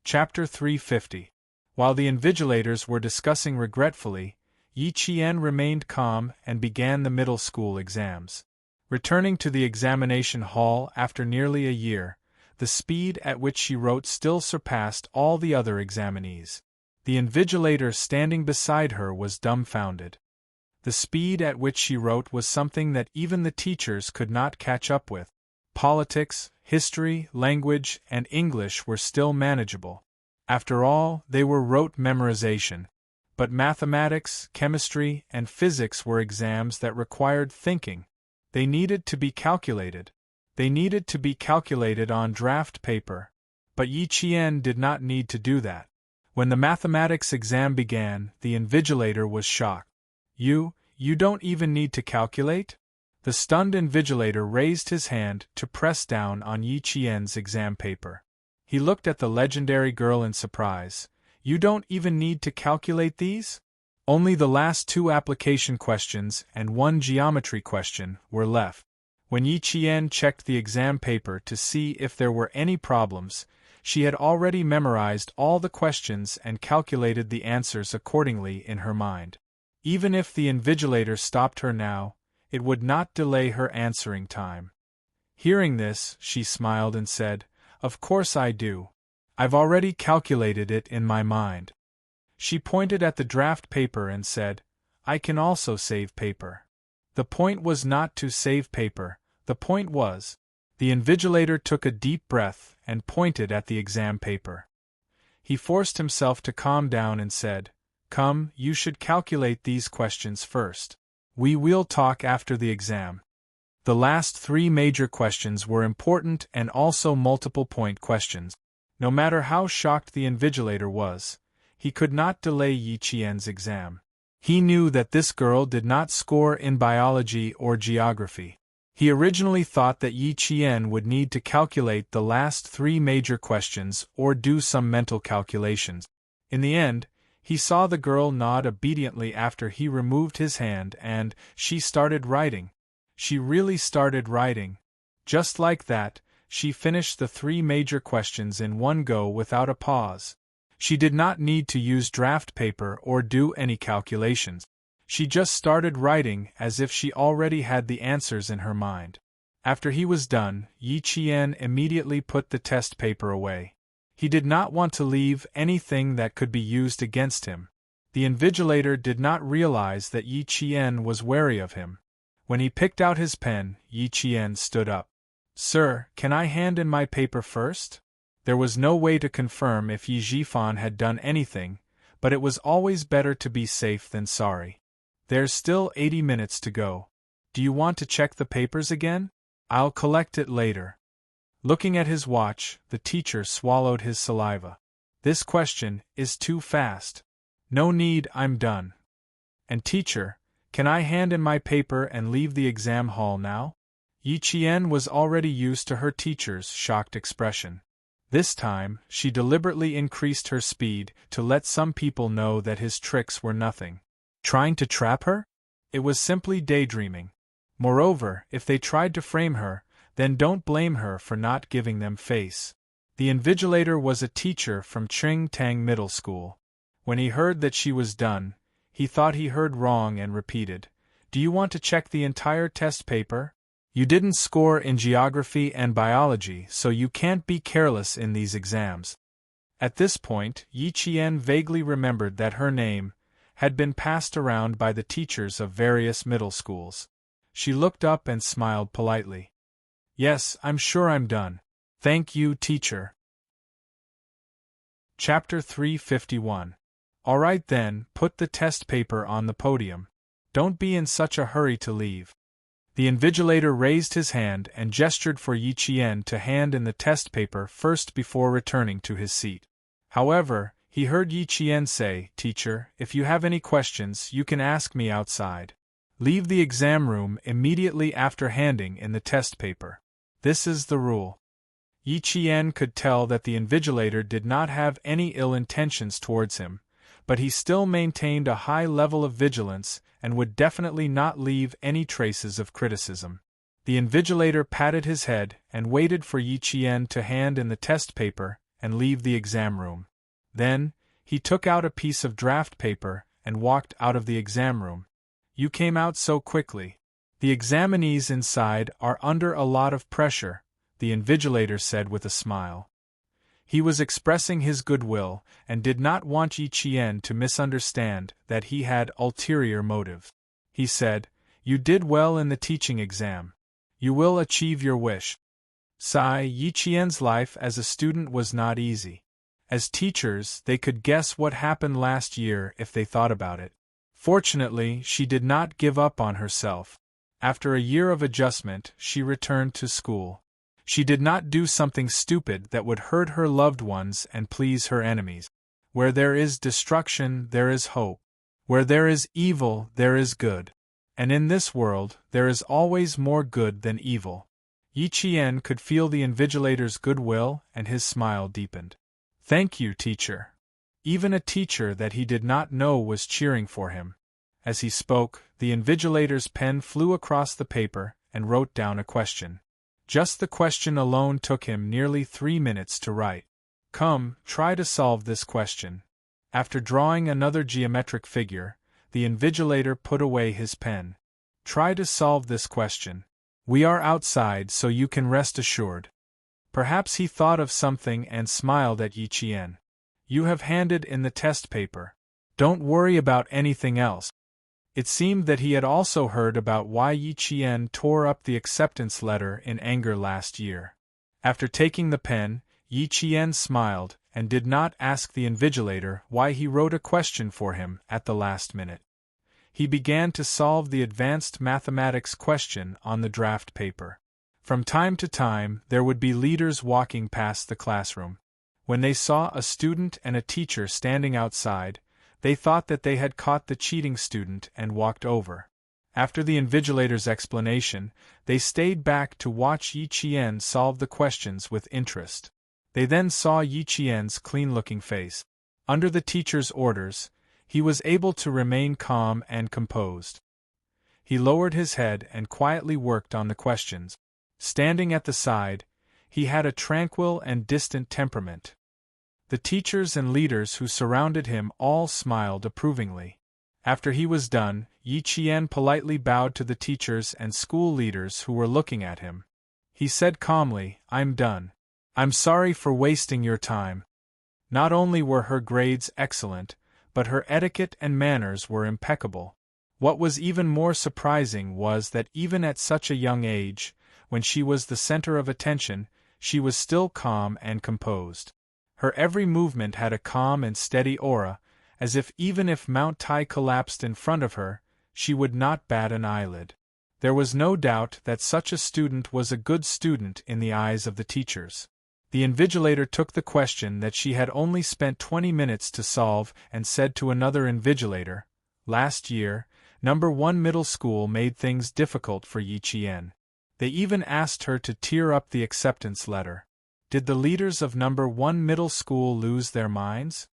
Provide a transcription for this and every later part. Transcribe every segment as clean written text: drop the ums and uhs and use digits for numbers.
Chapter 350. While the invigilators were discussing regretfully, Yi Qian remained calm and began the middle school exams. Returning to the examination hall after nearly a year, the speed at which she wrote still surpassed all the other examinees. The invigilator standing beside her was dumbfounded. The speed at which she wrote was something that even the teachers could not catch up with. Politics, history, language, and English were still manageable. After all, they were rote memorization. But mathematics, chemistry, and physics were exams that required thinking. They needed to be calculated. They needed to be calculated on draft paper. But Yi Qian did not need to do that. When the mathematics exam began, the invigilator was shocked. You don't even need to calculate? The stunned invigilator raised his hand to press down on Yi Qian's exam paper. He looked at the legendary girl in surprise. You don't even need to calculate these? Only the last 2 application questions and 1 geometry question were left. When Yi Qian checked the exam paper to see if there were any problems, she had already memorized all the questions and calculated the answers accordingly in her mind. Even if the invigilator stopped her now, it would not delay her answering time. Hearing this, she smiled and said, "Of course I do. I've already calculated it in my mind." She pointed at the draft paper and said, "I can also save paper." The point was not to save paper, the point was. The invigilator took a deep breath and pointed at the exam paper. He forced himself to calm down and said, "Come, you should calculate these questions first. We will talk after the exam." The last 3 major questions were important and also multiple-point questions. No matter how shocked the invigilator was, he could not delay Yi Qian's exam. He knew that this girl did not score in biology or geography. He originally thought that Yi Qian would need to calculate the last 3 major questions or do some mental calculations. In the end, he saw the girl nod obediently after he removed his hand and she started writing. She really started writing. Just like that, she finished the 3 major questions in one go without a pause. She did not need to use draft paper or do any calculations. She just started writing as if she already had the answers in her mind. After he was done, Yi Qian immediately put the test paper away. He did not want to leave anything that could be used against him. The invigilator did not realize that Yi Qian was wary of him. When he picked out his pen, Yi Qian stood up. "Sir, can I hand in my paper first?" There was no way to confirm if Yi Zhifan had done anything, but it was always better to be safe than sorry. "There's still 80 minutes to go. Do you want to check the papers again? I'll collect it later." Looking at his watch, the teacher swallowed his saliva. "This question is too fast. No need, I'm done." "And teacher, can I hand in my paper and leave the exam hall now?" Yi Qian was already used to her teacher's shocked expression. This time, she deliberately increased her speed to let some people know that his tricks were nothing. Trying to trap her? It was simply daydreaming. Moreover, if they tried to frame her, then don't blame her for not giving them face. The invigilator was a teacher from Ching Tang Middle School. When he heard that she was done, he thought he heard wrong and repeated, "Do you want to check the entire test paper? You didn't score in geography and biology, so you can't be careless in these exams." At this point, Yi Qian vaguely remembered that her name had been passed around by the teachers of various middle schools. She looked up and smiled politely. "Yes, I'm sure I'm done. Thank you, teacher." Chapter 351. All right then, put the test paper on the podium. Don't be in such a hurry to leave. The invigilator raised his hand and gestured for Yi Qian to hand in the test paper first before returning to his seat. However, he heard Yi Qian say, "Teacher, if you have any questions, you can ask me outside. Leave the exam room immediately after handing in the test paper. This is the rule." Yi Qian could tell that the invigilator did not have any ill intentions towards him, but he still maintained a high level of vigilance and would definitely not leave any traces of criticism. The invigilator patted his head and waited for Yi Qian to hand in the test paper and leave the exam room. Then, he took out a piece of draft paper and walked out of the exam room. You came out so quickly. The examinees inside are under a lot of pressure, the invigilator said with a smile. He was expressing his goodwill and did not want Yi Qian to misunderstand that he had ulterior motive. He said, "You did well in the teaching exam. You will achieve your wish." Yi Qian's life as a student was not easy. As teachers, they could guess what happened last year if they thought about it. Fortunately, she did not give up on herself. After a year of adjustment, she returned to school. She did not do something stupid that would hurt her loved ones and please her enemies. Where there is destruction, there is hope. Where there is evil, there is good. And in this world, there is always more good than evil. Yi Qian could feel the invigilator's goodwill, and his smile deepened. "Thank you, teacher." Even a teacher that he did not know was cheering for him. As he spoke, the invigilator's pen flew across the paper and wrote down a question. Just the question alone took him nearly 3 minutes to write. "Come, try to solve this question." After drawing another geometric figure, the invigilator put away his pen. "Try to solve this question. We are outside, so you can rest assured." Perhaps he thought of something and smiled at Yi Qian. "You have handed in the test paper. Don't worry about anything else." It seemed that he had also heard about why Yi Qian tore up the acceptance letter in anger last year. After taking the pen, Yi Qian smiled and did not ask the invigilator why he wrote a question for him at the last minute. He began to solve the advanced mathematics question on the draft paper. From time to time, there would be leaders walking past the classroom. When they saw a student and a teacher standing outside, they thought that they had caught the cheating student and walked over. After the invigilator's explanation, they stayed back to watch Yi Qian solve the questions with interest. They then saw Yi Qian's clean-looking face. Under the teacher's orders, he was able to remain calm and composed. He lowered his head and quietly worked on the questions. Standing at the side, he had a tranquil and distant temperament. The teachers and leaders who surrounded him all smiled approvingly. After he was done, Yi Qian politely bowed to the teachers and school leaders who were looking at him. He said calmly, "I'm done. I'm sorry for wasting your time." Not only were her grades excellent, but her etiquette and manners were impeccable. What was even more surprising was that even at such a young age, when she was the center of attention, she was still calm and composed. Her every movement had a calm and steady aura, as if even if Mount Tai collapsed in front of her, she would not bat an eyelid. There was no doubt that such a student was a good student in the eyes of the teachers. The invigilator took the question that she had only spent 20 minutes to solve and said to another invigilator, "Last year, No. 1 middle school made things difficult for Yi Qian. They even asked her to tear up the acceptance letter. Did the leaders of No. 1 middle school lose their minds?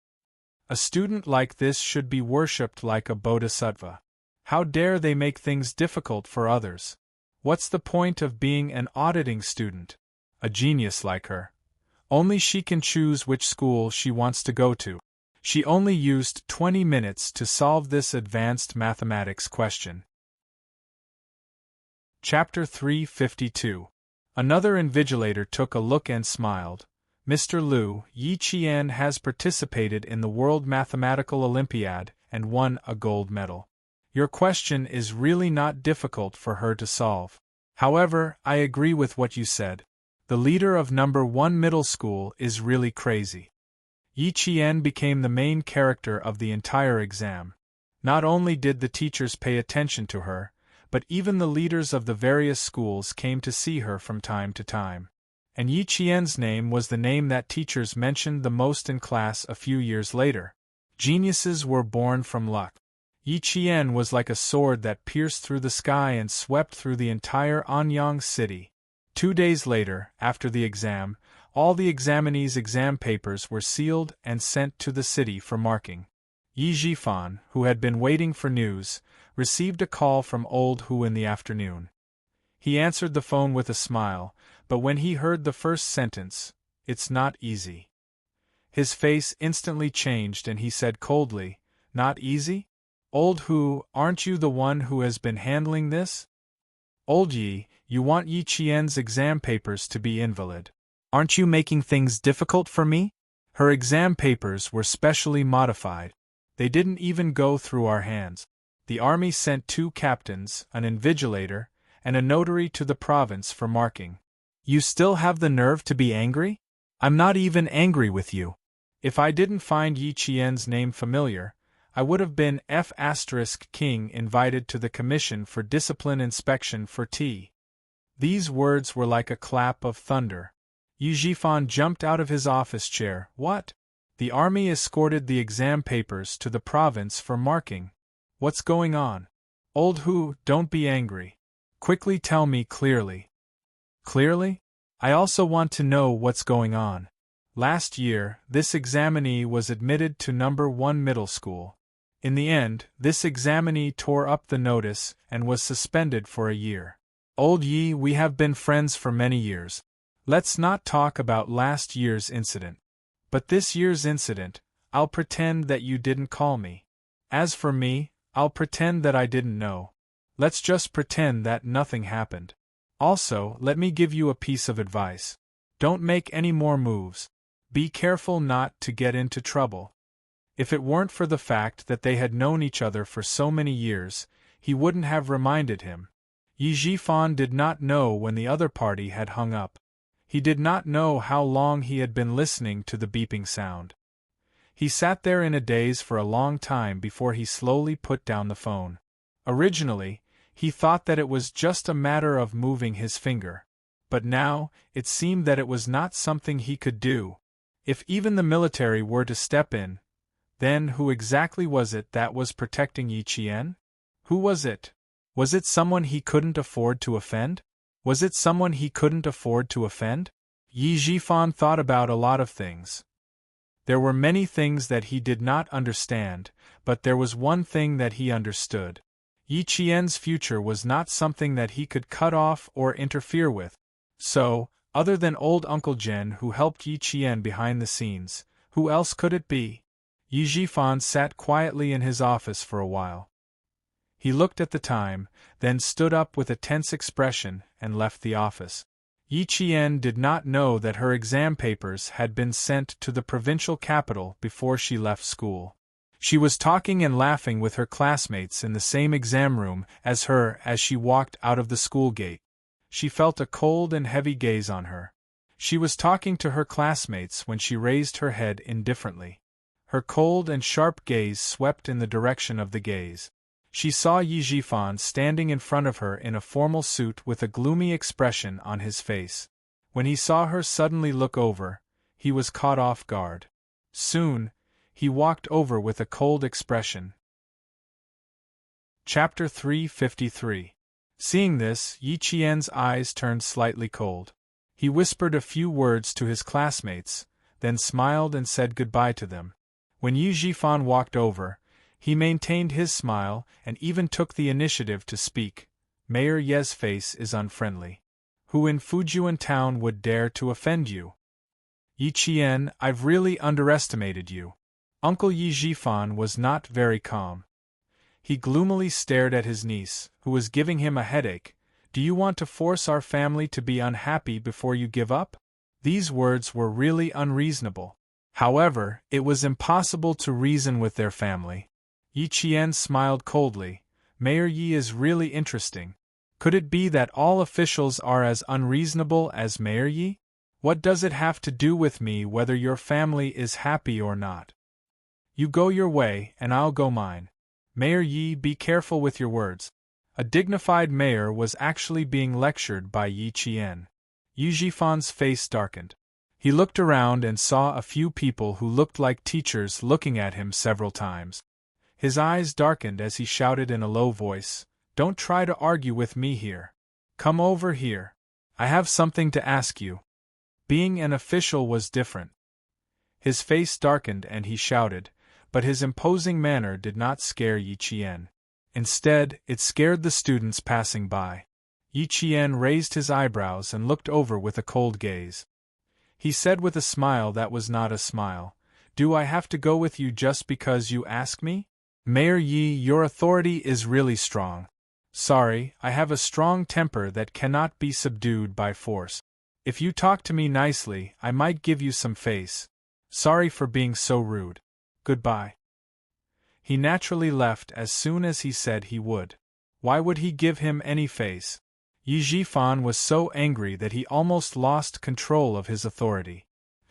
A student like this should be worshipped like a bodhisattva. How dare they make things difficult for others? What's the point of being an auditing student? A genius like her. Only she can choose which school she wants to go to." She only used 20 minutes to solve this advanced mathematics question. Chapter 352. Another invigilator took a look and smiled. "Mr. Liu, Yi Qian has participated in the World Mathematical Olympiad and won a gold medal. Your question is really not difficult for her to solve. However, I agree with what you said. The leader of No. 1 middle school is really crazy." Yi Qian became the main character of the entire exam. Not only did the teachers pay attention to her, but even the leaders of the various schools came to see her from time to time. And Yi Qian's name was the name that teachers mentioned the most in class a few years later. Geniuses were born from luck. Yi Qian was like a sword that pierced through the sky and swept through the entire Anyang city. 2 days later, after the exam, all the examinees' exam papers were sealed and sent to the city for marking. Yi Zhifan, who had been waiting for news, received a call from old Hu in the afternoon. He answered the phone with a smile, but when he heard the first sentence, "It's not easy. His face instantly changed and he said coldly, "Not easy? Old Hu, aren't you the one who has been handling this? Old Yi, you want Yi Qian's exam papers to be invalid. Aren't you making things difficult for me?" Her exam papers were specially modified. They didn't even go through our hands. The army sent 2 captains, an invigilator, and a notary to the province for marking. You still have the nerve to be angry? I'm not even angry with you. If I didn't find Yi Qian's name familiar, I would have been King invited to the Commission for Discipline Inspection for T. These words were like a clap of thunder. Yi Zhifan jumped out of his office chair. What? The army escorted the exam papers to the province for marking. What's going on? Old Hu, don't be angry. Quickly tell me clearly. Clearly? I also want to know what's going on. Last year, this examinee was admitted to number 1 middle school. In the end, this examinee tore up the notice and was suspended for a year. Old Yi, we have been friends for many years. Let's not talk about last year's incident. But this year's incident, I'll pretend that you didn't call me. As for me, I'll pretend that I didn't know. Let's just pretend that nothing happened. Also, let me give you a piece of advice. Don't make any more moves. Be careful not to get into trouble. If it weren't for the fact that they had known each other for so many years, he wouldn't have reminded him. Yi Zhifan did not know when the other party had hung up. He did not know how long he had been listening to the beeping sound. He sat there in a daze for a long time before he slowly put down the phone. Originally, he thought that it was just a matter of moving his finger. But now, it seemed that it was not something he could do. If even the military were to step in, then who exactly was it that was protecting Yi Qian? Who was it? Was it someone he couldn't afford to offend? Was it someone he couldn't afford to offend? Yi Zhifan thought about a lot of things. There were many things that he did not understand, but there was one thing that he understood. Yi Qian's future was not something that he could cut off or interfere with. So, other than old Uncle Jen who helped Yi Qian behind the scenes, who else could it be? Yi Zhifan sat quietly in his office for a while. He looked at the time, then stood up with a tense expression and left the office. Yi Qian did not know that her exam papers had been sent to the provincial capital before she left school. She was talking and laughing with her classmates in the same exam room as her as she walked out of the school gate. She felt a cold and heavy gaze on her. She was talking to her classmates when she raised her head indifferently. Her cold and sharp gaze swept in the direction of the gaze. She saw Yi Zhifan standing in front of her in a formal suit with a gloomy expression on his face. When he saw her suddenly look over, he was caught off guard. Soon, he walked over with a cold expression. Chapter 353. Seeing this, Yi Qian's eyes turned slightly cold. He whispered a few words to his classmates, then smiled and said goodbye to them. When Yi Zhifan walked over, he maintained his smile and even took the initiative to speak. Mayor Ye's face is unfriendly. Who in Fujian town would dare to offend you? Yi Qian, I've really underestimated you. Uncle Yi Zhifan was not very calm. He gloomily stared at his niece, who was giving him a headache. Do you want to force our family to be unhappy before you give up? These words were really unreasonable. However, it was impossible to reason with their family. Yi Qian smiled coldly. Mayor Yi is really interesting. Could it be that all officials are as unreasonable as Mayor Yi? What does it have to do with me whether your family is happy or not? You go your way and I'll go mine. Mayor Yi, be careful with your words. A dignified mayor was actually being lectured by Yi Qian. Yi Zhifan's face darkened. He looked around and saw a few people who looked like teachers looking at him several times. His eyes darkened as he shouted in a low voice, "Don't try to argue with me here. Come over here. I have something to ask you." Being an official was different. His face darkened and he shouted, but his imposing manner did not scare Yi Qian. Instead, it scared the students passing by. Yi Qian raised his eyebrows and looked over with a cold gaze. He said with a smile that was not a smile, Do I have to go with you just because you ask me? Mayor Yi, your authority is really strong. Sorry, I have a strong temper that cannot be subdued by force. If you talk to me nicely, I might give you some face. Sorry for being so rude. Goodbye. He naturally left as soon as he said he would. Why would he give him any face? Yi Jifan was so angry that he almost lost control of his authority.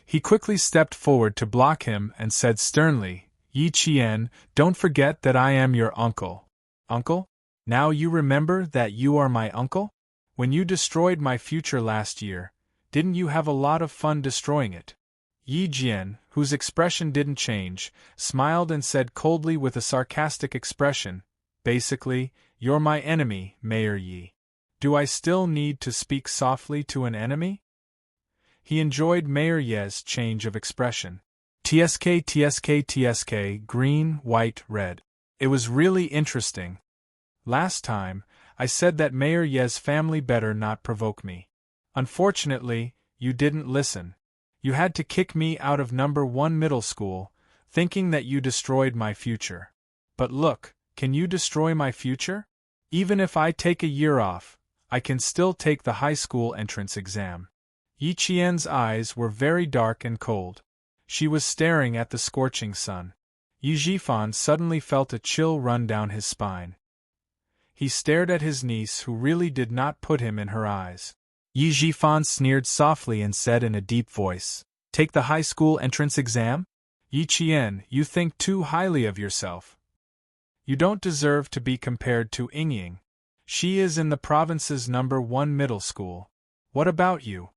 He quickly stepped forward to block him and said sternly, Yi Qian, don't forget that I am your uncle. Uncle? Now you remember that you are my uncle? When you destroyed my future last year, didn't you have a lot of fun destroying it? Yi Jian, whose expression didn't change, smiled and said coldly with a sarcastic expression, basically, you're my enemy, Mayor Yi. Do I still need to speak softly to an enemy? He enjoyed Mayor Ye's change of expression. TSK, TSK, TSK, green, white, red. It was really interesting. Last time, I said that Mayor Ye's family better not provoke me. Unfortunately, you didn't listen. You had to kick me out of number 1 middle school, thinking that you destroyed my future. But look, can you destroy my future? Even if I take a year off, I can still take the high school entrance exam. Yi Qian's eyes were very dark and cold. She was staring at the scorching sun. Yi Jifan suddenly felt a chill run down his spine. He stared at his niece, who really did not put him in her eyes. Yi Jifan sneered softly and said in a deep voice, Take the high school entrance exam? Yi Qian, you think too highly of yourself. You don't deserve to be compared to Yingying. She is in the province's number 1 middle school. What about you?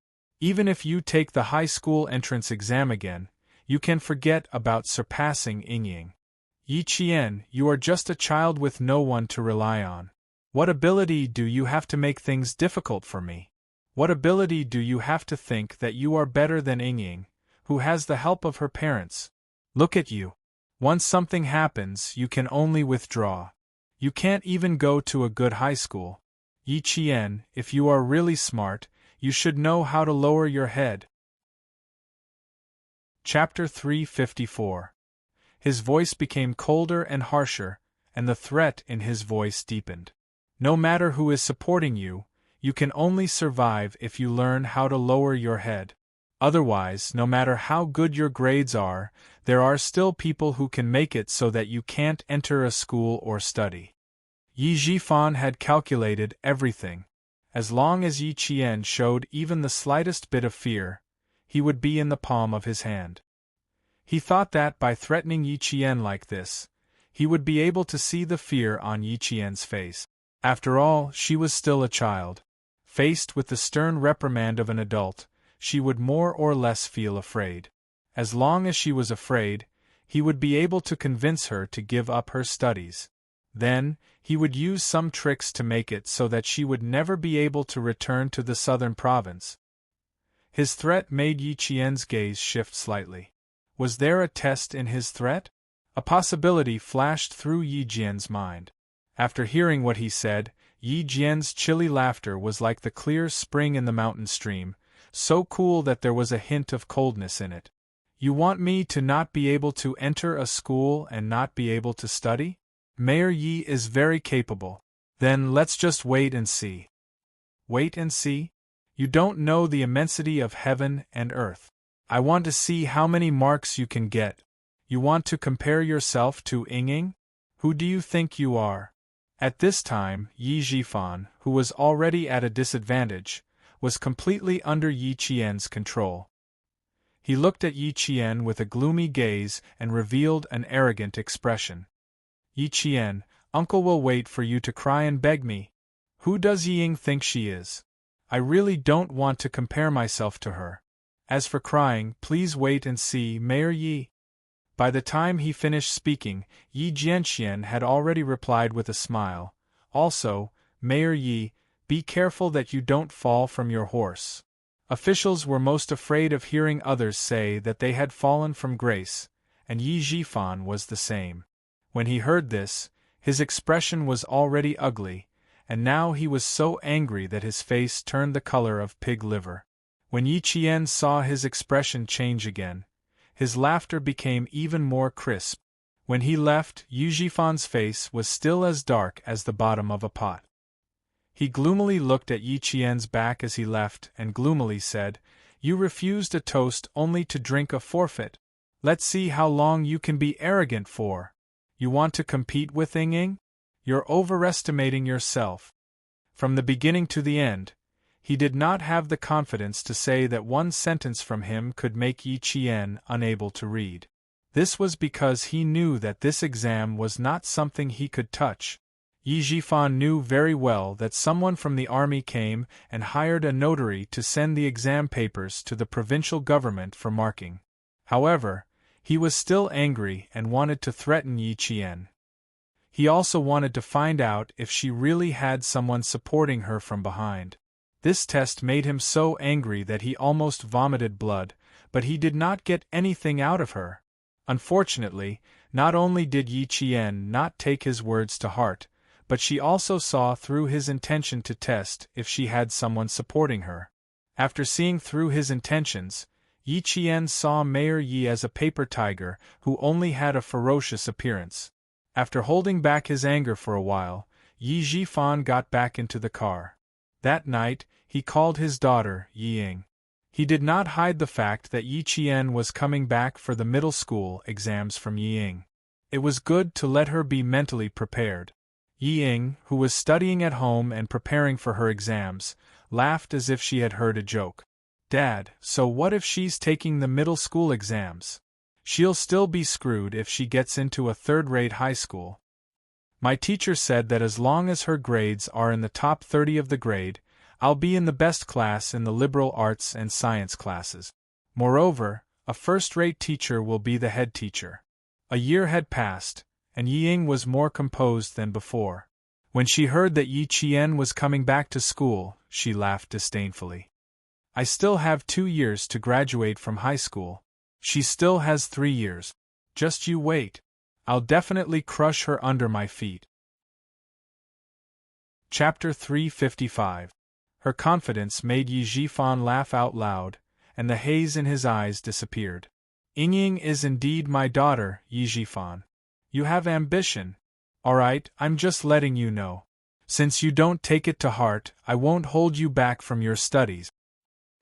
Even if you take the high school entrance exam again, you can forget about surpassing Yingying. Yi Qian, you are just a child with no one to rely on. What ability do you have to make things difficult for me? What ability do you have to think that you are better than Yingying, who has the help of her parents? Look at you. Once something happens, you can only withdraw. You can't even go to a good high school. Yi Qian, if you are really smart, you should know how to lower your head. Chapter 354. His voice became colder and harsher, and the threat in his voice deepened. No matter who is supporting you, you can only survive if you learn how to lower your head. Otherwise, no matter how good your grades are, there are still people who can make it so that you can't enter a school or study. Yi Jifan had calculated everything. As long as Yi Qian showed even the slightest bit of fear, he would be in the palm of his hand. He thought that by threatening Yi Qian like this, he would be able to see the fear on Yi Qian's face. After all, she was still a child. Faced with the stern reprimand of an adult, she would more or less feel afraid. As long as she was afraid, he would be able to convince her to give up her studies. Then, he would use some tricks to make it so that she would never be able to return to the southern province. His threat made Yi Qian's gaze shift slightly. Was there a test in his threat? A possibility flashed through Yi Jian's mind. After hearing what he said, Yi Jian's chilly laughter was like the clear spring in the mountain stream, so cool that there was a hint of coldness in it. You want me to not be able to enter a school and not be able to study? Mayor Yi is very capable. Then let's just wait and see. Wait and see? You don't know the immensity of heaven and earth. I want to see how many marks you can get. You want to compare yourself to Yingying? Who do you think you are? At this time, Yi Jifan, who was already at a disadvantage, was completely under Yi Qian's control. He looked at Yi Qian with a gloomy gaze and revealed an arrogant expression. Yi Qian, uncle will wait for you to cry and beg me. Who does Ying think she is? I really don't want to compare myself to her. As for crying, please wait and see, Mayor Yi. By the time he finished speaking, Yi Jianxian had already replied with a smile. Also, Mayor Yi, be careful that you don't fall from your horse. Officials were most afraid of hearing others say that they had fallen from grace, and Yi Jifan was the same. When he heard this, his expression was already ugly, and now he was so angry that his face turned the color of pig liver. When Yi Qian saw his expression change again, His laughter became even more crisp. When he left, Yu Jifan's face was still as dark as the bottom of a pot. He gloomily looked at Yi Qian's back as he left and gloomily said, "You refused a toast only to drink a forfeit. Let's see how long you can be arrogant for. You want to compete with Ying? You're overestimating yourself." From the beginning to the end, he did not have the confidence to say that one sentence from him could make Yi Qian unable to read. This was because he knew that this exam was not something he could touch. Yi Jifan knew very well that someone from the army came and hired a notary to send the exam papers to the provincial government for marking. However, he was still angry and wanted to threaten Yi Qian. He also wanted to find out if she really had someone supporting her from behind. This test made him so angry that he almost vomited blood, but he did not get anything out of her. Unfortunately, not only did Yi Qian not take his words to heart, but she also saw through his intention to test if she had someone supporting her. After seeing through his intentions, Yi Qian saw Mayor Yi as a paper tiger who only had a ferocious appearance. After holding back his anger for a while, Yi Jifan got back into the car. That night, he called his daughter, Yi Ying. He did not hide the fact that Yi Qian was coming back for the middle school exams from Yi Ying. It was good to let her be mentally prepared. Yi Ying, who was studying at home and preparing for her exams, laughed as if she had heard a joke. "Dad, so what if she's taking the middle school exams? She'll still be screwed if she gets into a third-rate high school. My teacher said that as long as her grades are in the top 30 of the grade, I'll be in the best class in the liberal arts and science classes. Moreover, a first-rate teacher will be the head teacher." A year had passed, and Yi Ying was more composed than before. When she heard that Yi Qian was coming back to school, she laughed disdainfully. "I still have 2 years to graduate from high school. She still has 3 years. Just you wait. I'll definitely crush her under my feet." Chapter 355. Her confidence made Yi Jifan laugh out loud, and the haze in his eyes disappeared. "Ying is indeed my daughter, Yi Jifan. You have ambition. Alright, I'm just letting you know. Since you don't take it to heart, I won't hold you back from your studies.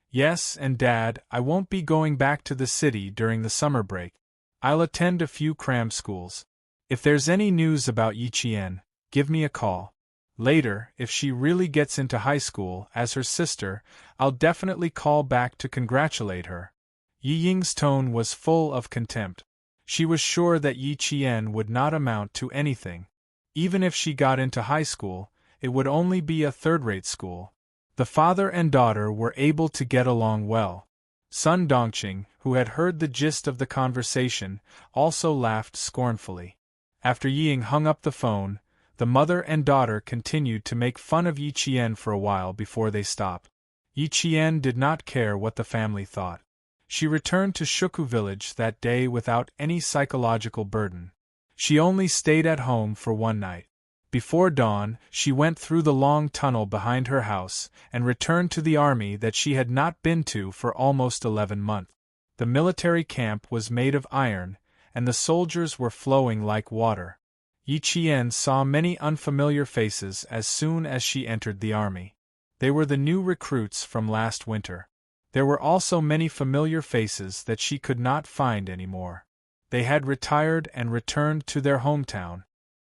Yes, and Dad, I won't be going back to the city during the summer break. I'll attend a few cram schools. If there's any news about Yi Qian, give me a call. Later, if she really gets into high school as her sister, I'll definitely call back to congratulate her." Yi Ying's tone was full of contempt. She was sure that Yi Qian would not amount to anything. Even if she got into high school, it would only be a third-rate school. The father and daughter were able to get along well. Sun Dongqing, who had heard the gist of the conversation, also laughed scornfully. After Yi Ying hung up the phone, the mother and daughter continued to make fun of Yi Qian for a while before they stopped. Yi Qian did not care what the family thought. She returned to Shuku village that day without any psychological burden. She only stayed at home for one night. Before dawn, she went through the long tunnel behind her house and returned to the army that she had not been to for almost 11 months. The military camp was made of iron, and the soldiers were flowing like water. Yi Qian saw many unfamiliar faces as soon as she entered the army. They were the new recruits from last winter. There were also many familiar faces that she could not find anymore. They had retired and returned to their hometown.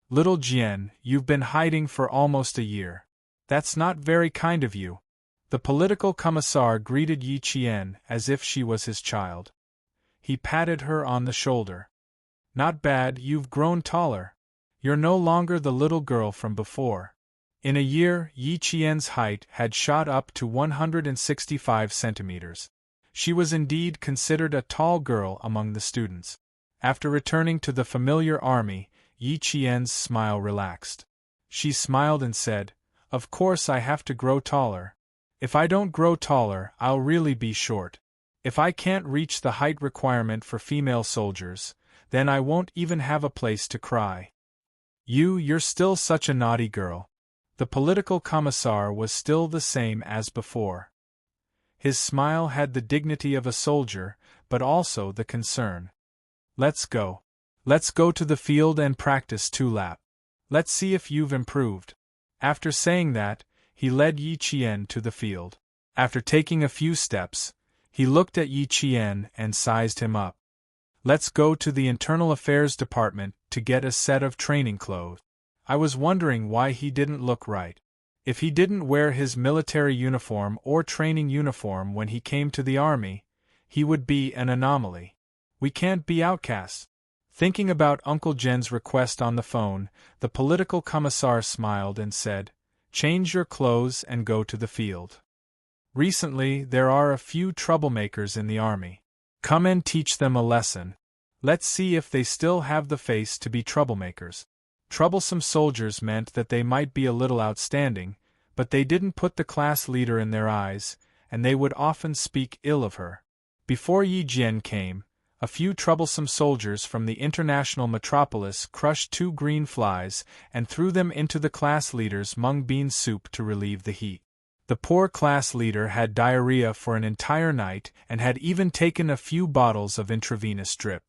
"Little Jian, you've been hiding for almost a year. That's not very kind of you." The political commissar greeted Yi Qian as if she was his child. He patted her on the shoulder. "Not bad, you've grown taller. You're no longer the little girl from before." In a year, Yi Qian's height had shot up to 165 centimeters. She was indeed considered a tall girl among the students. After returning to the familiar army, Yi Qian's smile relaxed. She smiled and said, "Of course I have to grow taller. If I don't grow taller, I'll really be short. If I can't reach the height requirement for female soldiers, then I won't even have a place to cry." You're still such a naughty girl." The political commissar was still the same as before. His smile had the dignity of a soldier, but also the concern. Let's go. Let's go to the field and practice 2 laps. Let's see if you've improved. After saying that, he led Yi Qian to the field. After taking a few steps, he looked at Yi Qian and sized him up. Let's go to the Internal Affairs Department to get a set of training clothes. I was wondering why he didn't look right. If he didn't wear his military uniform or training uniform when he came to the army, he would be an anomaly. We can't be outcasts. Thinking about Uncle Jen's request on the phone, the political commissar smiled and said, "Change your clothes and go to the field. Recently, there are a few troublemakers in the army. Come and teach them a lesson. Let's see if they still have the face to be troublemakers." Troublesome soldiers meant that they might be a little outstanding, but they didn't put the class leader in their eyes, and they would often speak ill of her. Before Yi Jian came, a few troublesome soldiers from the international metropolis crushed 2 green flies and threw them into the class leader's mung bean soup to relieve the heat. The poor class leader had diarrhea for an entire night and had even taken a few bottles of intravenous drip.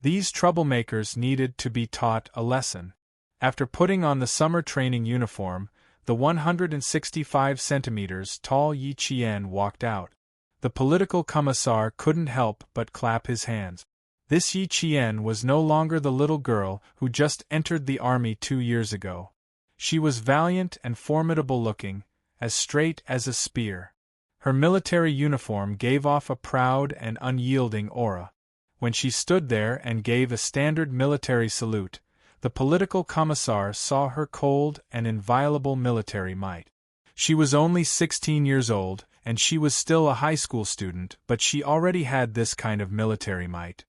These troublemakers needed to be taught a lesson. After putting on the summer training uniform, the 165 centimeters tall Yi Qian walked out. The political commissar couldn't help but clap his hands. This Yi Qian was no longer the little girl who just entered the army 2 years ago. She was valiant and formidable looking, as straight as a spear. Her military uniform gave off a proud and unyielding aura. When she stood there and gave a standard military salute, the political commissar saw her cold and inviolable military might. She was only 16 years old, and she was still a high school student, but she already had this kind of military might.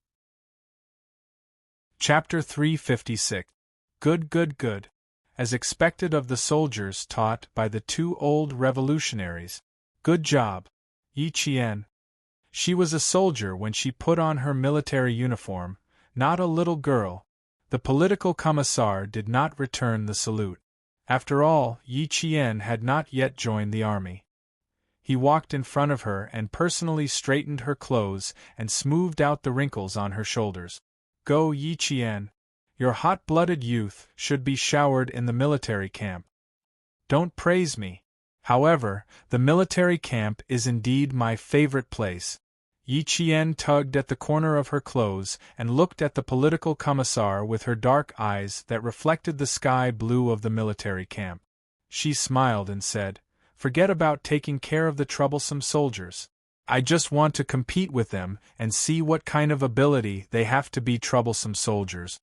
Chapter 356. Good, good, good. As expected of the soldiers taught by the 2 old revolutionaries. Good job, Yi Qian. She was a soldier when she put on her military uniform, not a little girl. The political commissar did not return the salute. After all, Yi Qian had not yet joined the army. He walked in front of her and personally straightened her clothes and smoothed out the wrinkles on her shoulders. Go, Yi Qian. Your hot-blooded youth should be showered in the military camp. Don't praise me. However, the military camp is indeed my favorite place. Yi Qian tugged at the corner of her clothes and looked at the political commissar with her dark eyes that reflected the sky blue of the military camp. She smiled and said, "Forget about taking care of the troublesome soldiers. I just want to compete with them and see what kind of ability they have to be troublesome soldiers."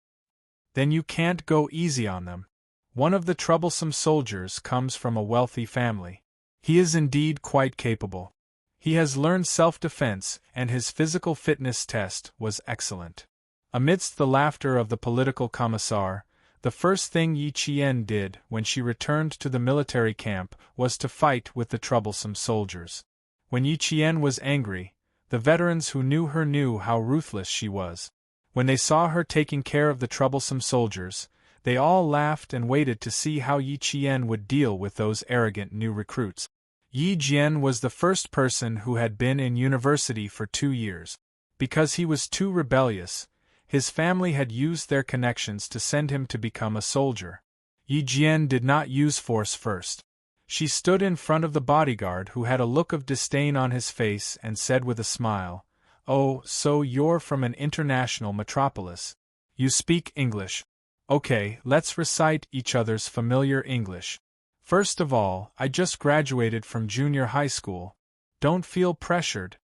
Then you can't go easy on them. One of the troublesome soldiers comes from a wealthy family. He is indeed quite capable. He has learned self-defense, and his physical fitness test was excellent. Amidst the laughter of the political commissar, the first thing Yi Qian did when she returned to the military camp was to fight with the troublesome soldiers. When Yi Qian was angry, the veterans who knew her knew how ruthless she was. When they saw her taking care of the troublesome soldiers, they all laughed and waited to see how Yi Qian would deal with those arrogant new recruits. Yi Jian was the first person who had been in university for 2 years. Because he was too rebellious, his family had used their connections to send him to become a soldier. Yi Jian did not use force first. She stood in front of the bodyguard who had a look of disdain on his face and said with a smile, "Oh, so you're from an international metropolis. You speak English. Okay, let's recite each other's familiar English. First of all, I just graduated from junior high school. Don't feel pressured."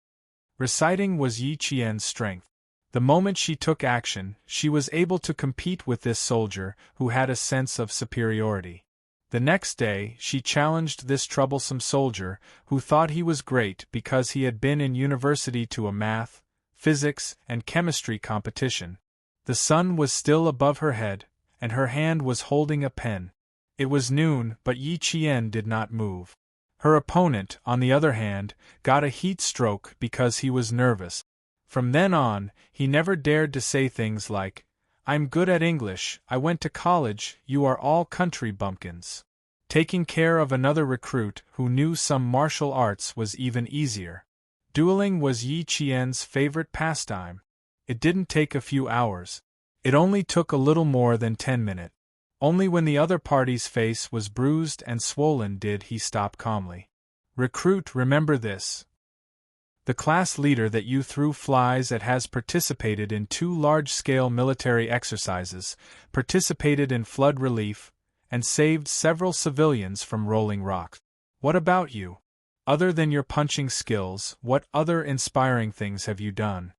Reciting was Yi Qian's strength. The moment she took action, she was able to compete with this soldier who had a sense of superiority. The next day, she challenged this troublesome soldier who thought he was great because he had been in university to a math, physics, and chemistry competition. The sun was still above her head, and her hand was holding a pen. It was noon, but Yi Qian did not move. Her opponent, on the other hand, got a heat stroke because he was nervous. From then on, he never dared to say things like, "I'm good at English, I went to college, you are all country bumpkins." Taking care of another recruit who knew some martial arts was even easier. Dueling was Yi Qian's favorite pastime. It didn't take a few hours. It only took a little more than 10 minutes. Only when the other party's face was bruised and swollen did he stop calmly. Recruit, remember this. The class leader that you threw flies at has participated in 2 large-scale military exercises, participated in flood relief, and saved several civilians from rolling rocks. What about you? Other than your punching skills, what other inspiring things have you done?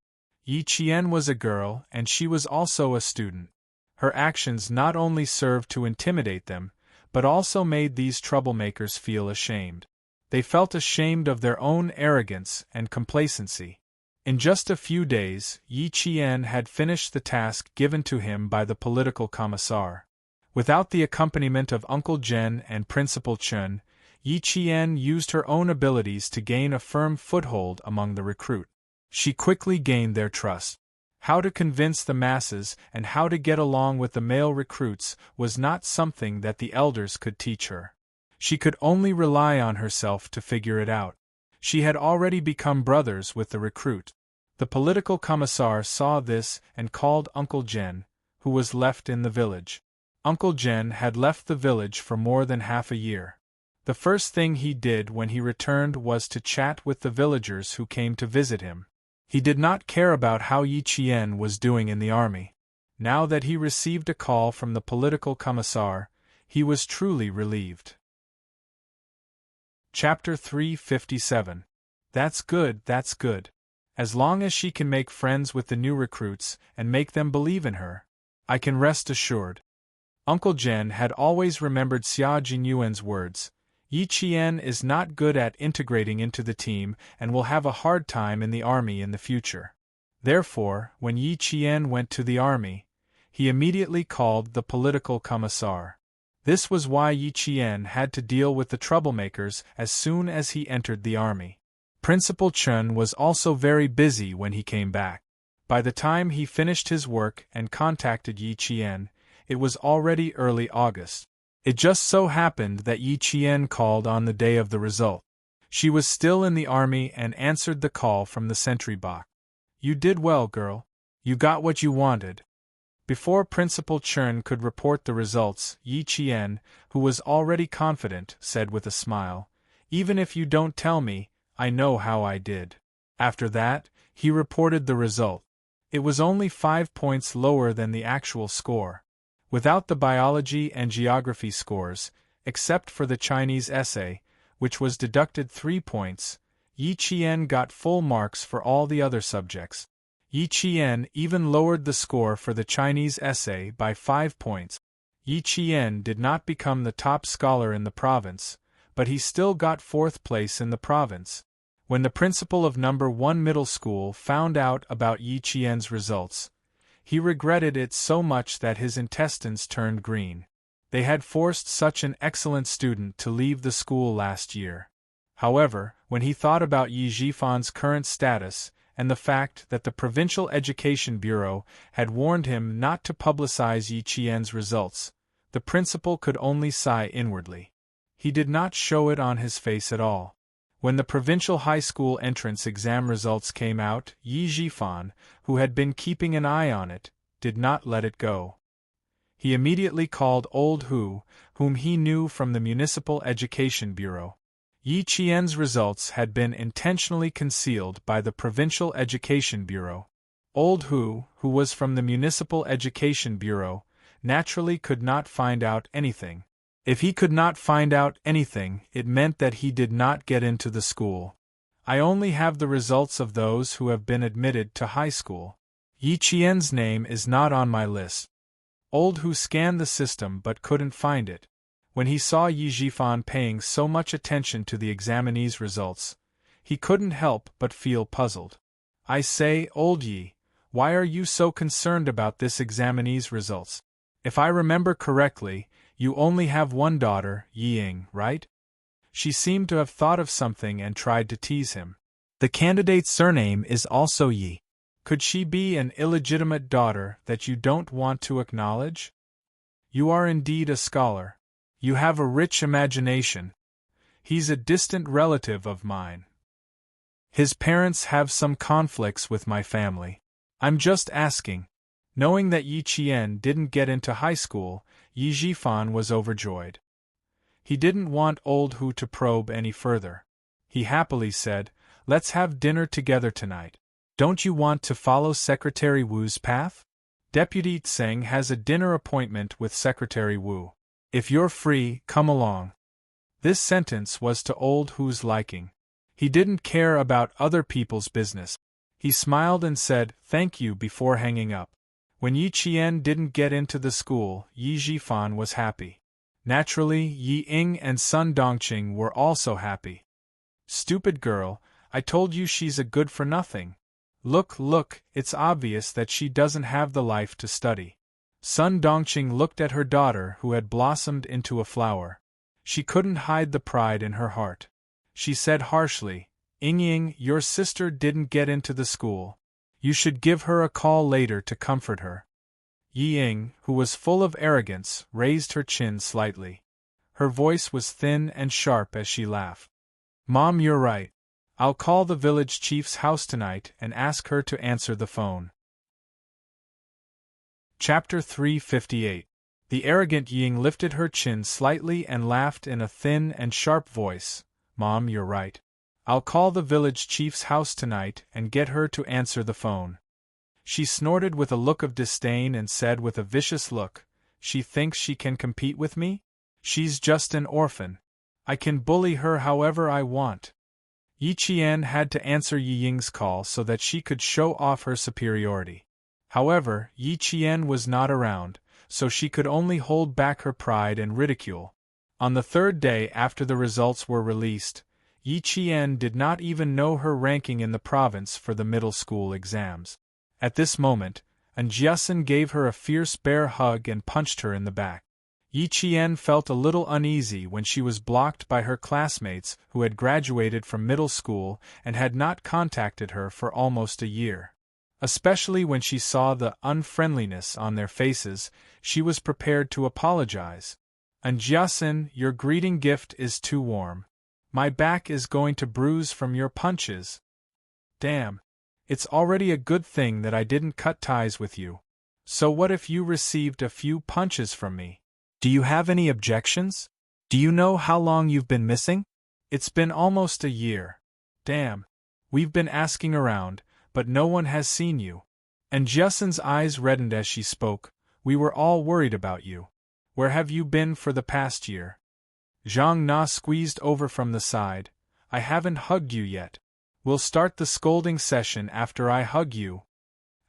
Yi Qian was a girl, and she was also a student. Her actions not only served to intimidate them, but also made these troublemakers feel ashamed. They felt ashamed of their own arrogance and complacency. In just a few days, Yi Qian had finished the task given to him by the political commissar. Without the accompaniment of Uncle Zhen and Principal Chen, Yi Qian used her own abilities to gain a firm foothold among the recruit. She quickly gained their trust. How to convince the masses and how to get along with the male recruits was not something that the elders could teach her. She could only rely on herself to figure it out. She had already become brothers with the recruit. The political commissar saw this and called Uncle Zhen, who was left in the village. Uncle Zhen had left the village for more than half a year. The first thing he did when he returned was to chat with the villagers who came to visit him. He did not care about how Yi Qian was doing in the army. Now that he received a call from the political commissar, he was truly relieved. Chapter 357. That's good, that's good. As long as she can make friends with the new recruits and make them believe in her, I can rest assured. Uncle Zhen had always remembered Xia Jinyuan's words. Yi Qian is not good at integrating into the team and will have a hard time in the army in the future. Therefore, when Yi Qian went to the army, he immediately called the political commissar. This was why Yi Qian had to deal with the troublemakers as soon as he entered the army. Principal Chen was also very busy when he came back. By the time he finished his work and contacted Yi Qian, it was already early August. It just so happened that Yi Qian called on the day of the result. She was still in the army and answered the call from the sentry box. You did well, girl. You got what you wanted. Before Principal Chen could report the results, Yi Qian, who was already confident, said with a smile, "Even if you don't tell me, I know how I did." After that, he reported the result. It was only 5 points lower than the actual score. Without the biology and geography scores, except for the Chinese essay, which was deducted 3 points, Yi Qian got full marks for all the other subjects. Yi Qian even lowered the score for the Chinese essay by 5 points. Yi Qian did not become the top scholar in the province, but he still got 4th place in the province. When the principal of No. 1 middle school found out about Yi Qian's results, he regretted it so much that his intestines turned green. They had forced such an excellent student to leave the school last year. However, when he thought about Yi Zhifan's current status, and the fact that the Provincial Education Bureau had warned him not to publicize Yi Qian's results, the principal could only sigh inwardly. He did not show it on his face at all. When the provincial high school entrance exam results came out, Yi Zhifan, who had been keeping an eye on it, did not let it go. He immediately called Old Hu, whom he knew from the Municipal Education Bureau. Yi Qian's results had been intentionally concealed by the Provincial Education Bureau. Old Hu, who was from the Municipal Education Bureau, naturally could not find out anything. If he could not find out anything, it meant that he did not get into the school. I only have the results of those who have been admitted to high school. Yi Qian's name is not on my list. Old Hu scanned the system but couldn't find it. When he saw Yi Zhifan paying so much attention to the examinee's results, he couldn't help but feel puzzled. I say, Old Yi, why are you so concerned about this examinee's results? If I remember correctly, you only have one daughter, Yi Ying, right? She seemed to have thought of something and tried to tease him. The candidate's surname is also Yi. Could she be an illegitimate daughter that you don't want to acknowledge? You are indeed a scholar. You have a rich imagination. He's a distant relative of mine. His parents have some conflicts with my family. I'm just asking. Knowing that Yi Qian didn't get into high school, Yi Jifan was overjoyed. He didn't want old Hu to probe any further. He happily said, "Let's have dinner together tonight. Don't you want to follow Secretary Wu's path? Deputy Tseng has a dinner appointment with Secretary Wu. If you're free, come along." This sentence was to old Hu's liking. He didn't care about other people's business. He smiled and said, "Thank you," before hanging up. When Yi Qian didn't get into the school, Yi Jifan was happy. Naturally, Yi Ying and Sun Dongqing were also happy. "Stupid girl, I told you she's a good-for-nothing. Look, it's obvious that she doesn't have the life to study." Sun Dongqing looked at her daughter who had blossomed into a flower. She couldn't hide the pride in her heart. She said harshly, "Ying, your sister didn't get into the school. You should give her a call later to comfort her." Yi Ying, who was full of arrogance, raised her chin slightly. Her voice was thin and sharp as she laughed. "Mom, you're right. I'll call the village chief's house tonight and ask her to answer the phone." Chapter 358. The arrogant Ying lifted her chin slightly and laughed in a thin and sharp voice. "Mom, you're right. I'll call the village chief's house tonight and get her to answer the phone." She snorted with a look of disdain and said with a vicious look, "She thinks she can compete with me? She's just an orphan. I can bully her however I want." Yi Qian had to answer Yi Ying's call so that she could show off her superiority. However, Yi Qian was not around, so she could only hold back her pride and ridicule. On the third day after the results were released, Yi Qian did not even know her ranking in the province for the middle school exams. At this moment, Anjiasen gave her a fierce bear hug and punched her in the back. Yi Qian felt a little uneasy when she was blocked by her classmates who had graduated from middle school and had not contacted her for almost a year. Especially when she saw the unfriendliness on their faces, she was prepared to apologize. "Anjiasen, your greeting gift is too warm. My back is going to bruise from your punches. Damn. It's already a good thing that I didn't cut ties with you. So what if you received a few punches from me? Do you have any objections? Do you know how long you've been missing? It's been almost a year. Damn. We've been asking around, but no one has seen you." And Jiasen's eyes reddened as she spoke. "We were all worried about you. Where have you been for the past year?" Zhang Na squeezed over from the side. "I haven't hugged you yet. We'll start the scolding session after I hug you."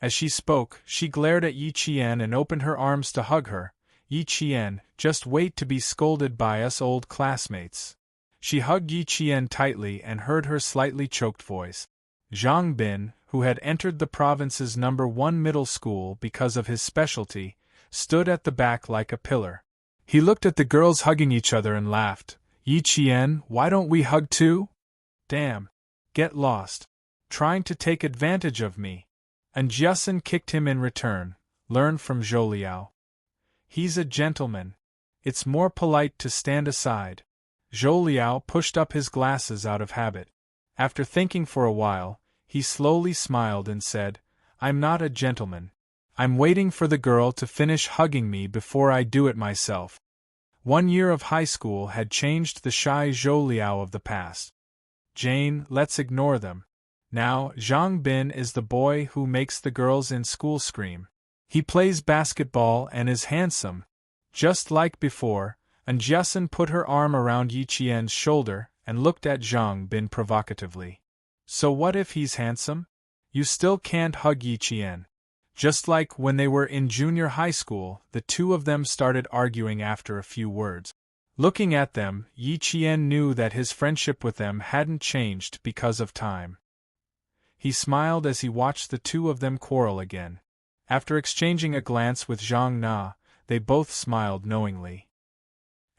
As she spoke, she glared at Yi Qian and opened her arms to hug her. "Yi Qian, just wait to be scolded by us old classmates." She hugged Yi Qian tightly and heard her slightly choked voice. Zhang Bin, who had entered the province's #1 middle school because of his specialty, stood at the back like a pillar. He looked at the girls hugging each other and laughed. "Yi Qian, why don't we hug too? Damn. Get lost. Trying to take advantage of me." And Jiasen kicked him in return. "Learn from Zhou Liao. He's a gentleman. It's more polite to stand aside." Zhou Liao pushed up his glasses out of habit. After thinking for a while, he slowly smiled and said, "I'm not a gentleman. I'm waiting for the girl to finish hugging me before I do it myself." 1 year of high school had changed the shy Zhou Liao of the past. "Jane, let's ignore them. Now, Zhang Bin is the boy who makes the girls in school scream. He plays basketball and is handsome. Just like before." And Jiasen put her arm around Yi Qian's shoulder and looked at Zhang Bin provocatively. "So what if he's handsome? You still can't hug Yi Qian." Just like when they were in junior high school, the two of them started arguing after a few words. Looking at them, Yi Qian knew that his friendship with them hadn't changed because of time. He smiled as he watched the two of them quarrel again. After exchanging a glance with Zhang Na, they both smiled knowingly.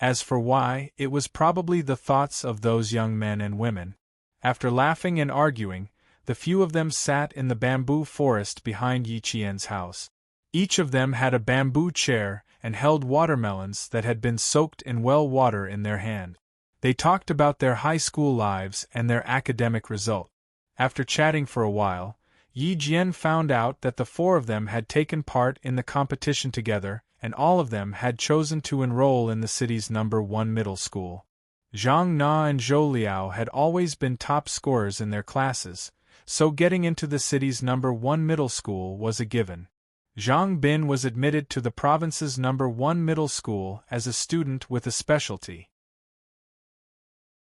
As for why, it was probably the thoughts of those young men and women. After laughing and arguing, the few of them sat in the bamboo forest behind Yi Qian's house. Each of them had a bamboo chair and held watermelons that had been soaked in well water in their hand. They talked about their high school lives and their academic result. After chatting for a while, Yi Jian found out that the four of them had taken part in the competition together, and all of them had chosen to enroll in the city's #1 middle school. Zhang Na and Zhou Liao had always been top scorers in their classes, so getting into the city's #1 middle school was a given. Zhang Bin was admitted to the province's #1 middle school as a student with a specialty.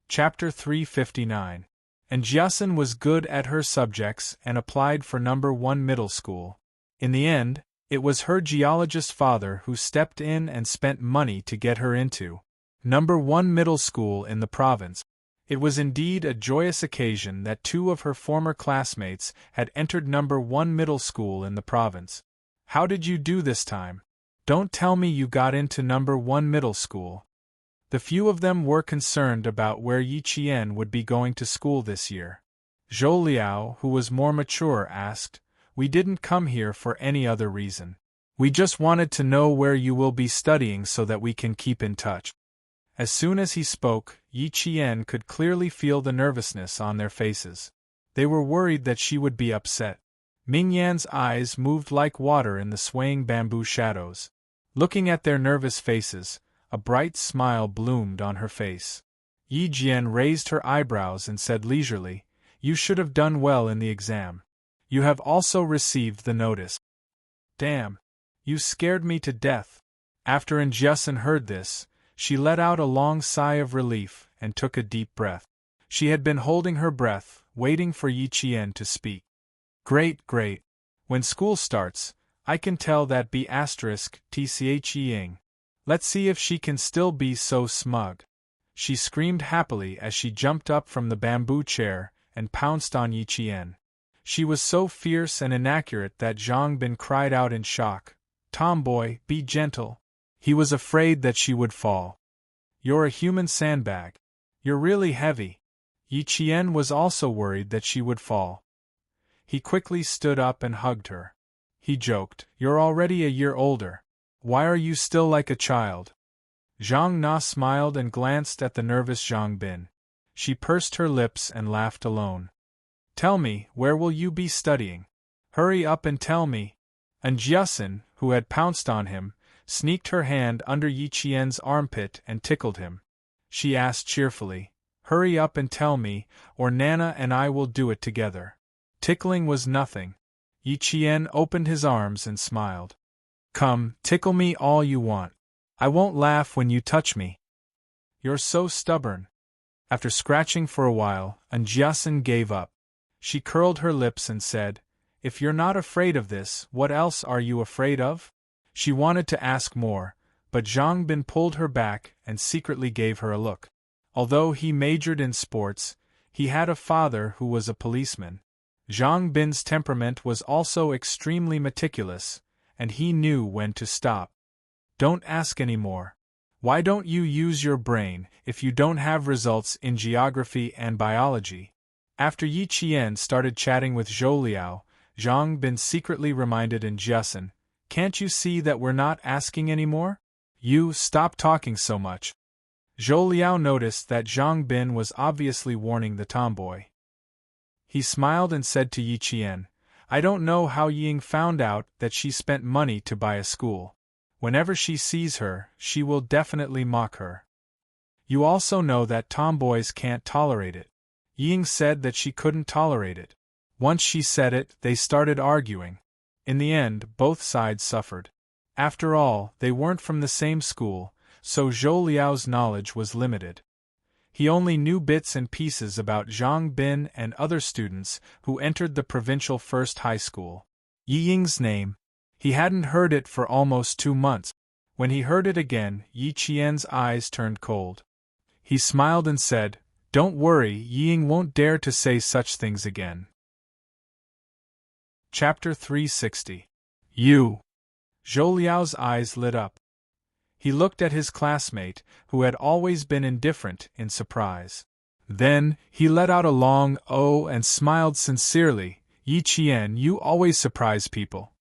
Chapter 359. And Jiasun was good at her subjects and applied for #1 middle school. In the end, it was her geologist father who stepped in and spent money to get her into #1 middle school in the province. It was indeed a joyous occasion that two of her former classmates had entered #1 middle school in the province. How did you do this time? Don't tell me you got into #1 middle school. The few of them were concerned about where Yi Qian would be going to school this year. Zhou Liao, who was more mature, asked, "We didn't come here for any other reason. We just wanted to know where you will be studying so that we can keep in touch." As soon as he spoke, Yi Qian could clearly feel the nervousness on their faces. They were worried that she would be upset. Mingyan's eyes moved like water in the swaying bamboo shadows. Looking at their nervous faces, a bright smile bloomed on her face. Yi Jian raised her eyebrows and said leisurely, "You should have done well in the exam. You have also received the notice." "Damn! You scared me to death." After Jiasun heard this, she let out a long sigh of relief and took a deep breath. She had been holding her breath, waiting for Yi Qian to speak. "Great, great. When school starts, I can tell that B*TCHEing. Let's see if she can still be so smug." She screamed happily as she jumped up from the bamboo chair and pounced on Yi Qian. She was so fierce and inaccurate that Zhang Bin cried out in shock, "Tomboy, be gentle." He was afraid that she would fall. "You're a human sandbag. You're really heavy." Yi Qian was also worried that she would fall. He quickly stood up and hugged her. He joked, "You're already a year older. Why are you still like a child?" Zhang Na smiled and glanced at the nervous Zhang Bin. She pursed her lips and laughed alone. "Tell me, where will you be studying? Hurry up and tell me." And Jiasun, who had pounced on him, sneaked her hand under Yi Qian's armpit and tickled him. She asked cheerfully, "Hurry up and tell me, or Nana and I will do it together." Tickling was nothing. Yi Qian opened his arms and smiled. "Come, tickle me all you want. I won't laugh when you touch me." "You're so stubborn." After scratching for a while, Jiasun gave up. She curled her lips and said, "If you're not afraid of this, what else are you afraid of?" She wanted to ask more, but Zhang Bin pulled her back and secretly gave her a look. Although he majored in sports, he had a father who was a policeman. Zhang Bin's temperament was also extremely meticulous, and he knew when to stop. "Don't ask any more. Why don't you use your brain if you don't have results in geography and biology?" After Yi Qian started chatting with Zhou Liao, Zhang Bin secretly reminded Jiasun, "Can't you see that we're not asking any more? You stop talking so much." Zhou Liao noticed that Zhang Bin was obviously warning the tomboy. He smiled and said to Yi Qian, "I don't know how Ying found out that she spent money to buy a school. Whenever she sees her, she will definitely mock her. You also know that tomboys can't tolerate it." Ying said that she couldn't tolerate it. Once she said it, they started arguing. In the end, both sides suffered. After all, they weren't from the same school, so Zhou Liao's knowledge was limited. He only knew bits and pieces about Zhang Bin and other students who entered the provincial first high school. Yi Ying's name. He hadn't heard it for almost 2 months. When he heard it again, Yi Qian's eyes turned cold. He smiled and said, "Don't worry, Yi Ying won't dare to say such things again." Chapter 360. You! Zhou Liao's eyes lit up. He looked at his classmate, who had always been indifferent, in surprise. Then, he let out a long "oh" and smiled sincerely. "Yi Qian, you always surprise people.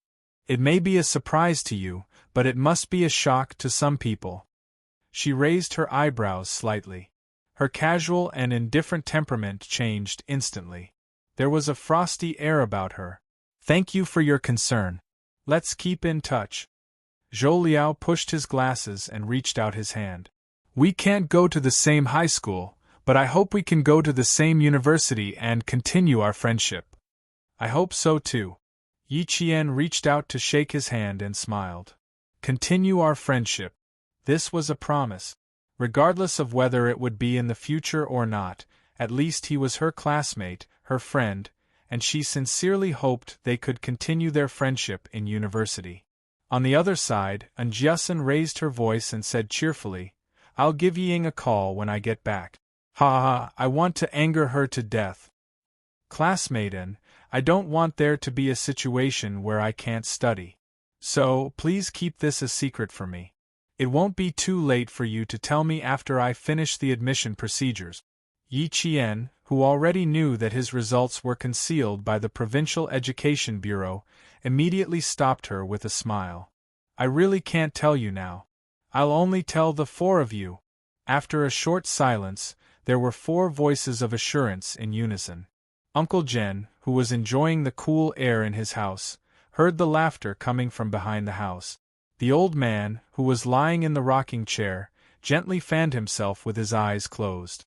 It may be a surprise to you, but it must be a shock to some people." She raised her eyebrows slightly. Her casual and indifferent temperament changed instantly. There was a frosty air about her. "Thank you for your concern. Let's keep in touch." Zhou Liao pushed his glasses and reached out his hand. "We can't go to the same high school, but I hope we can go to the same university and continue our friendship." "I hope so too." Yi Qian reached out to shake his hand and smiled. Continue our friendship. This was a promise. Regardless of whether it would be in the future or not, at least he was her classmate, her friend, and she sincerely hoped they could continue their friendship in university. On the other side, Unjiesun raised her voice and said cheerfully, "I'll give Ying a call when I get back." "Ha ha, I want to anger her to death. Classmate, and I don't want there to be a situation where I can't study. So, please keep this a secret for me. It won't be too late for you to tell me after I finish the admission procedures." Yi Qian, who already knew that his results were concealed by the Provincial Education Bureau, immediately stopped her with a smile. "I really can't tell you now. I'll only tell the four of you." After a short silence, there were 4 voices of assurance in unison. Uncle Jen, who was enjoying the cool air in his house, heard the laughter coming from behind the house. The old man, who was lying in the rocking chair, gently fanned himself with his eyes closed.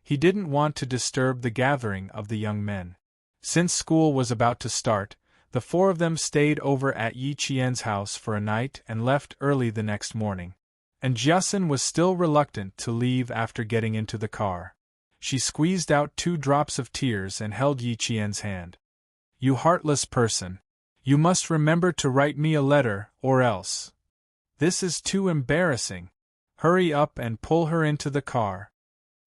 He didn't want to disturb the gathering of the young men. Since school was about to start, the 4 of them stayed over at Yi Qian's house for a night and left early the next morning. And Jiasun was still reluctant to leave after getting into the car. She squeezed out 2 drops of tears and held Yi Qian's hand. "You heartless person. You must remember to write me a letter, or else. This is too embarrassing. Hurry up and pull her into the car."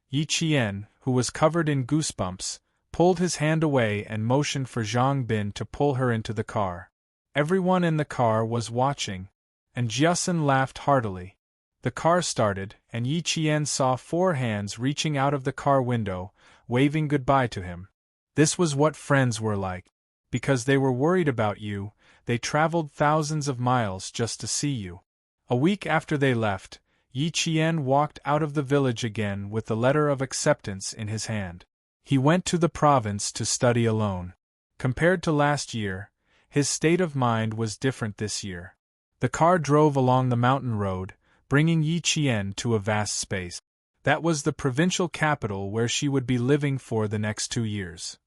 Yi Qian, who was covered in goosebumps, pulled his hand away and motioned for Zhang Bin to pull her into the car. Everyone in the car was watching, and Jiasun laughed heartily. The car started, and Yi Qian saw 4 hands reaching out of the car window, waving goodbye to him. This was what friends were like. Because they were worried about you, they traveled thousands of miles just to see you. A week after they left, Yi Qian walked out of the village again with the letter of acceptance in his hand. He went to the province to study alone. Compared to last year, his state of mind was different this year. The car drove along the mountain road, bringing Yi Qian to a vast space. That was the provincial capital where she would be living for the next 2 years.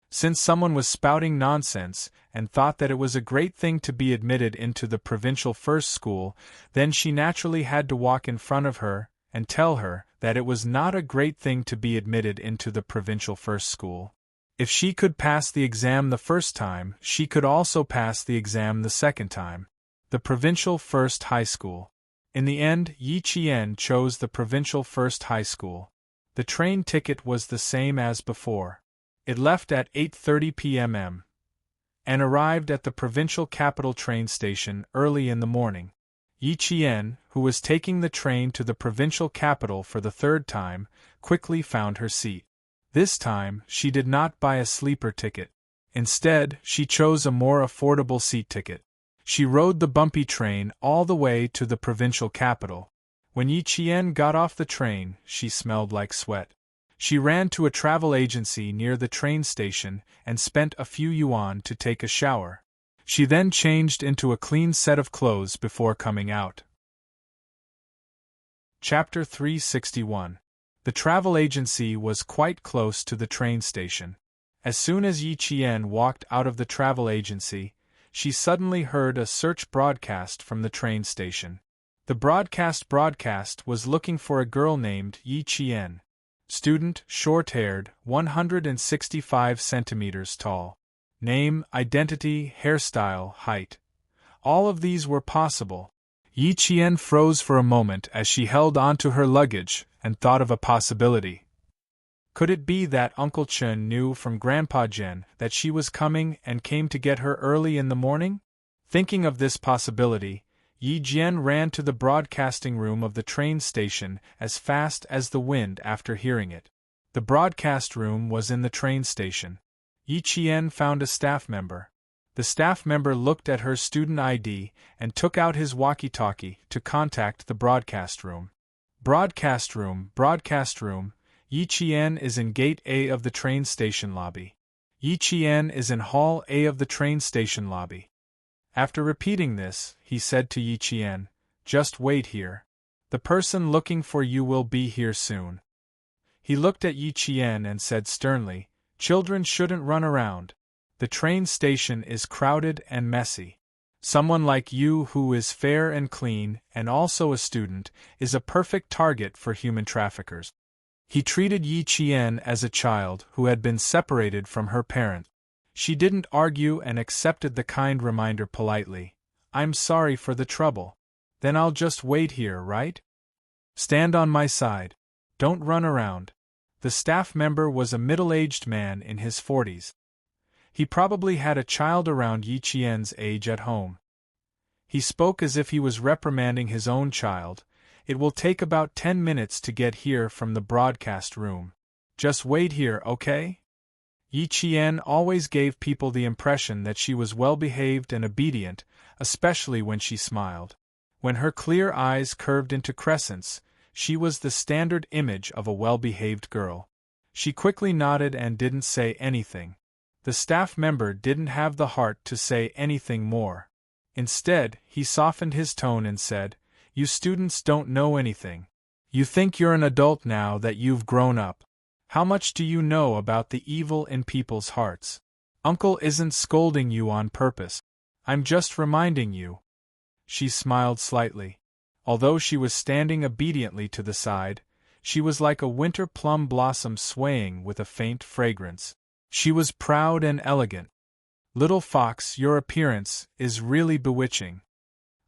Since someone was spouting nonsense and thought that it was a great thing to be admitted into the provincial first school, then she naturally had to walk in front of her and tell her that it was not a great thing to be admitted into the provincial first school. If she could pass the exam the first time, she could also pass the exam the second time. The provincial first high school. In the end, Yi Qian chose the provincial first high school. The train ticket was the same as before. It left at 8:30 p.m. and arrived at the provincial capital train station early in the morning. Yi Qian, who was taking the train to the provincial capital for the 3rd time, quickly found her seat. This time, she did not buy a sleeper ticket. Instead, she chose a more affordable seat ticket. She rode the bumpy train all the way to the provincial capital. When Yi Qian got off the train, she smelled like sweat. She ran to a travel agency near the train station and spent a few yuan to take a shower. She then changed into a clean set of clothes before coming out. Chapter 361. The travel agency was quite close to the train station. As soon as Yi Qian walked out of the travel agency, she suddenly heard a search broadcast from the train station. The broadcast was looking for a girl named Yi Qian. Student, short-haired, 165 centimeters tall. Name, identity, hairstyle, height. All of these were possible. Yi Qian froze for a moment as she held onto her luggage and thought of a possibility. Could it be that Uncle Chen knew from Grandpa Jen that she was coming and came to get her early in the morning? Thinking of this possibility, Yi Jian ran to the broadcasting room of the train station as fast as the wind after hearing it. The broadcast room was in the train station. Yi Qian found a staff member. The staff member looked at her student ID and took out his walkie-talkie to contact the broadcast room. Broadcast room, Yi Qian is in Gate A of the train station lobby. Yi Qian is in Hall A of the train station lobby. After repeating this, he said to Yi Qian, "Just wait here. The person looking for you will be here soon." He looked at Yi Qian and said sternly, "Children shouldn't run around. The train station is crowded and messy. Someone like you who is fair and clean, and also a student, is a perfect target for human traffickers." He treated Yi Qian as a child who had been separated from her parent. She didn't argue and accepted the kind reminder politely. "I'm sorry for the trouble. Then I'll just wait here, right? Stand on my side. Don't run around." The staff member was a middle-aged man in his 40s. He probably had a child around Yi Qian's age at home. He spoke as if he was reprimanding his own child. "It will take about 10 minutes to get here from the broadcast room. Just wait here, okay?" Yi Qian always gave people the impression that she was well-behaved and obedient, especially when she smiled. When her clear eyes curved into crescents, she was the standard image of a well-behaved girl. She quickly nodded and didn't say anything. The staff member didn't have the heart to say anything more. Instead, he softened his tone and said, "You students don't know anything. You think you're an adult now that you've grown up. How much do you know about the evil in people's hearts? Uncle isn't scolding you on purpose. I'm just reminding you." She smiled slightly. Although she was standing obediently to the side, she was like a winter plum blossom swaying with a faint fragrance. She was proud and elegant. "Little fox, your appearance is really bewitching.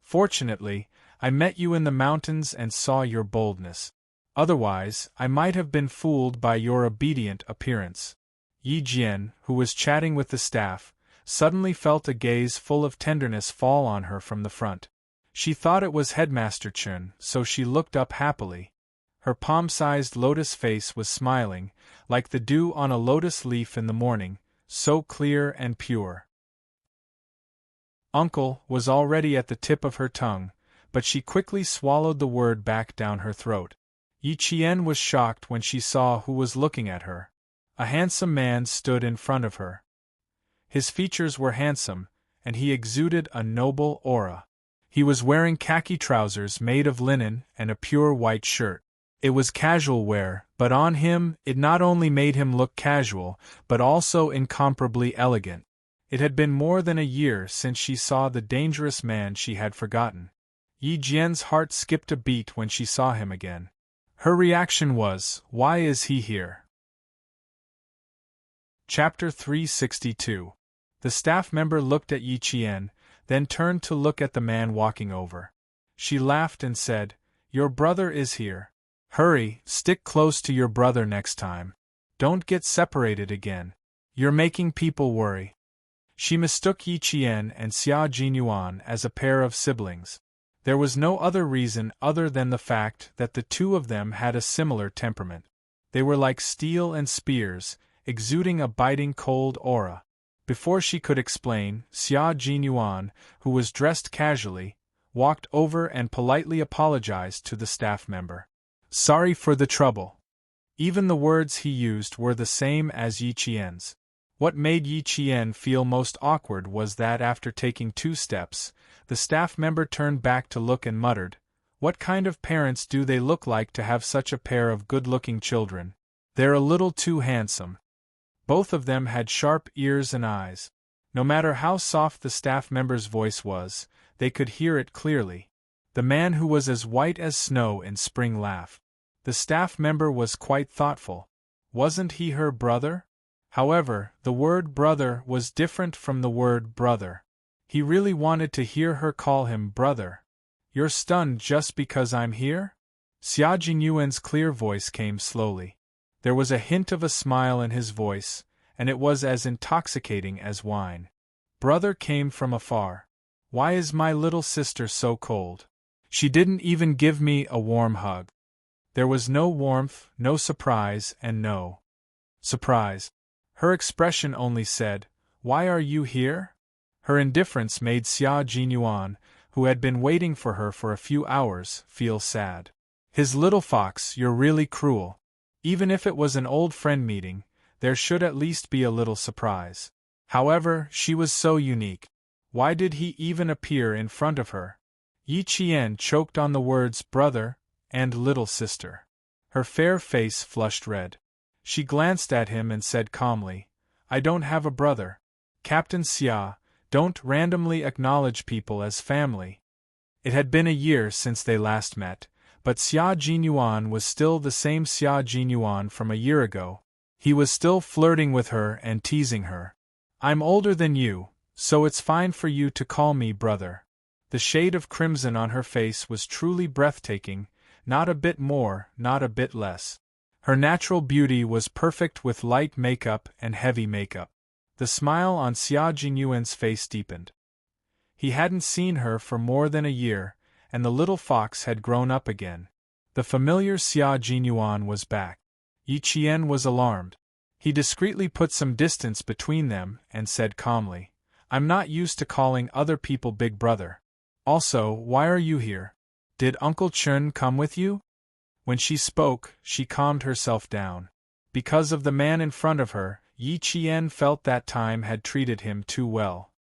Fortunately, I met you in the mountains and saw your boldness. Otherwise, I might have been fooled by your obedient appearance." Yi Jian, who was chatting with the staff, suddenly felt a gaze full of tenderness fall on her from the front. She thought it was Headmaster Chun, so she looked up happily. Her palm-sized lotus face was smiling, like the dew on a lotus leaf in the morning, so clear and pure. "Uncle" was already at the tip of her tongue, but she quickly swallowed the word back down her throat. Yi Qian was shocked when she saw who was looking at her. A handsome man stood in front of her. His features were handsome, and he exuded a noble aura. He was wearing khaki trousers made of linen and a pure white shirt. It was casual wear, but on him it not only made him look casual, but also incomparably elegant. It had been more than a year since she saw the dangerous man she had forgotten. Yi Jian's heart skipped a beat when she saw him again. Her reaction was, "Why is he here?" Chapter 362. The staff member looked at Yi Qian, then turned to look at the man walking over. She laughed and said, "Your brother is here. Hurry, stick close to your brother next time. Don't get separated again. You're making people worry." She mistook Yi Qian and Xia Jinyuan as a pair of siblings. There was no other reason other than the fact that the two of them had a similar temperament. They were like steel and spears, exuding a biting cold aura. Before she could explain, Xia Jinyuan, who was dressed casually, walked over and politely apologized to the staff member. "Sorry for the trouble." Even the words he used were the same as Yi Qian's. What made Yi Qian feel most awkward was that after taking 2 steps, the staff member turned back to look and muttered, "What kind of parents do they look like to have such a pair of good-looking children? They're a little too handsome." Both of them had sharp ears and eyes. No matter how soft the staff member's voice was, they could hear it clearly. The man who was as white as snow in spring laughed. The staff member was quite thoughtful. Wasn't he her brother? However, the word brother was different from the word brother. He really wanted to hear her call him brother. "You're stunned just because I'm here?" Xia Jinyuan's clear voice came slowly. There was a hint of a smile in his voice, and it was as intoxicating as wine. "Brother came from afar. Why is my little sister so cold? She didn't even give me a warm hug." There was no warmth, no surprise, and no surprise. Her expression only said, "Why are you here?" Her indifference made Xia Jinyuan, who had been waiting for her for a few hours, feel sad. "His little fox, you're really cruel. Even if it was an old friend meeting, there should at least be a little surprise. However, she was so unique. Why did he even appear in front of her? Yi Qian choked on the words brother and little sister. Her fair face flushed red. She glanced at him and said calmly, I don't have a brother. Captain Xia, don't randomly acknowledge people as family. It had been a year since they last met, but Xia Jinyuan was still the same Xia Jinyuan from a year ago. He was still flirting with her and teasing her. I'm older than you, so it's fine for you to call me brother. The shade of crimson on her face was truly breathtaking, not a bit more, not a bit less. Her natural beauty was perfect with light makeup and heavy makeup. The smile on Xia Jinyuan's face deepened. He hadn't seen her for more than a year, and the little fox had grown up again. The familiar Xia Jinyuan was back. Yi Qian was alarmed. He discreetly put some distance between them and said calmly, I'm not used to calling other people big brother. Also, why are you here? Did Uncle Chun come with you? When she spoke, she calmed herself down. Because of the man in front of her, Yi Qian felt that time had treated him too well.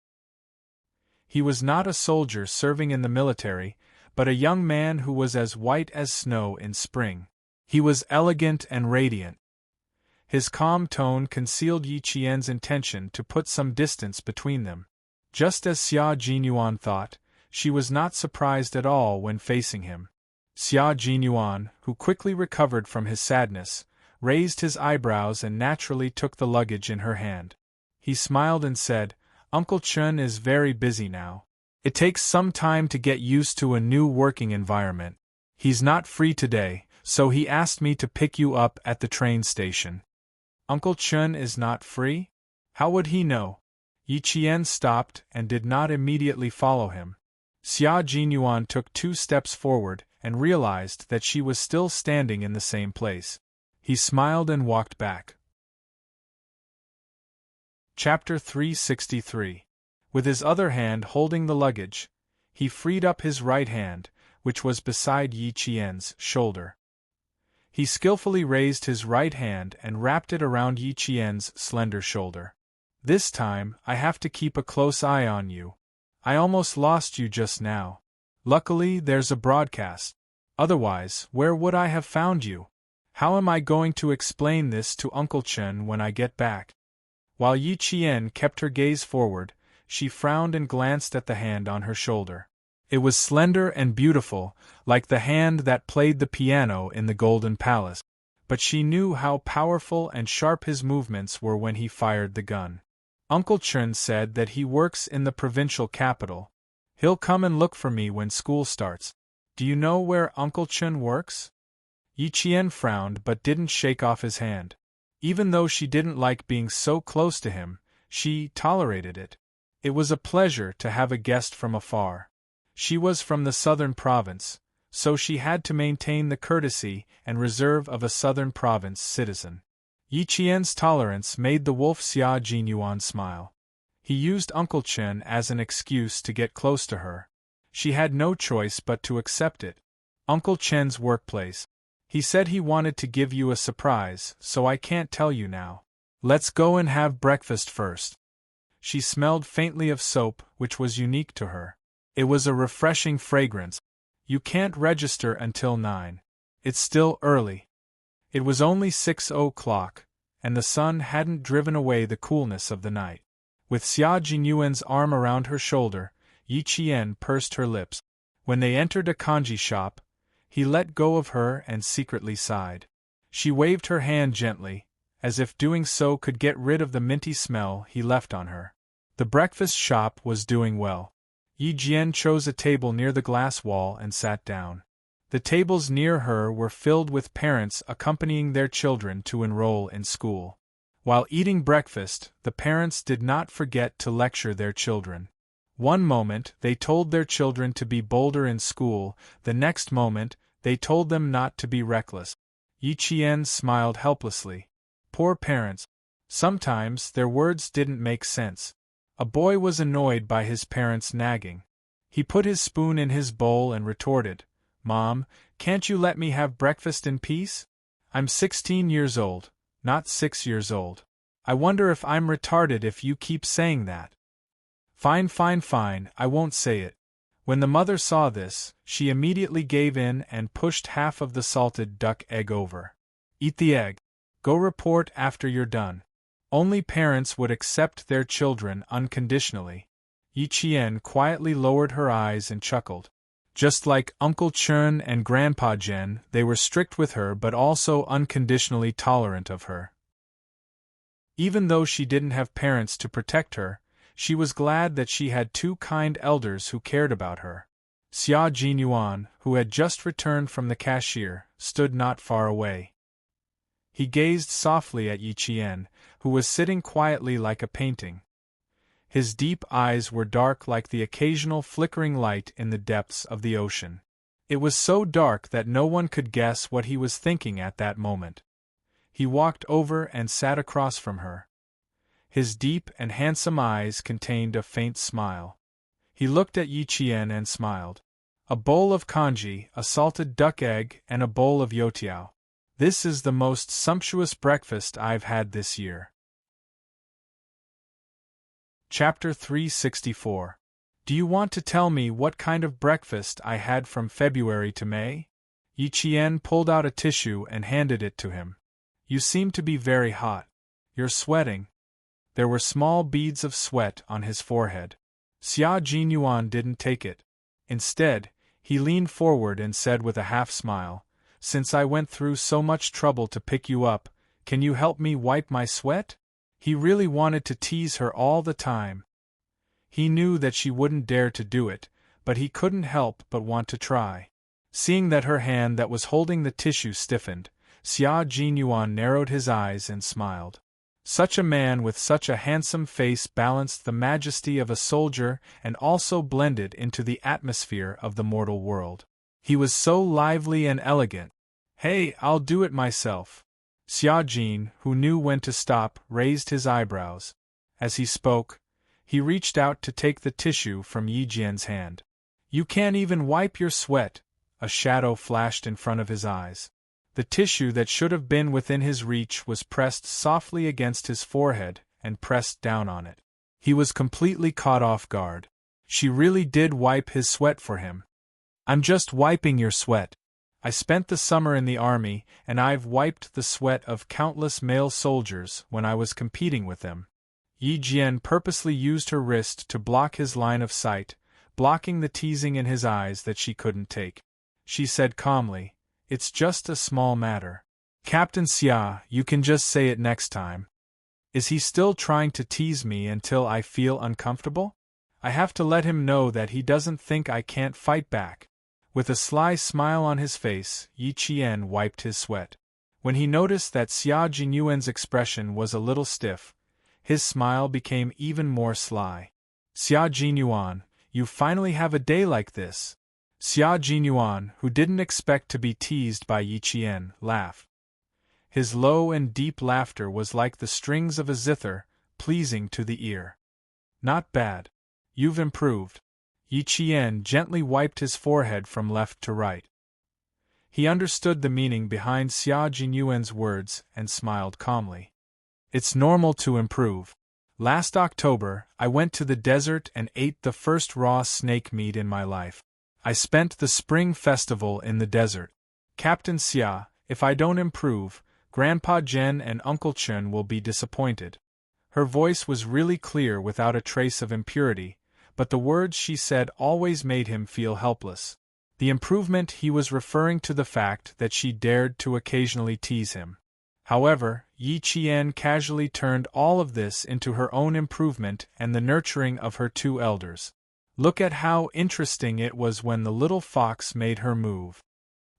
He was not a soldier serving in the military, but a young man who was as white as snow in spring. He was elegant and radiant. His calm tone concealed Yi Qian's intention to put some distance between them. Just as Xia Jinyuan thought, she was not surprised at all when facing him. Xia Jinyuan, who quickly recovered from his sadness, raised his eyebrows and naturally took the luggage in her hand. He smiled and said, Uncle Chun is very busy now. It takes some time to get used to a new working environment. He's not free today, so he asked me to pick you up at the train station. Uncle Chun is not free? How would he know? Yi Qian stopped and did not immediately follow him. Xia Jinyuan took 2 steps forward and realized that she was still standing in the same place. He smiled and walked back. Chapter 363. With his other hand holding the luggage, he freed up his right hand, which was beside Yi Qian's shoulder. He skillfully raised his right hand and wrapped it around Yi Qian's slender shoulder. This time, I have to keep a close eye on you. I almost lost you just now. Luckily, there's a broadcast. Otherwise, where would I have found you? How am I going to explain this to Uncle Chen when I get back? While Yi Qian kept her gaze forward, she frowned and glanced at the hand on her shoulder. It was slender and beautiful, like the hand that played the piano in the Golden Palace. But she knew how powerful and sharp his movements were when he fired the gun. Uncle Chun said that he works in the provincial capital. He'll come and look for me when school starts. Do you know where Uncle Chun works? Yi Qian frowned but didn't shake off his hand. Even though she didn't like being so close to him, she tolerated it. It was a pleasure to have a guest from afar. She was from the southern province, so she had to maintain the courtesy and reserve of a southern province citizen. Yi Qian's tolerance made the wolf Xia Jinyuan smile. He used Uncle Chen as an excuse to get close to her. She had no choice but to accept it. Uncle Chen's workplace. He said he wanted to give you a surprise, so I can't tell you now. Let's go and have breakfast first. She smelled faintly of soap, which was unique to her. It was a refreshing fragrance. You can't register until 9. It's still early. It was only 6 o'clock, and the sun hadn't driven away the coolness of the night. With Xia Jinyuan's arm around her shoulder, Yi Qian pursed her lips. When they entered a kanji shop, he let go of her and secretly sighed. She waved her hand gently, as if doing so could get rid of the minty smell he left on her. The breakfast shop was doing well. Yi Jian chose a table near the glass wall and sat down. The tables near her were filled with parents accompanying their children to enroll in school. While eating breakfast, the parents did not forget to lecture their children. One moment, they told their children to be bolder in school, the next moment, they told them not to be reckless. Yi Qian smiled helplessly. Poor parents. Sometimes their words didn't make sense. A boy was annoyed by his parents' nagging. He put his spoon in his bowl and retorted, Mom, can't you let me have breakfast in peace? I'm 16 years old, not 6 years old. I wonder if I'm retarded if you keep saying that. Fine, fine, fine, I won't say it. When the mother saw this, she immediately gave in and pushed half of the salted duck egg over. Eat the egg. Go report after you're done. Only parents would accept their children unconditionally. Yi Qian quietly lowered her eyes and chuckled. Just like Uncle Chun and Grandpa Jen, they were strict with her but also unconditionally tolerant of her. Even though she didn't have parents to protect her, she was glad that she had two kind elders who cared about her. Xia Jinyuan, who had just returned from the cashier, stood not far away. He gazed softly at Yi Qian, who was sitting quietly like a painting. His deep eyes were dark like the occasional flickering light in the depths of the ocean. It was so dark that no one could guess what he was thinking at that moment. He walked over and sat across from her. His deep and handsome eyes contained a faint smile. He looked at Yi Qian and smiled. A bowl of congee, a salted duck egg, and a bowl of youtiao. This is the most sumptuous breakfast I've had this year. Chapter 364. Do you want to tell me what kind of breakfast I had from February to May? Yi Qian pulled out a tissue and handed it to him. You seem to be very hot. You're sweating. There were small beads of sweat on his forehead. Xia Jinyuan didn't take it. Instead, he leaned forward and said with a half-smile, "Since I went through so much trouble to pick you up, can you help me wipe my sweat?" He really wanted to tease her all the time. He knew that she wouldn't dare to do it, but he couldn't help but want to try. Seeing that her hand that was holding the tissue stiffened, Xia Jinyuan narrowed his eyes and smiled. Such a man with such a handsome face balanced the majesty of a soldier and also blended into the atmosphere of the mortal world. He was so lively and elegant. "Hey, I'll do it myself." Xia Jin, who knew when to stop, raised his eyebrows. As he spoke, he reached out to take the tissue from Yi Jian's hand. "You can't even wipe your sweat," a shadow flashed in front of his eyes. The tissue that should have been within his reach was pressed softly against his forehead and pressed down on it. He was completely caught off guard. She really did wipe his sweat for him. "I'm just wiping your sweat. I spent the summer in the army, and I've wiped the sweat of countless male soldiers when I was competing with them." Yi Jian purposely used her wrist to block his line of sight, blocking the teasing in his eyes that she couldn't take. She said calmly, "It's just a small matter. Captain Xia, you can just say it next time." Is he still trying to tease me until I feel uncomfortable? I have to let him know that he doesn't think I can't fight back. With a sly smile on his face, Yi Qian wiped his sweat. When he noticed that Xia Jinyuan's expression was a little stiff, his smile became even more sly. "Xia Jinyuan, you finally have a day like this." Xia Jinyuan, who didn't expect to be teased by Yi Qian, laughed. His low and deep laughter was like the strings of a zither, pleasing to the ear. "Not bad. You've improved." Yi Qian gently wiped his forehead from left to right. He understood the meaning behind Xia Jinyuan's words and smiled calmly. "It's normal to improve. Last October, I went to the desert and ate the first raw snake meat in my life. I spent the spring festival in the desert. Captain Xia, if I don't improve, Grandpa Jen and Uncle Chun will be disappointed." Her voice was really clear without a trace of impurity, but the words she said always made him feel helpless. The improvement he was referring to the fact that she dared to occasionally tease him. However, Yi Qian casually turned all of this into her own improvement and the nurturing of her two elders. Look at how interesting it was when the little fox made her move.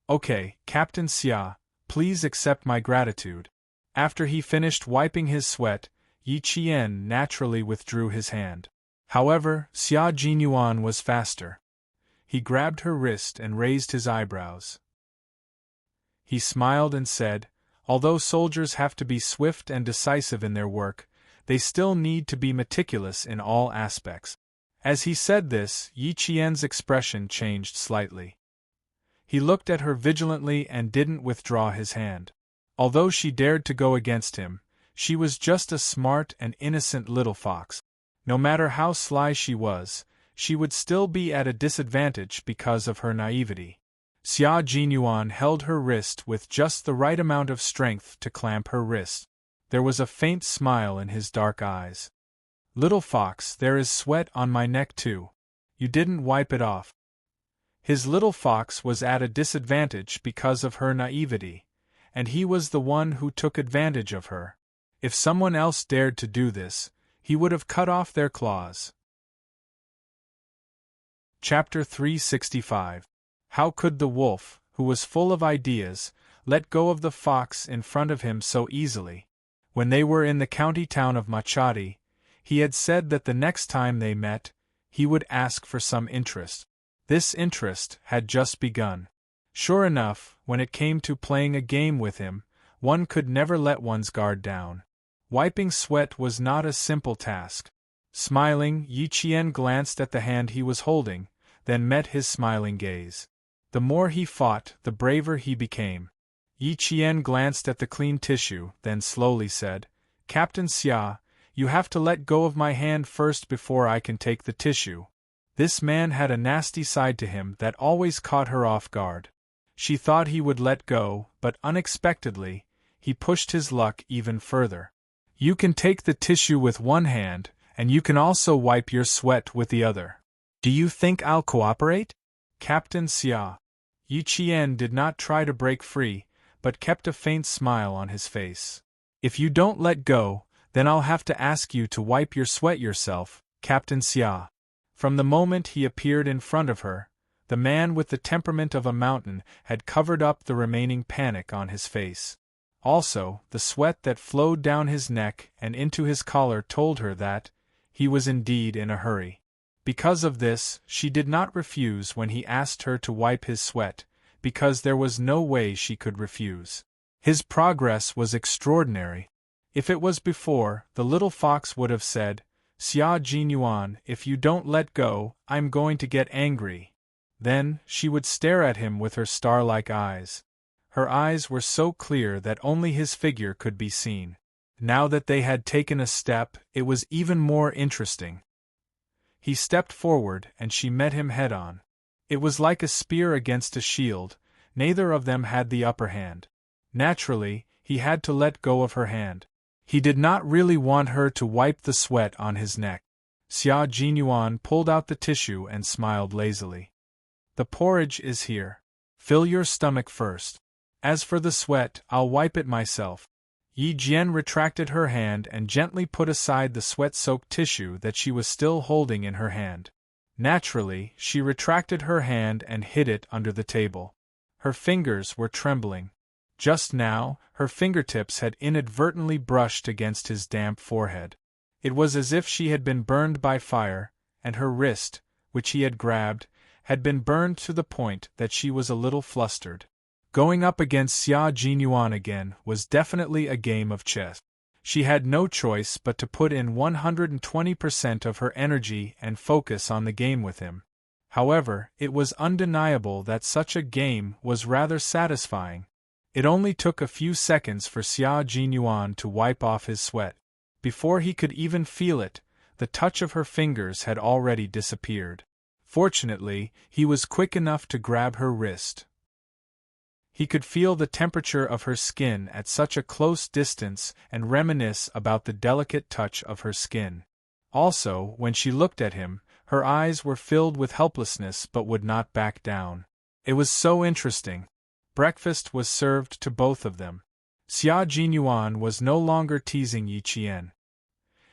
"Okay, Captain Xia, please accept my gratitude." After he finished wiping his sweat, Yi Qian naturally withdrew his hand. However, Xia Jinyuan was faster. He grabbed her wrist and raised his eyebrows. He smiled and said, "Although soldiers have to be swift and decisive in their work, they still need to be meticulous in all aspects." As he said this, Yi Qian's expression changed slightly. He looked at her vigilantly and didn't withdraw his hand. Although she dared to go against him, she was just a smart and innocent little fox. No matter how sly she would still be at a disadvantage because of her naivety. Xia Jinyuan held her wrist with just the right amount of strength to clamp her wrist. There was a faint smile in his dark eyes. "Little fox, there is sweat on my neck too. You didn't wipe it off." His little fox was at a disadvantage because of her naivety, and he was the one who took advantage of her. If someone else dared to do this, he would have cut off their claws. Chapter 365. How could the wolf, who was full of ideas, let go of the fox in front of him so easily? When they were in the county town of Machadi, he had said that the next time they met, he would ask for some interest. This interest had just begun. Sure enough, when it came to playing a game with him, one could never let one's guard down. Wiping sweat was not a simple task. Smiling, Yi Qian glanced at the hand he was holding, then met his smiling gaze. The more he fought, the braver he became. Yi Qian glanced at the clean tissue, then slowly said, "Captain Xia, you have to let go of my hand first before I can take the tissue." This man had a nasty side to him that always caught her off guard. She thought he would let go, but unexpectedly, he pushed his luck even further. "You can take the tissue with one hand, and you can also wipe your sweat with the other. Do you think I'll cooperate?" Captain Xia. Yi Qian did not try to break free, but kept a faint smile on his face. "If you don't let go, then I'll have to ask you to wipe your sweat yourself, Captain Xia." From the moment he appeared in front of her, the man with the temperament of a mountain had covered up the remaining panic on his face. Also, the sweat that flowed down his neck and into his collar told her that he was indeed in a hurry. Because of this, she did not refuse when he asked her to wipe his sweat, because there was no way she could refuse. His progress was extraordinary. If it was before, the little fox would have said, "Xia Jinyuan, if you don't let go, I'm going to get angry." Then, she would stare at him with her star-like eyes. Her eyes were so clear that only his figure could be seen. Now that they had taken a step, it was even more interesting. He stepped forward and she met him head-on. It was like a spear against a shield, neither of them had the upper hand. Naturally, he had to let go of her hand. He did not really want her to wipe the sweat on his neck. Xia Jinyuan pulled out the tissue and smiled lazily. "The porridge is here. Fill your stomach first. As for the sweat, I'll wipe it myself." Yi Jian retracted her hand and gently put aside the sweat-soaked tissue that she was still holding in her hand. Naturally, she retracted her hand and hid it under the table. Her fingers were trembling. Just now, her fingertips had inadvertently brushed against his damp forehead. It was as if she had been burned by fire, and her wrist, which he had grabbed, had been burned to the point that she was a little flustered. Going up against Xia Jinyuan again was definitely a game of chess. She had no choice but to put in 120% of her energy and focus on the game with him. However, it was undeniable that such a game was rather satisfying. It only took a few seconds for Xia Jinyuan to wipe off his sweat. Before he could even feel it, the touch of her fingers had already disappeared. Fortunately, he was quick enough to grab her wrist. He could feel the temperature of her skin at such a close distance and reminisce about the delicate touch of her skin. Also, when she looked at him, her eyes were filled with helplessness but would not back down. It was so interesting. Breakfast was served to both of them. Xia Jinyuan was no longer teasing Yi Qian.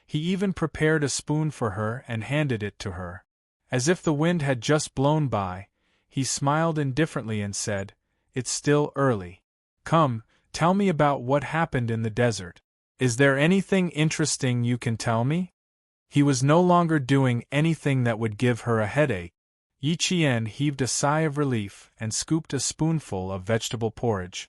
He even prepared a spoon for her and handed it to her. As if the wind had just blown by, he smiled indifferently and said, "It's still early. Come, tell me about what happened in the desert. Is there anything interesting you can tell me?" He was no longer doing anything that would give her a headache. Yi Qian heaved a sigh of relief and scooped a spoonful of vegetable porridge.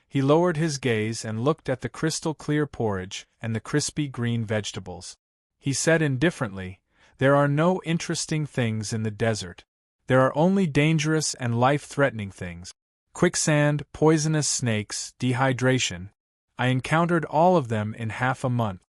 He lowered his gaze and looked at the crystal-clear porridge and the crispy green vegetables. He said indifferently, "There are no interesting things in the desert. There are only dangerous and life-threatening things. Quicksand, poisonous snakes, dehydration, I encountered all of them in half a month.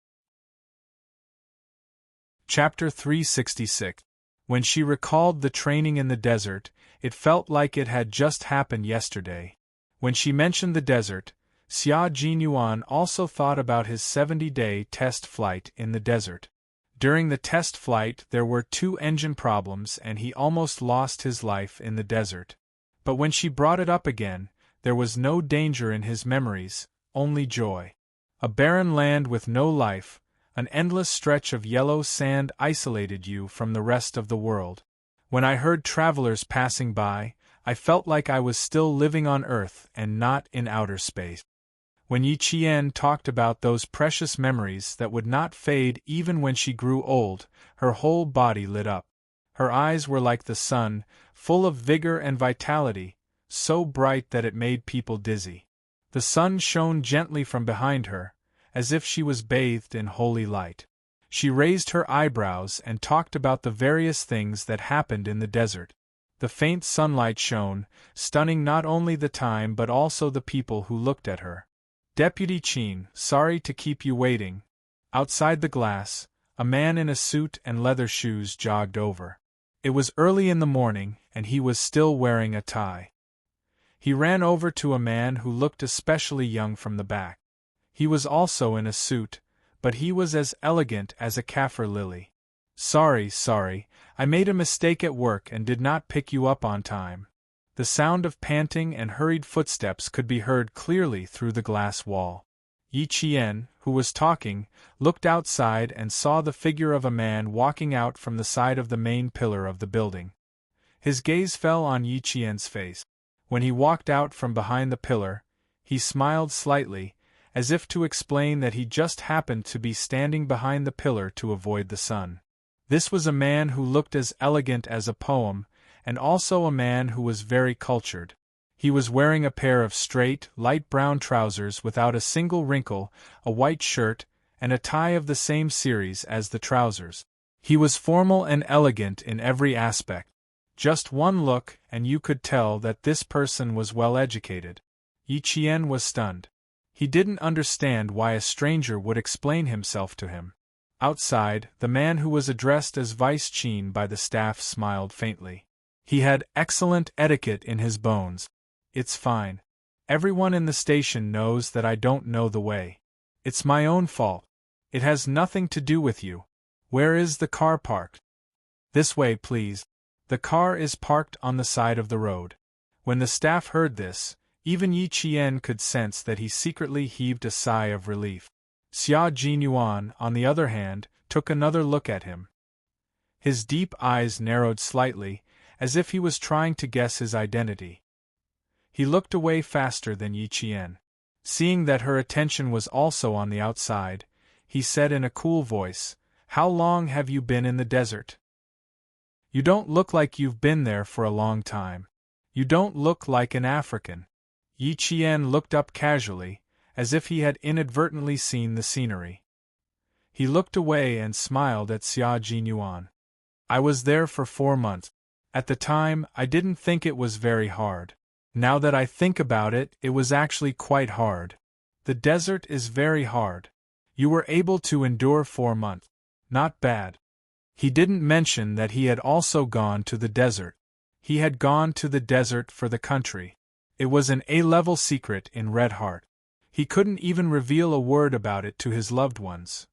Chapter 366. When she recalled the training in the desert, it felt like it had just happened yesterday. When she mentioned the desert, Xia Jinyuan also thought about his 70-day test flight in the desert. During the test flight there were 2 engine problems and he almost lost his life in the desert. But when she brought it up again, there was no danger in his memories, only joy. A barren land with no life, an endless stretch of yellow sand isolated you from the rest of the world. When I heard travelers passing by, I felt like I was still living on Earth and not in outer space. When Yi Qian talked about those precious memories that would not fade even when she grew old, her whole body lit up. Her eyes were like the sun, full of vigor and vitality, so bright that it made people dizzy. The sun shone gently from behind her, as if she was bathed in holy light. She raised her eyebrows and talked about the various things that happened in the desert. The faint sunlight shone, stunning not only the time but also the people who looked at her. Deputy Qin, sorry to keep you waiting. Outside the glass, a man in a suit and leather shoes jogged over. It was early in the morning, and he was still wearing a tie. He ran over to a man who looked especially young from the back. He was also in a suit, but he was as elegant as a kaffir lily. Sorry, I made a mistake at work and did not pick you up on time. The sound of panting and hurried footsteps could be heard clearly through the glass wall. Yi Qian, who was talking, looked outside and saw the figure of a man walking out from the side of the main pillar of the building. His gaze fell on Yi Qian's face. When he walked out from behind the pillar, he smiled slightly, as if to explain that he just happened to be standing behind the pillar to avoid the sun. This was a man who looked as elegant as a poem, and also a man who was very cultured. He was wearing a pair of straight, light brown trousers without a single wrinkle, a white shirt, and a tie of the same series as the trousers. He was formal and elegant in every aspect. Just one look and you could tell that this person was well educated. Yi Qian was stunned. He didn't understand why a stranger would explain himself to him. Outside, the man who was addressed as Vice Qin by the staff smiled faintly. He had excellent etiquette in his bones. It's fine. Everyone in the station knows that I don't know the way. It's my own fault. It has nothing to do with you. Where is the car parked? This way, please. The car is parked on the side of the road. When the staff heard this, even Yi Qian could sense that he secretly heaved a sigh of relief. Xia Jinyuan, on the other hand, took another look at him. His deep eyes narrowed slightly, as if he was trying to guess his identity. He looked away faster than Yi Qian. Seeing that her attention was also on the outside, he said in a cool voice, "How long have you been in the desert? You don't look like you've been there for a long time. You don't look like an African." Yi Qian looked up casually, as if he had inadvertently seen the scenery. He looked away and smiled at Xia Jinyuan. "I was there for 4 months. At the time, I didn't think it was very hard. Now that I think about it, it was actually quite hard. The desert is very hard. You were able to endure 4 months. Not bad." He didn't mention that he had also gone to the desert. He had gone to the desert for the country. It was an A-level secret in Red Heart. He couldn't even reveal a word about it to his loved ones.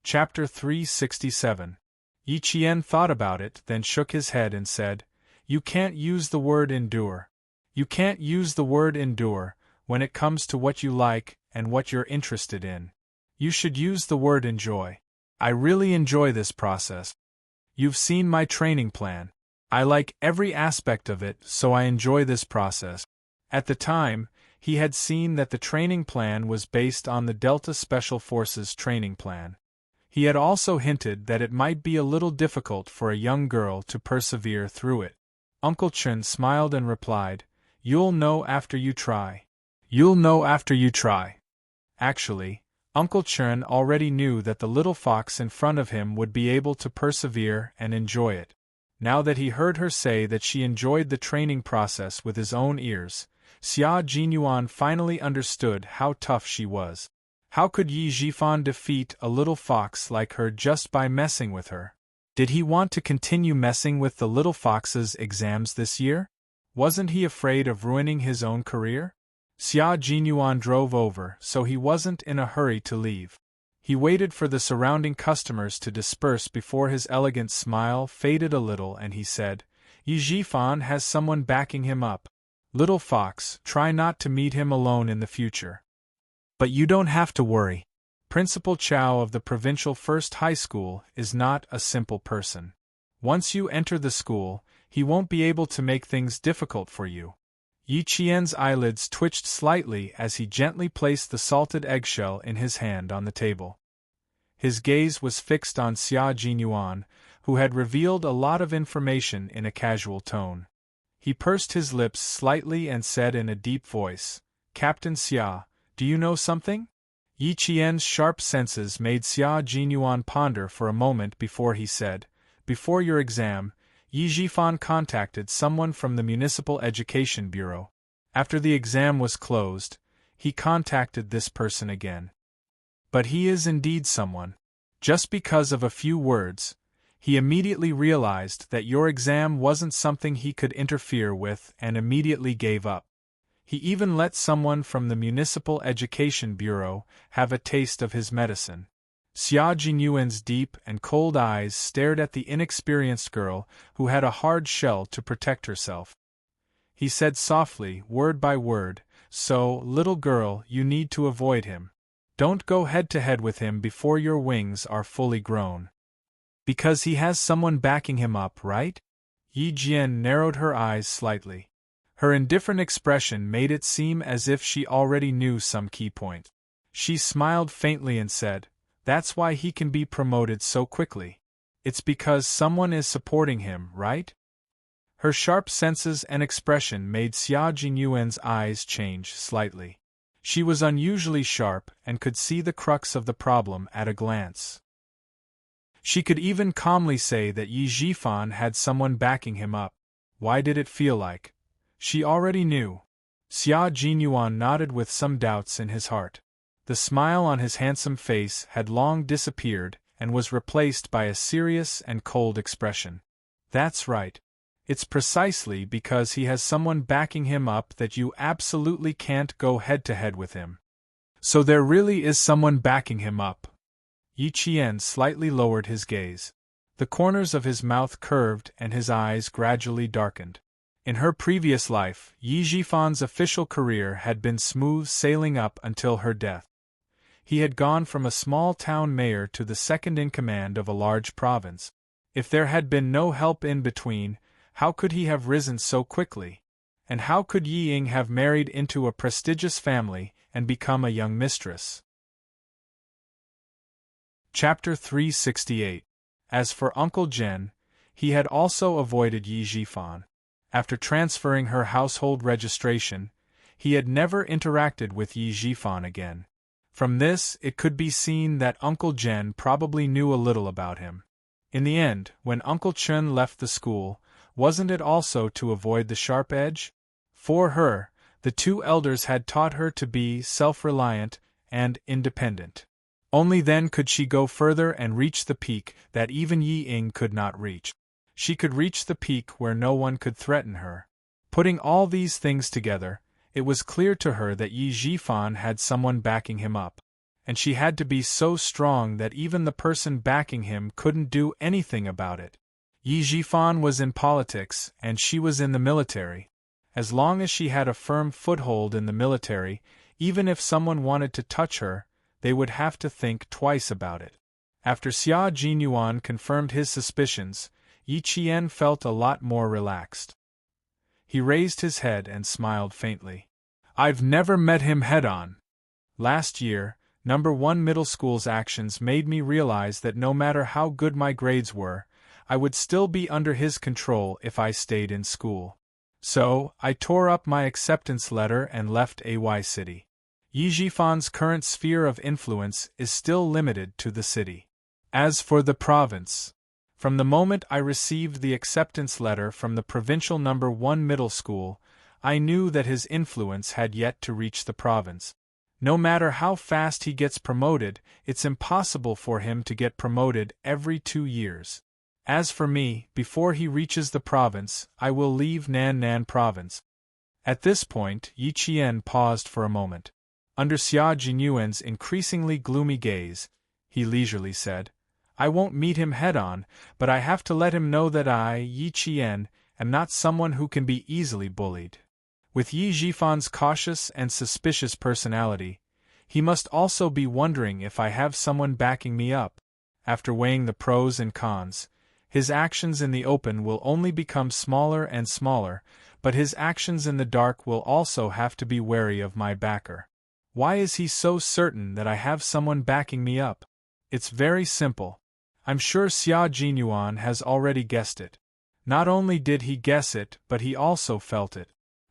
Chapter 367. Yi Qian thought about it, then shook his head and said, "You can't use the word endure. You can't use the word endure when it comes to what you like and what you're interested in. You should use the word enjoy. I really enjoy this process. You've seen my training plan. I like every aspect of it, so I enjoy this process." At the time, he had seen that the training plan was based on the Delta Special Forces training plan. He had also hinted that it might be a little difficult for a young girl to persevere through it. Uncle Chen smiled and replied, "You'll know after you try. You'll know after you try." Actually, Uncle Chen already knew that the little fox in front of him would be able to persevere and enjoy it. Now that he heard her say that she enjoyed the training process with his own ears, Xia Jinyuan finally understood how tough she was. How could Yi Zhifan defeat a little fox like her just by messing with her? Did he want to continue messing with the little fox's exams this year? Wasn't he afraid of ruining his own career? Xia Jinyuan drove over, so he wasn't in a hurry to leave. He waited for the surrounding customers to disperse before his elegant smile faded a little and he said, Yi Zhifan has someone backing him up. Little fox, try not to meet him alone in the future. But you don't have to worry. Principal Chow of the Provincial First High School is not a simple person. Once you enter the school, he won't be able to make things difficult for you. Yi Qian's eyelids twitched slightly as he gently placed the salted eggshell in his hand on the table. His gaze was fixed on Xia Jinyuan, who had revealed a lot of information in a casual tone. He pursed his lips slightly and said in a deep voice, Captain Xia, do you know something? Yi Qian's sharp senses made Xia Jinyuan ponder for a moment before he said, Before your exam, Yi Zhifan contacted someone from the Municipal Education Bureau. After the exam was closed, he contacted this person again. But he is indeed someone. Just because of a few words, he immediately realized that your exam wasn't something he could interfere with and immediately gave up. He even let someone from the Municipal Education Bureau have a taste of his medicine. Xia Jinyuan's deep and cold eyes stared at the inexperienced girl who had a hard shell to protect herself. He said softly, word by word, So, little girl, you need to avoid him. Don't go head-to-head with him before your wings are fully grown. Because he has someone backing him up, right? Yi Jian narrowed her eyes slightly. Her indifferent expression made it seem as if she already knew some key point. She smiled faintly and said, That's why he can be promoted so quickly. It's because someone is supporting him, right? Her sharp senses and expression made Xia Jinyuan's eyes change slightly. She was unusually sharp and could see the crux of the problem at a glance. She could even calmly say that Yi Zhifan had someone backing him up. Why did it feel like? She already knew. Xia Jinyuan nodded with some doubts in his heart. The smile on his handsome face had long disappeared and was replaced by a serious and cold expression. That's right. It's precisely because he has someone backing him up that you absolutely can't go head-to-head with him. So there really is someone backing him up. Yi Qian slightly lowered his gaze. The corners of his mouth curved and his eyes gradually darkened. In her previous life, Yi Zhifan's official career had been smooth sailing up until her death. He had gone from a small-town mayor to the second-in-command of a large province. If there had been no help in between, how could he have risen so quickly? And how could Yi Ying have married into a prestigious family and become a young mistress? Chapter 368. As for Uncle Jen, he had also avoided Yi Zhifan. After transferring her household registration, he had never interacted with Yi Zhifan again. From this, it could be seen that Uncle Jen probably knew a little about him. In the end, when Uncle Chen left the school, wasn't it also to avoid the sharp edge? For her, the two elders had taught her to be self-reliant and independent. Only then could she go further and reach the peak that even Yi Ying could not reach. She could reach the peak where no one could threaten her. Putting all these things together, it was clear to her that Yi Zhifan had someone backing him up, and she had to be so strong that even the person backing him couldn't do anything about it. Yi Zhifan was in politics and she was in the military. As long as she had a firm foothold in the military, even if someone wanted to touch her, they would have to think twice about it. After Xia Jinyuan confirmed his suspicions, Yi Qian felt a lot more relaxed. He raised his head and smiled faintly. I've never met him head-on. Last year, No. 1 Middle School's actions made me realize that no matter how good my grades were, I would still be under his control if I stayed in school. So, I tore up my acceptance letter and left AY City. Yi Zhifan's current sphere of influence is still limited to the city. As for the province, from the moment I received the acceptance letter from the provincial No. 1 Middle School, I knew that his influence had yet to reach the province. No matter how fast he gets promoted, it's impossible for him to get promoted every 2 years. As for me, before he reaches the province, I will leave Nan province. At this point, Yi Qian paused for a moment. Under Xia Jinyuan's increasingly gloomy gaze, he leisurely said, I won't meet him head-on, but I have to let him know that I, Yi Qian, am not someone who can be easily bullied. With Yi Zhifan's cautious and suspicious personality, he must also be wondering if I have someone backing me up. After weighing the pros and cons, his actions in the open will only become smaller and smaller, but his actions in the dark will also have to be wary of my backer. Why is he so certain that I have someone backing me up? It's very simple. I'm sure Xia Jinyuan has already guessed it. Not only did he guess it, but he also felt it.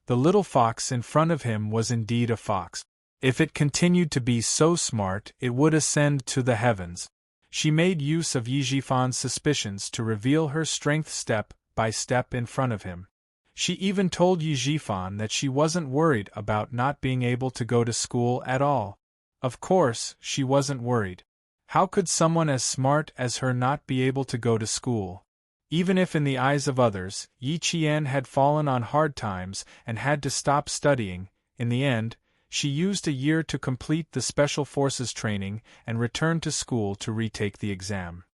The little fox in front of him was indeed a fox. If it continued to be so smart, it would ascend to the heavens. She made use of Yi Zhifan's suspicions to reveal her strength step by step in front of him. She even told Yi Zhifan that she wasn't worried about not being able to go to school at all. Of course, she wasn't worried. How could someone as smart as her not be able to go to school? Even if in the eyes of others, Yi Qian had fallen on hard times and had to stop studying, in the end, she used a year to complete the Special Forces training and returned to school to retake the exam.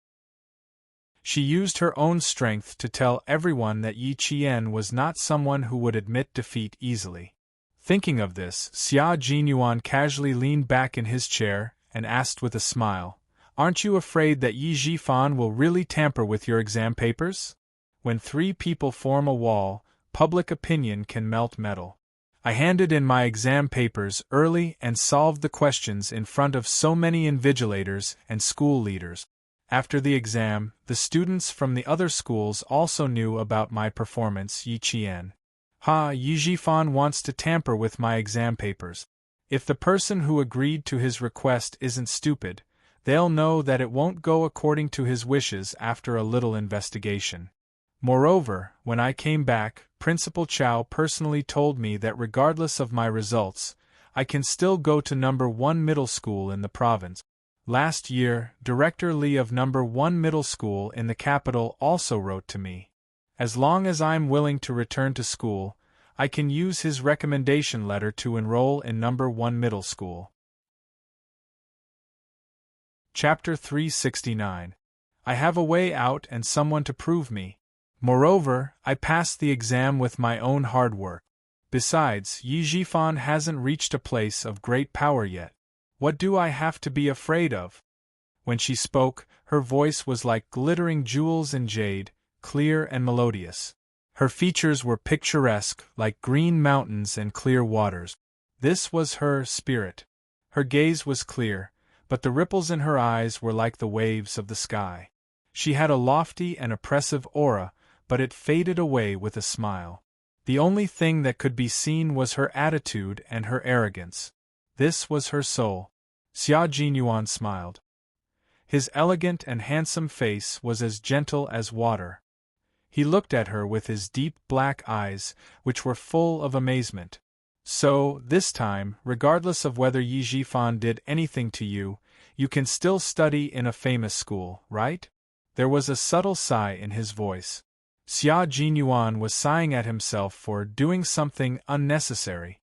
She used her own strength to tell everyone that Yi Qian was not someone who would admit defeat easily. Thinking of this, Xia Jinyuan casually leaned back in his chair and asked with a smile, Aren't you afraid that Yi Zhifan will really tamper with your exam papers? When 3 people form a wall, public opinion can melt metal. I handed in my exam papers early and solved the questions in front of so many invigilators and school leaders. After the exam, the students from the other schools also knew about my performance. Yi Qian. Yi Zhifan wants to tamper with my exam papers. If the person who agreed to his request isn't stupid, they'll know that it won't go according to his wishes after a little investigation. Moreover, when I came back, Principal Chow personally told me that regardless of my results, I can still go to number 1 middle school in the province. Last year, Director Li of number 1 middle school in the capital also wrote to me. As long as I'm willing to return to school, I can use his recommendation letter to enroll in number 1 middle school. Chapter 369. I have a way out and someone to prove me. Moreover, I passed the exam with my own hard work. Besides, Yi Zhifan hasn't reached a place of great power yet. What do I have to be afraid of? When she spoke, her voice was like glittering jewels in jade, clear and melodious. Her features were picturesque, like green mountains and clear waters. This was her spirit. Her gaze was clear, but the ripples in her eyes were like the waves of the sky. She had a lofty and oppressive aura, but it faded away with a smile. The only thing that could be seen was her attitude and her arrogance. This was her soul. Xia Jinyuan smiled. His elegant and handsome face was as gentle as water. He looked at her with his deep black eyes, which were full of amazement. So, this time, regardless of whether Yi Zhifan did anything to you, you can still study in a famous school, right? There was a subtle sigh in his voice. Xia Jinyuan was sighing at himself for doing something unnecessary.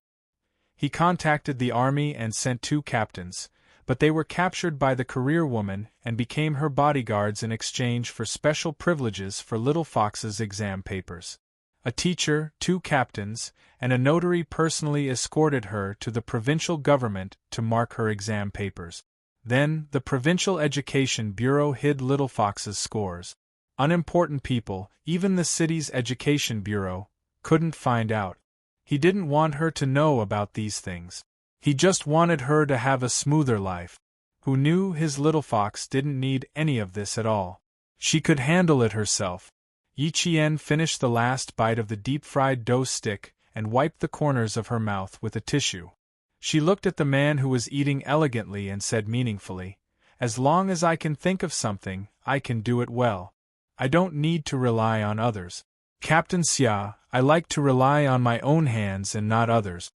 He contacted the army and sent 2 captains, but they were captured by the career woman and became her bodyguards in exchange for special privileges for Little Fox's exam papers. A teacher, 2 captains, and a notary personally escorted her to the provincial government to mark her exam papers. Then, the Provincial Education Bureau hid Little Fox's scores. Unimportant people, even the city's education bureau, couldn't find out. He didn't want her to know about these things. He just wanted her to have a smoother life. Who knew his little fox didn't need any of this at all. She could handle it herself. Yi Qian finished the last bite of the deep-fried dough stick and wiped the corners of her mouth with a tissue. She looked at the man who was eating elegantly and said meaningfully, "As long as I can think of something, I can do it well. I don't need to rely on others." Captain Xia, I like to rely on my own hands and not others.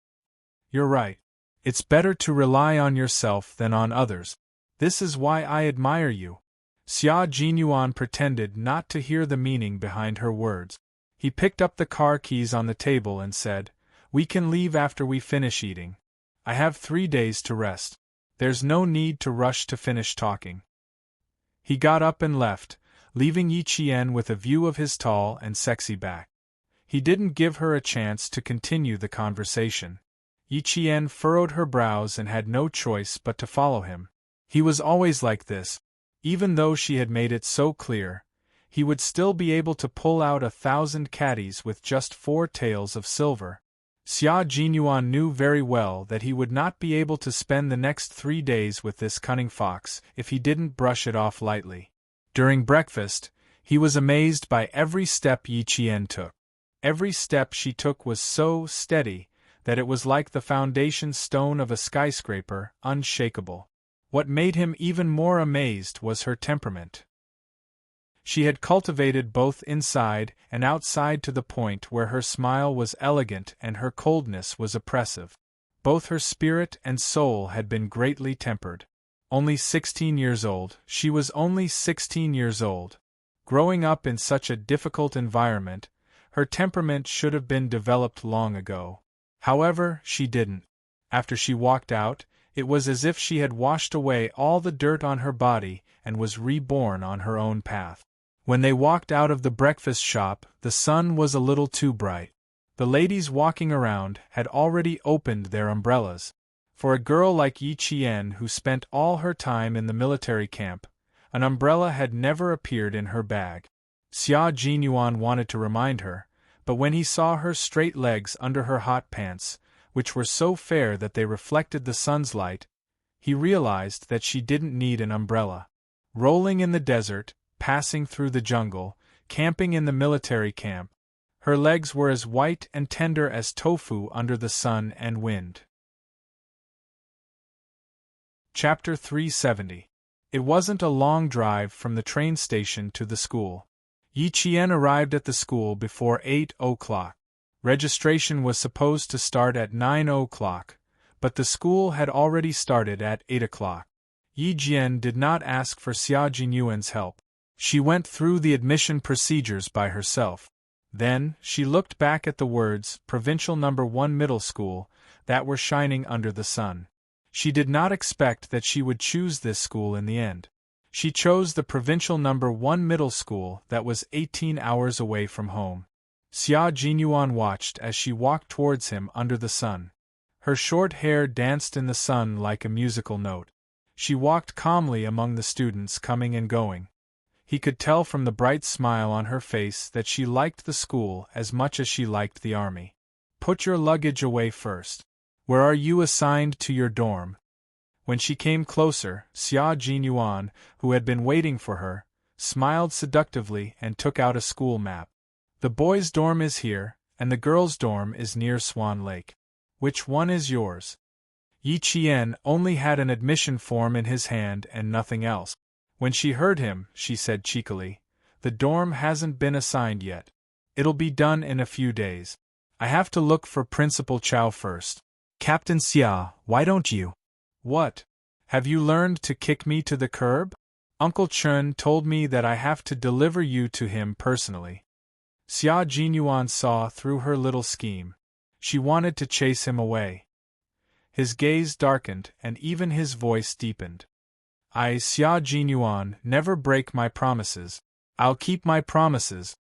You're right. It's better to rely on yourself than on others. This is why I admire you. Xia Jinyuan pretended not to hear the meaning behind her words. He picked up the car keys on the table and said, "We can leave after we finish eating. I have 3 days to rest. There's no need to rush to finish talking." He got up and left, leaving Yi Qian with a view of his tall and sexy back. He didn't give her a chance to continue the conversation. Yi Qian furrowed her brows and had no choice but to follow him. He was always like this. Even though she had made it so clear, he would still be able to pull out 1,000 caddies with just 4 taels of silver. Xia Jinyuan knew very well that he would not be able to spend the next 3 days with this cunning fox if he didn't brush it off lightly. During breakfast, he was amazed by every step Yi Qian took. Every step she took was so steady that it was like the foundation stone of a skyscraper, unshakable. What made him even more amazed was her temperament. She had cultivated both inside and outside to the point where her smile was elegant and her coldness was oppressive. Both her spirit and soul had been greatly tempered. Only 16 years old, she was only 16 years old. Growing up in such a difficult environment, her temperament should have been developed long ago. However, she didn't. After she walked out, it was as if she had washed away all the dirt on her body and was reborn on her own path. When they walked out of the breakfast shop, the sun was a little too bright. The ladies walking around had already opened their umbrellas. For a girl like Yi Qian who spent all her time in the military camp, an umbrella had never appeared in her bag. Xia Jinyuan wanted to remind her, but when he saw her straight legs under her hot pants, which were so fair that they reflected the sun's light, he realized that she didn't need an umbrella. Rolling in the desert, passing through the jungle, camping in the military camp, her legs were as white and tender as tofu under the sun and wind. Chapter 370. It wasn't a long drive from the train station to the school. Yi Qian arrived at the school before 8 o'clock. Registration was supposed to start at 9 o'clock, but the school had already started at 8 o'clock. Yi Jian did not ask for Xia Jinyuan's help. She went through the admission procedures by herself. Then, she looked back at the words, Provincial No. 1 Middle School, that were shining under the sun. She did not expect that she would choose this school in the end. She chose the Provincial No. 1 Middle School that was 18 hours away from home. Xia Jinyuan watched as she walked towards him under the sun. Her short hair danced in the sun like a musical note. She walked calmly among the students coming and going. He could tell from the bright smile on her face that she liked the school as much as she liked the army. "Put your luggage away first. Where are you assigned to your dorm?" When she came closer, Xia Jinyuan, who had been waiting for her, smiled seductively and took out a school map. "The boys' dorm is here, and the girls' dorm is near Swan Lake. Which one is yours?" Yi Qian only had an admission form in his hand and nothing else. When she heard him, she said cheekily, "The dorm hasn't been assigned yet. It'll be done in a few days. I have to look for Principal Chow first." "Captain Xia, why don't you?" "What? Have you learned to kick me to the curb? Uncle Chun told me that I have to deliver you to him personally." Xia Jinyuan saw through her little scheme. She wanted to chase him away. His gaze darkened and even his voice deepened. "I, Xia Jinyuan, never break my promises. I'll keep my promises."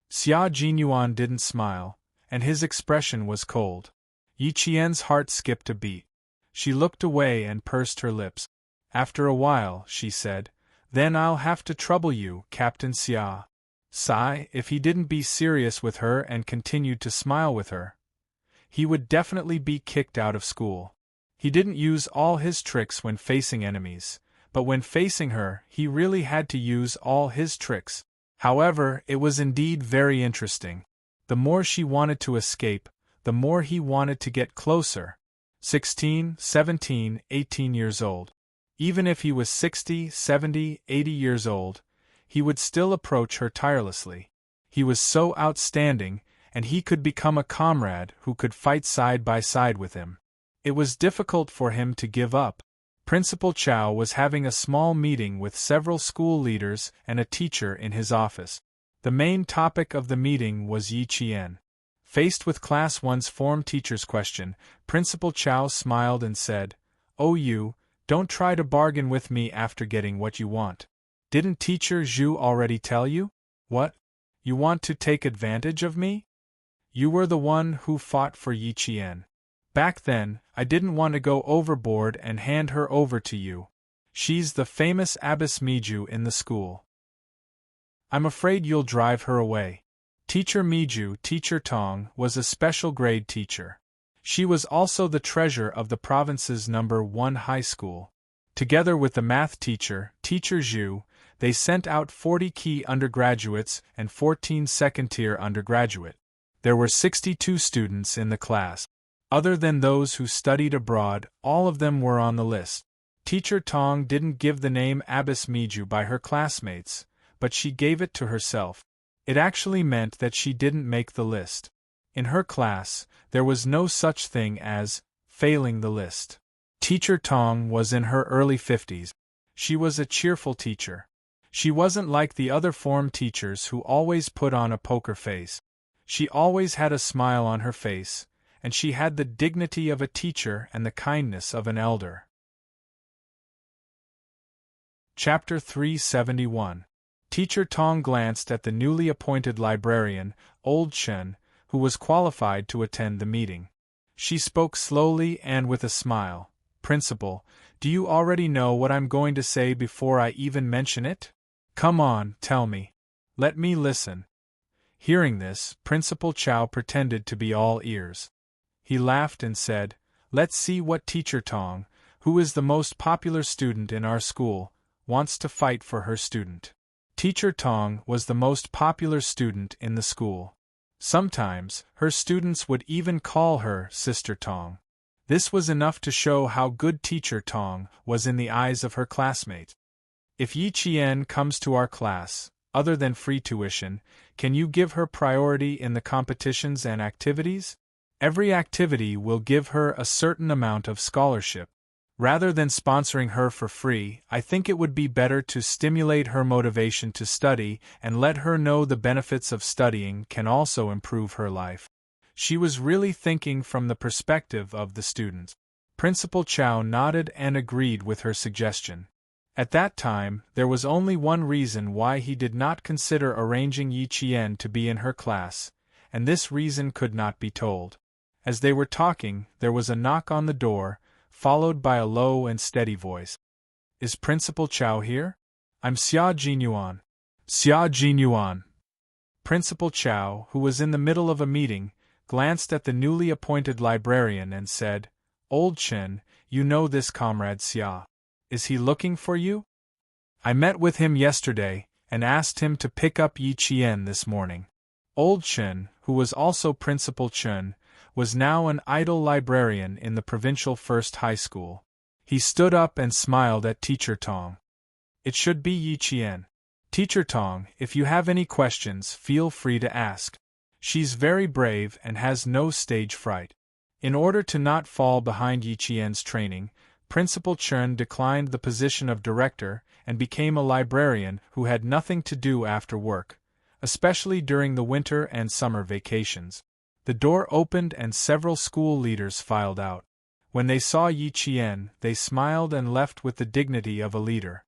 Xia Jinyuan didn't smile, and his expression was cold. Yi Qian's heart skipped a beat. She looked away and pursed her lips. After a while, she said, "Then I'll have to trouble you, Captain Xia." Sigh, if he didn't be serious with her and continued to smile with her, he would definitely be kicked out of school. He didn't use all his tricks when facing enemies, but when facing her, he really had to use all his tricks. However, it was indeed very interesting. The more she wanted to escape, the more he wanted to get closer. 16, 17, 18 years old. Even if he was 60, 70, 80 years old, he would still approach her tirelessly. He was so outstanding, and he could become a comrade who could fight side by side with him. It was difficult for him to give up. Principal Chow was having a small meeting with several school leaders and a teacher in his office. The main topic of the meeting was Yi Qian. Faced with Class 1's form teacher's question, Principal Chow smiled and said, "Oh, you, don't try to bargain with me after getting what you want. Didn't Teacher Zhu already tell you? What? You want to take advantage of me? You were the one who fought for Yi Qian. Back then, I didn't want to go overboard and hand her over to you. She's the famous Abbess Miju in the school. I'm afraid you'll drive her away." Teacher Miju, Teacher Tong, was a special grade teacher. She was also the treasurer of the province's number 1 high school. Together with the math teacher, Teacher Zhu, they sent out 40 key undergraduates and 14 second-tier undergraduate. There were 62 students in the class. Other than those who studied abroad, all of them were on the list. Teacher Tong didn't give the name Abbess Miju by her classmates, but she gave it to herself. It actually meant that she didn't make the list. In her class, there was no such thing as failing the list. Teacher Tong was in her early 50s. She was a cheerful teacher. She wasn't like the other form teachers who always put on a poker face. She always had a smile on her face, and she had the dignity of a teacher and the kindness of an elder. Chapter 371. Teacher Tong glanced at the newly appointed librarian, Old Shen, who was qualified to attend the meeting. She spoke slowly and with a smile. "Principal, do you already know what I'm going to say before I even mention it? Come on, tell me. Let me listen." Hearing this, Principal Chow pretended to be all ears. He laughed and said, "Let's see what Teacher Tong, who is the most popular student in our school, wants to fight for her student." Teacher Tong was the most popular student in the school. Sometimes, her students would even call her Sister Tong. This was enough to show how good Teacher Tong was in the eyes of her classmates. "If Yi Qian comes to our class, other than free tuition, can you give her priority in the competitions and activities? Every activity will give her a certain amount of scholarship. Rather than sponsoring her for free, I think it would be better to stimulate her motivation to study and let her know the benefits of studying can also improve her life." She was really thinking from the perspective of the student. Principal Chow nodded and agreed with her suggestion. At that time, there was only one reason why he did not consider arranging Yi Qian to be in her class, and this reason could not be told. As they were talking, there was a knock on the door, followed by a low and steady voice. "Is Principal Chow here? I'm Xia Jinyuan." "Xia Jinyuan." Principal Chow, who was in the middle of a meeting, glanced at the newly appointed librarian and said, "Old Chen, you know this comrade Xia. Is he looking for you? I met with him yesterday, and asked him to pick up Yi Qian this morning." Old Chen, who was also Principal Chen, was now an idle librarian in the provincial first high school. He stood up and smiled at Teacher Tong. "It should be Yi Qian. Teacher Tong, if you have any questions, feel free to ask. She's very brave and has no stage fright." In order to not fall behind Yi Qian's training, Principal Chen declined the position of director and became a librarian who had nothing to do after work, especially during the winter and summer vacations. The door opened and several school leaders filed out. When they saw Yi Qian, they smiled and left with the dignity of a leader.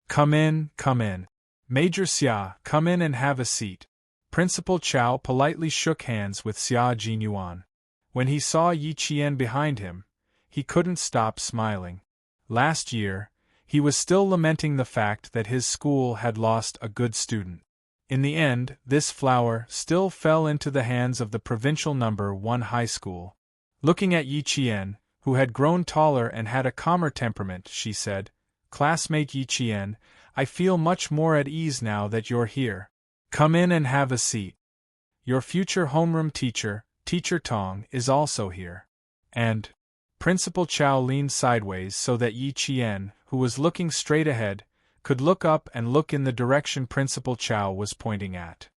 Come in, come in. Major Xia, come in and have a seat." Principal Chow politely shook hands with Xia Jinyuan. When he saw Yi Qian behind him, he couldn't stop smiling. Last year, he was still lamenting the fact that his school had lost a good student. In the end, this flower still fell into the hands of the provincial number 1 high school. Looking at Yi Qian, who had grown taller and had a calmer temperament, she said, "Classmate Yi Qian, I feel much more at ease now that you're here. Come in and have a seat. Your future homeroom teacher, Teacher Tong, is also here." And Principal Chow leaned sideways so that Yi Qian, who was looking straight ahead, could look up and look in the direction Principal Chow was pointing at.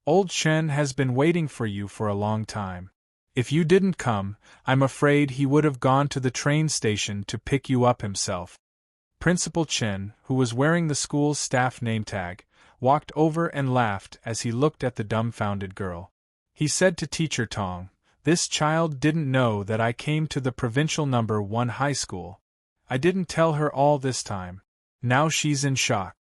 Old Chen has been waiting for you for a long time. If you didn't come, I'm afraid he would have gone to the train station to pick you up himself." Principal Chen, who was wearing the school's staff name tag, walked over and laughed as he looked at the dumbfounded girl. He said to Teacher Tong, "This child didn't know that I came to the provincial number 1 high school. I didn't tell her all this time. Now she's in shock."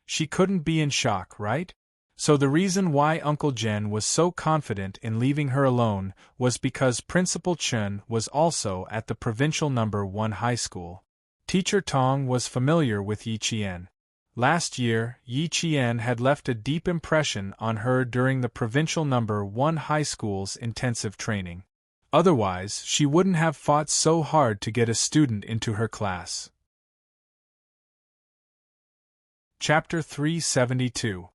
She couldn't be in shock, right? So the reason why Uncle Jen was so confident in leaving her alone was because Principal Chen was also at the provincial number 1 high school. Teacher Tong was familiar with Yi Qian. Last year, Yi Qian had left a deep impression on her during the provincial number 1 high school's intensive training. Otherwise, she wouldn't have fought so hard to get a student into her class. Chapter 372.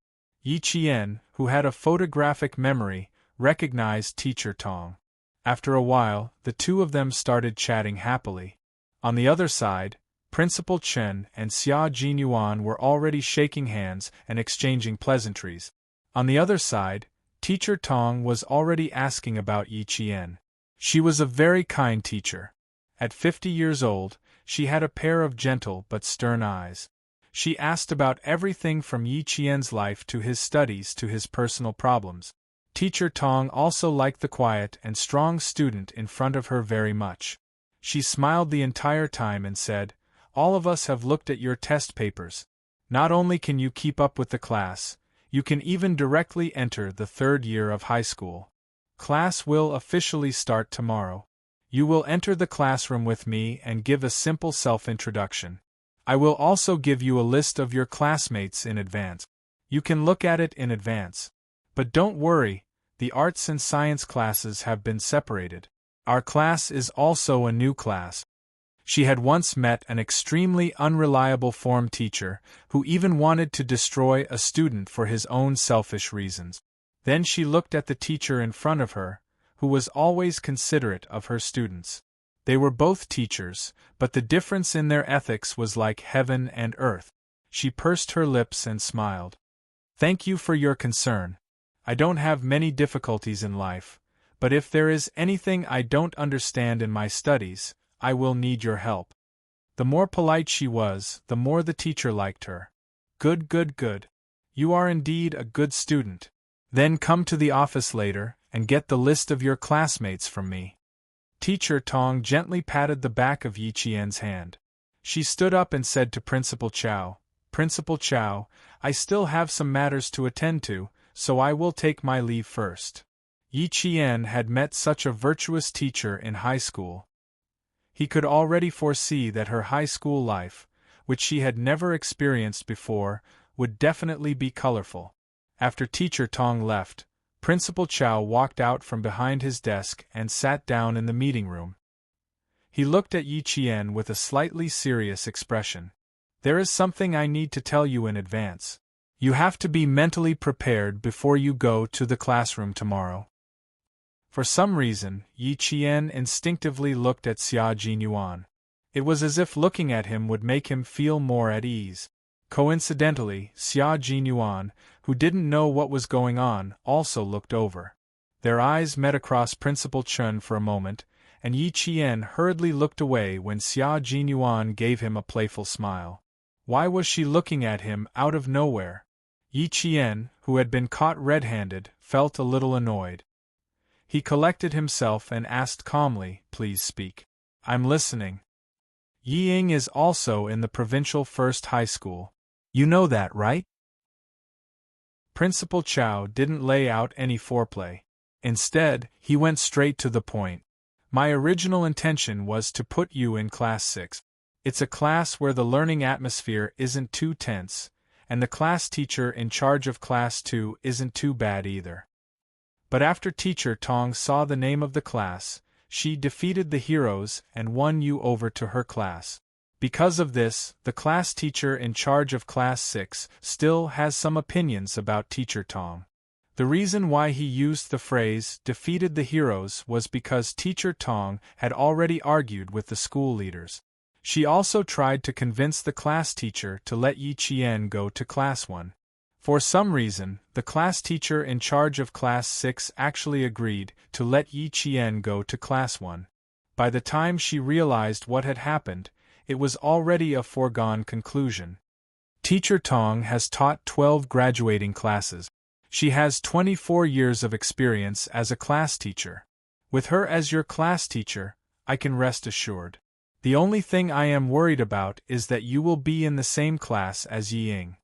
Yi Qian, who had a photographic memory, recognized Teacher Tong. After a while, the two of them started chatting happily. On the other side, Principal Chen and Xia Jinyuan were already shaking hands and exchanging pleasantries. On the other side, Teacher Tong was already asking about Yi Qian. She was a very kind teacher. At 50 years old, she had a pair of gentle but stern eyes. She asked about everything from Yi Qian's life to his studies to his personal problems. Teacher Tong also liked the quiet and strong student in front of her very much. She smiled the entire time and said, "All of us have looked at your test papers. Not only can you keep up with the class, you can even directly enter the 3rd year of high school. Class will officially start tomorrow. You will enter the classroom with me and give a simple self-introduction. I will also give you a list of your classmates in advance. You can look at it in advance. But don't worry, the arts and science classes have been separated. Our class is also a new class." She had once met an extremely unreliable form teacher who even wanted to destroy a student for his own selfish reasons. Then she looked at the teacher in front of her, who was always considerate of her students. They were both teachers, but the difference in their ethics was like heaven and earth. She pursed her lips and smiled. "Thank you for your concern. I don't have many difficulties in life, but if there is anything I don't understand in my studies, I will need your help." The more polite she was, the more the teacher liked her. "Good, good, good. You are indeed a good student. Then come to the office later and get the list of your classmates from me." Teacher Tong gently patted the back of Yi Qian's hand. She stood up and said to Principal Chow, "Principal Chow, I still have some matters to attend to, so I will take my leave first." Yi Qian had met such a virtuous teacher in high school. He could already foresee that her high school life, which she had never experienced before, would definitely be colorful. After Teacher Tong left, Principal Chow walked out from behind his desk and sat down in the meeting room. He looked at Yi Qian with a slightly serious expression. "There is something I need to tell you in advance. You have to be mentally prepared before you go to the classroom tomorrow." For some reason, Yi Qian instinctively looked at Xia Jinyuan. It was as if looking at him would make him feel more at ease. Coincidentally, Xia Jinyuan, who didn't know what was going on, also looked over. Their eyes met across Principal Chen for a moment, and Yi Qian hurriedly looked away when Xia Jinyuan gave him a playful smile. Why was she looking at him out of nowhere? Yi Qian, who had been caught red-handed, felt a little annoyed. He collected himself and asked calmly, "Please speak. I'm listening." "Yi Ying is also in the provincial 1st high school. You know that, right?" Principal Chow didn't lay out any foreplay. Instead, he went straight to the point. "My original intention was to put you in Class 6. It's a class where the learning atmosphere isn't too tense, and the class teacher in charge of Class 2 isn't too bad either." But after Teacher Tong saw the name of the class, she defeated the heroes and won you over to her class. Because of this, the class teacher in charge of Class 6 still has some opinions about Teacher Tong. The reason why he used the phrase "defeated the heroes" was because Teacher Tong had already argued with the school leaders. She also tried to convince the class teacher to let Yi Qian go to Class 1. For some reason, the class teacher in charge of Class 6 actually agreed to let Yi Qian go to Class 1. By the time she realized what had happened, it was already a foregone conclusion. Teacher Tong has taught 12 graduating classes. She has 24 years of experience as a class teacher. With her as your class teacher, I can rest assured. The only thing I am worried about is that you will be in the same class as Yi Ying.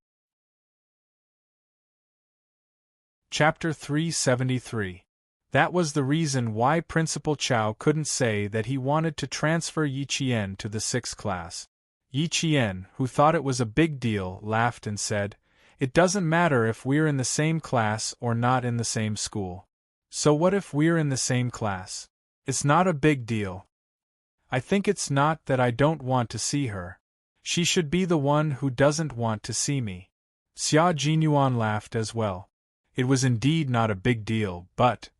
Chapter 373. That was the reason why Principal Chow couldn't say that he wanted to transfer Yi Qian to the 6th class. Yi Qian, who thought it was a big deal, laughed and said, "It doesn't matter if we're in the same class or not in the same school. So what if we're in the same class? It's not a big deal. I think it's not that I don't want to see her. She should be the one who doesn't want to see me." Xia Jinyuan laughed as well. It was indeed not a big deal, but...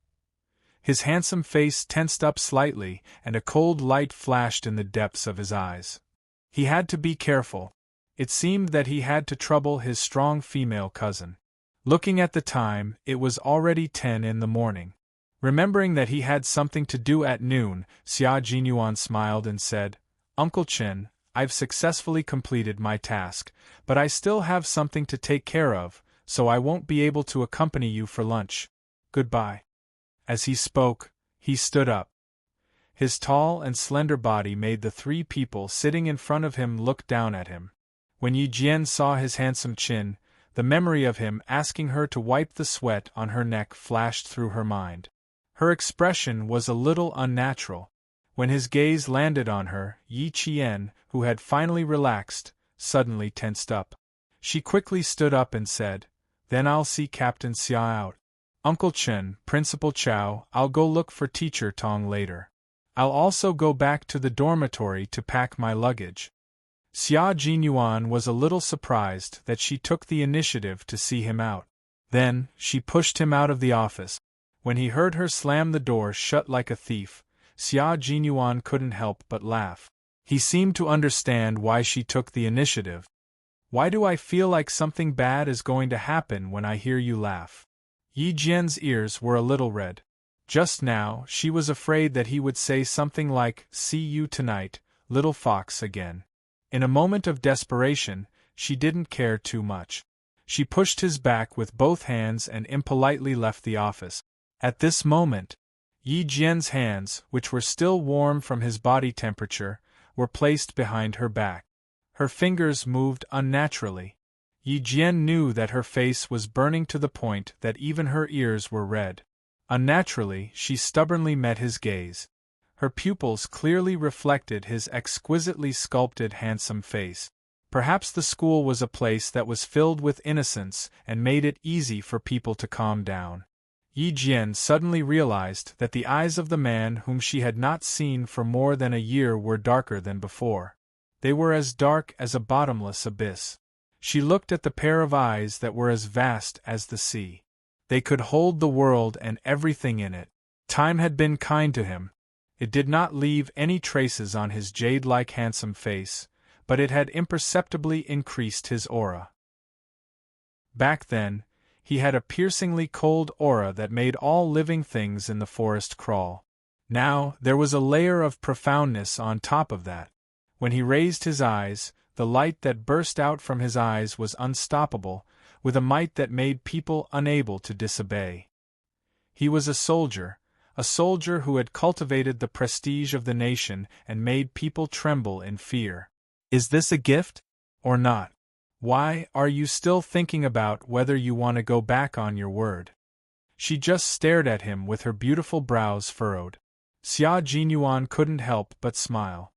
His handsome face tensed up slightly, and a cold light flashed in the depths of his eyes. He had to be careful. It seemed that he had to trouble his strong female cousin. Looking at the time, it was already 10 in the morning. Remembering that he had something to do at noon, Xia Jinyuan smiled and said, "Uncle Chen, I've successfully completed my task, but I still have something to take care of, so I won't be able to accompany you for lunch. Goodbye." As he spoke, he stood up. His tall and slender body made the 3 people sitting in front of him look down at him. When Yi Jian saw his handsome chin, the memory of him asking her to wipe the sweat on her neck flashed through her mind. Her expression was a little unnatural. When his gaze landed on her, Yi Qian, who had finally relaxed, suddenly tensed up. She quickly stood up and said, "Then I'll see Captain Xia out. Uncle Chen, Principal Chow, I'll go look for Teacher Tong later. I'll also go back to the dormitory to pack my luggage." Xia Jinyuan was a little surprised that she took the initiative to see him out. Then, she pushed him out of the office. When he heard her slam the door shut like a thief, Xia Jinyuan couldn't help but laugh. He seemed to understand why she took the initiative. "Why do I feel like something bad is going to happen when I hear you laugh?" Yi Jian's ears were a little red. Just now, she was afraid that he would say something like, "See you tonight, little fox," again. In a moment of desperation, she didn't care too much. She pushed his back with both hands and impolitely left the office. At this moment, Yi Jian's hands, which were still warm from his body temperature, were placed behind her back. Her fingers moved unnaturally. Yi Jian knew that her face was burning to the point that even her ears were red. Unnaturally, she stubbornly met his gaze. Her pupils clearly reflected his exquisitely sculpted handsome face. Perhaps the school was a place that was filled with innocence and made it easy for people to calm down. Yi Jian suddenly realized that the eyes of the man whom she had not seen for more than a year were darker than before. They were as dark as a bottomless abyss. She looked at the pair of eyes that were as vast as the sea. They could hold the world and everything in it. Time had been kind to him. It did not leave any traces on his jade-like handsome face, but it had imperceptibly increased his aura. Back then, he had a piercingly cold aura that made all living things in the forest crawl. Now, there was a layer of profoundness on top of that. When he raised his eyes, the light that burst out from his eyes was unstoppable, with a might that made people unable to disobey. He was a soldier who had cultivated the prestige of the nation and made people tremble in fear. Is this a gift? Or not? Why are you still thinking about whether you want to go back on your word? She just stared at him with her beautiful brows furrowed. Xia Jinyuan couldn't help but smile.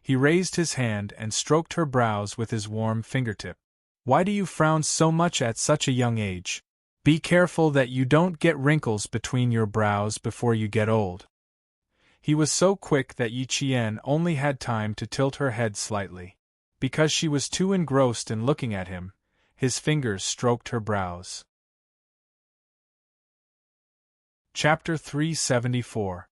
He raised his hand and stroked her brows with his warm fingertip. "Why do you frown so much at such a young age? Be careful that you don't get wrinkles between your brows before you get old." He was so quick that Yi Qian only had time to tilt her head slightly. Because she was too engrossed in looking at him, his fingers stroked her brows. Chapter 374.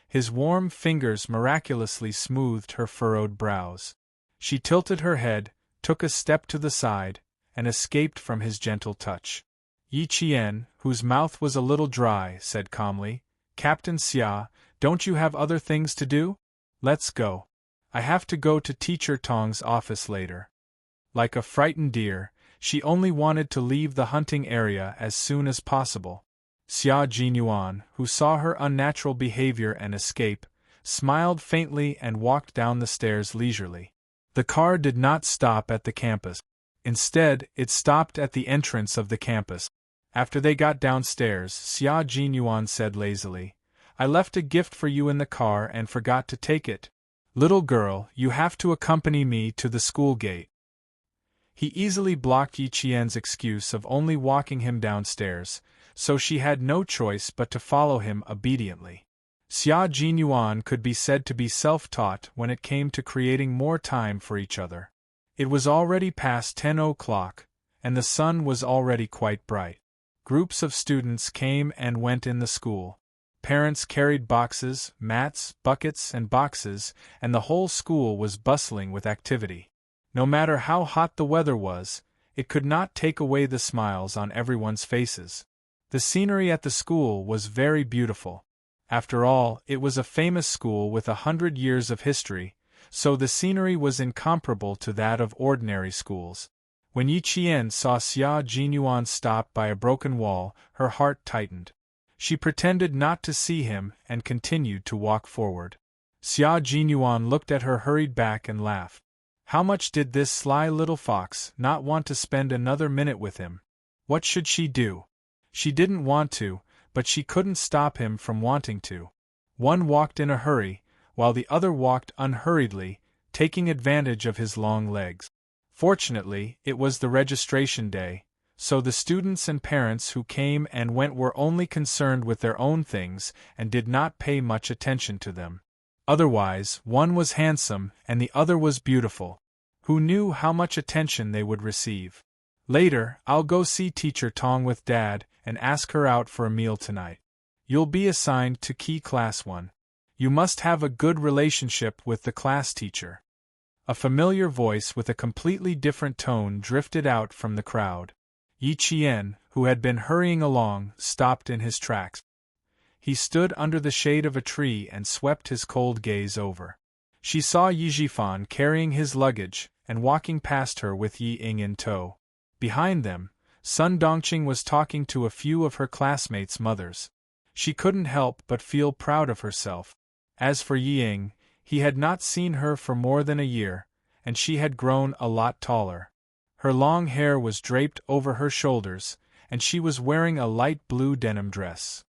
His warm fingers miraculously smoothed her furrowed brows. She tilted her head, took a step to the side, and escaped from his gentle touch. Yi Qian, whose mouth was a little dry, said calmly, "Captain Xia, don't you have other things to do? Let's go. I have to go to Teacher Tong's office later." Like a frightened deer, she only wanted to leave the hunting area as soon as possible. Xia Jinyuan, who saw her unnatural behavior and escape, smiled faintly and walked down the stairs leisurely. The car did not stop at the campus. Instead, it stopped at the entrance of the campus. After they got downstairs, Xia Jinyuan said lazily, "I left a gift for you in the car and forgot to take it. Little girl, you have to accompany me to the school gate." He easily blocked Yi Qian's excuse of only walking him downstairs, so she had no choice but to follow him obediently. Xia Jinyuan could be said to be self-taught when it came to creating more time for each other. It was already past 10 o'clock, and the sun was already quite bright. Groups of students came and went in the school. Parents carried boxes, mats, buckets, and boxes, and the whole school was bustling with activity. No matter how hot the weather was, it could not take away the smiles on everyone's faces. The scenery at the school was very beautiful. After all, it was a famous school with 100 years of history, so the scenery was incomparable to that of ordinary schools. When Yi Qian saw Xia Jinyuan stop by a broken wall, her heart tightened. She pretended not to see him and continued to walk forward. Xia Jinyuan looked at her, hurried back and laughed. How much did this sly little fox not want to spend another minute with him? What should she do? She didn't want to, but she couldn't stop him from wanting to. One walked in a hurry, while the other walked unhurriedly, taking advantage of his long legs. Fortunately, it was the registration day, so the students and parents who came and went were only concerned with their own things and did not pay much attention to them. Otherwise, one was handsome and the other was beautiful. Who knew how much attention they would receive? Later, I'll go see Teacher Tong with Dad and ask her out for a meal tonight. You'll be assigned to Key Class 1. You must have a good relationship with the class teacher. A familiar voice with a completely different tone drifted out from the crowd. Yi Qian, who had been hurrying along, stopped in his tracks. He stood under the shade of a tree and swept his cold gaze over. She saw Yi Zhifan carrying his luggage and walking past her with Yi Ying in tow. Behind them, Sun Dongqing was talking to a few of her classmates' mothers. She couldn't help but feel proud of herself. As for Yi Ying, he had not seen her for more than a year, and she had grown a lot taller. Her long hair was draped over her shoulders, and she was wearing a light blue denim dress.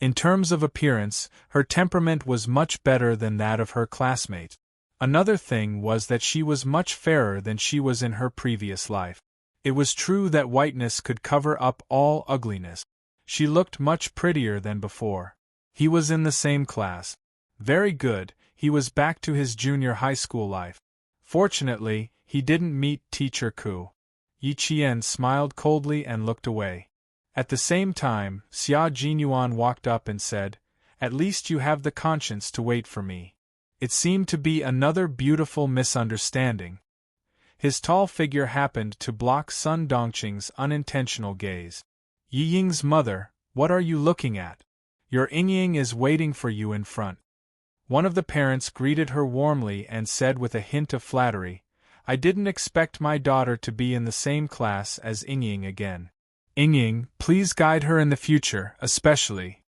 In terms of appearance, her temperament was much better than that of her classmate. Another thing was that she was much fairer than she was in her previous life. It was true that whiteness could cover up all ugliness. She looked much prettier than before. He was in the same class. Very good, he was back to his junior high school life. Fortunately, he didn't meet Teacher Ku. Yi Qian smiled coldly and looked away. At the same time, Xia Jinyuan walked up and said, "At least you have the conscience to wait for me." It seemed to be another beautiful misunderstanding. His tall figure happened to block Sun Dongqing's unintentional gaze. "Yi Ying's mother, what are you looking at? Your Ying is waiting for you in front." One of the parents greeted her warmly and said with a hint of flattery, "I didn't expect my daughter to be in the same class as Ying again. Ying, please guide her in the future, especially."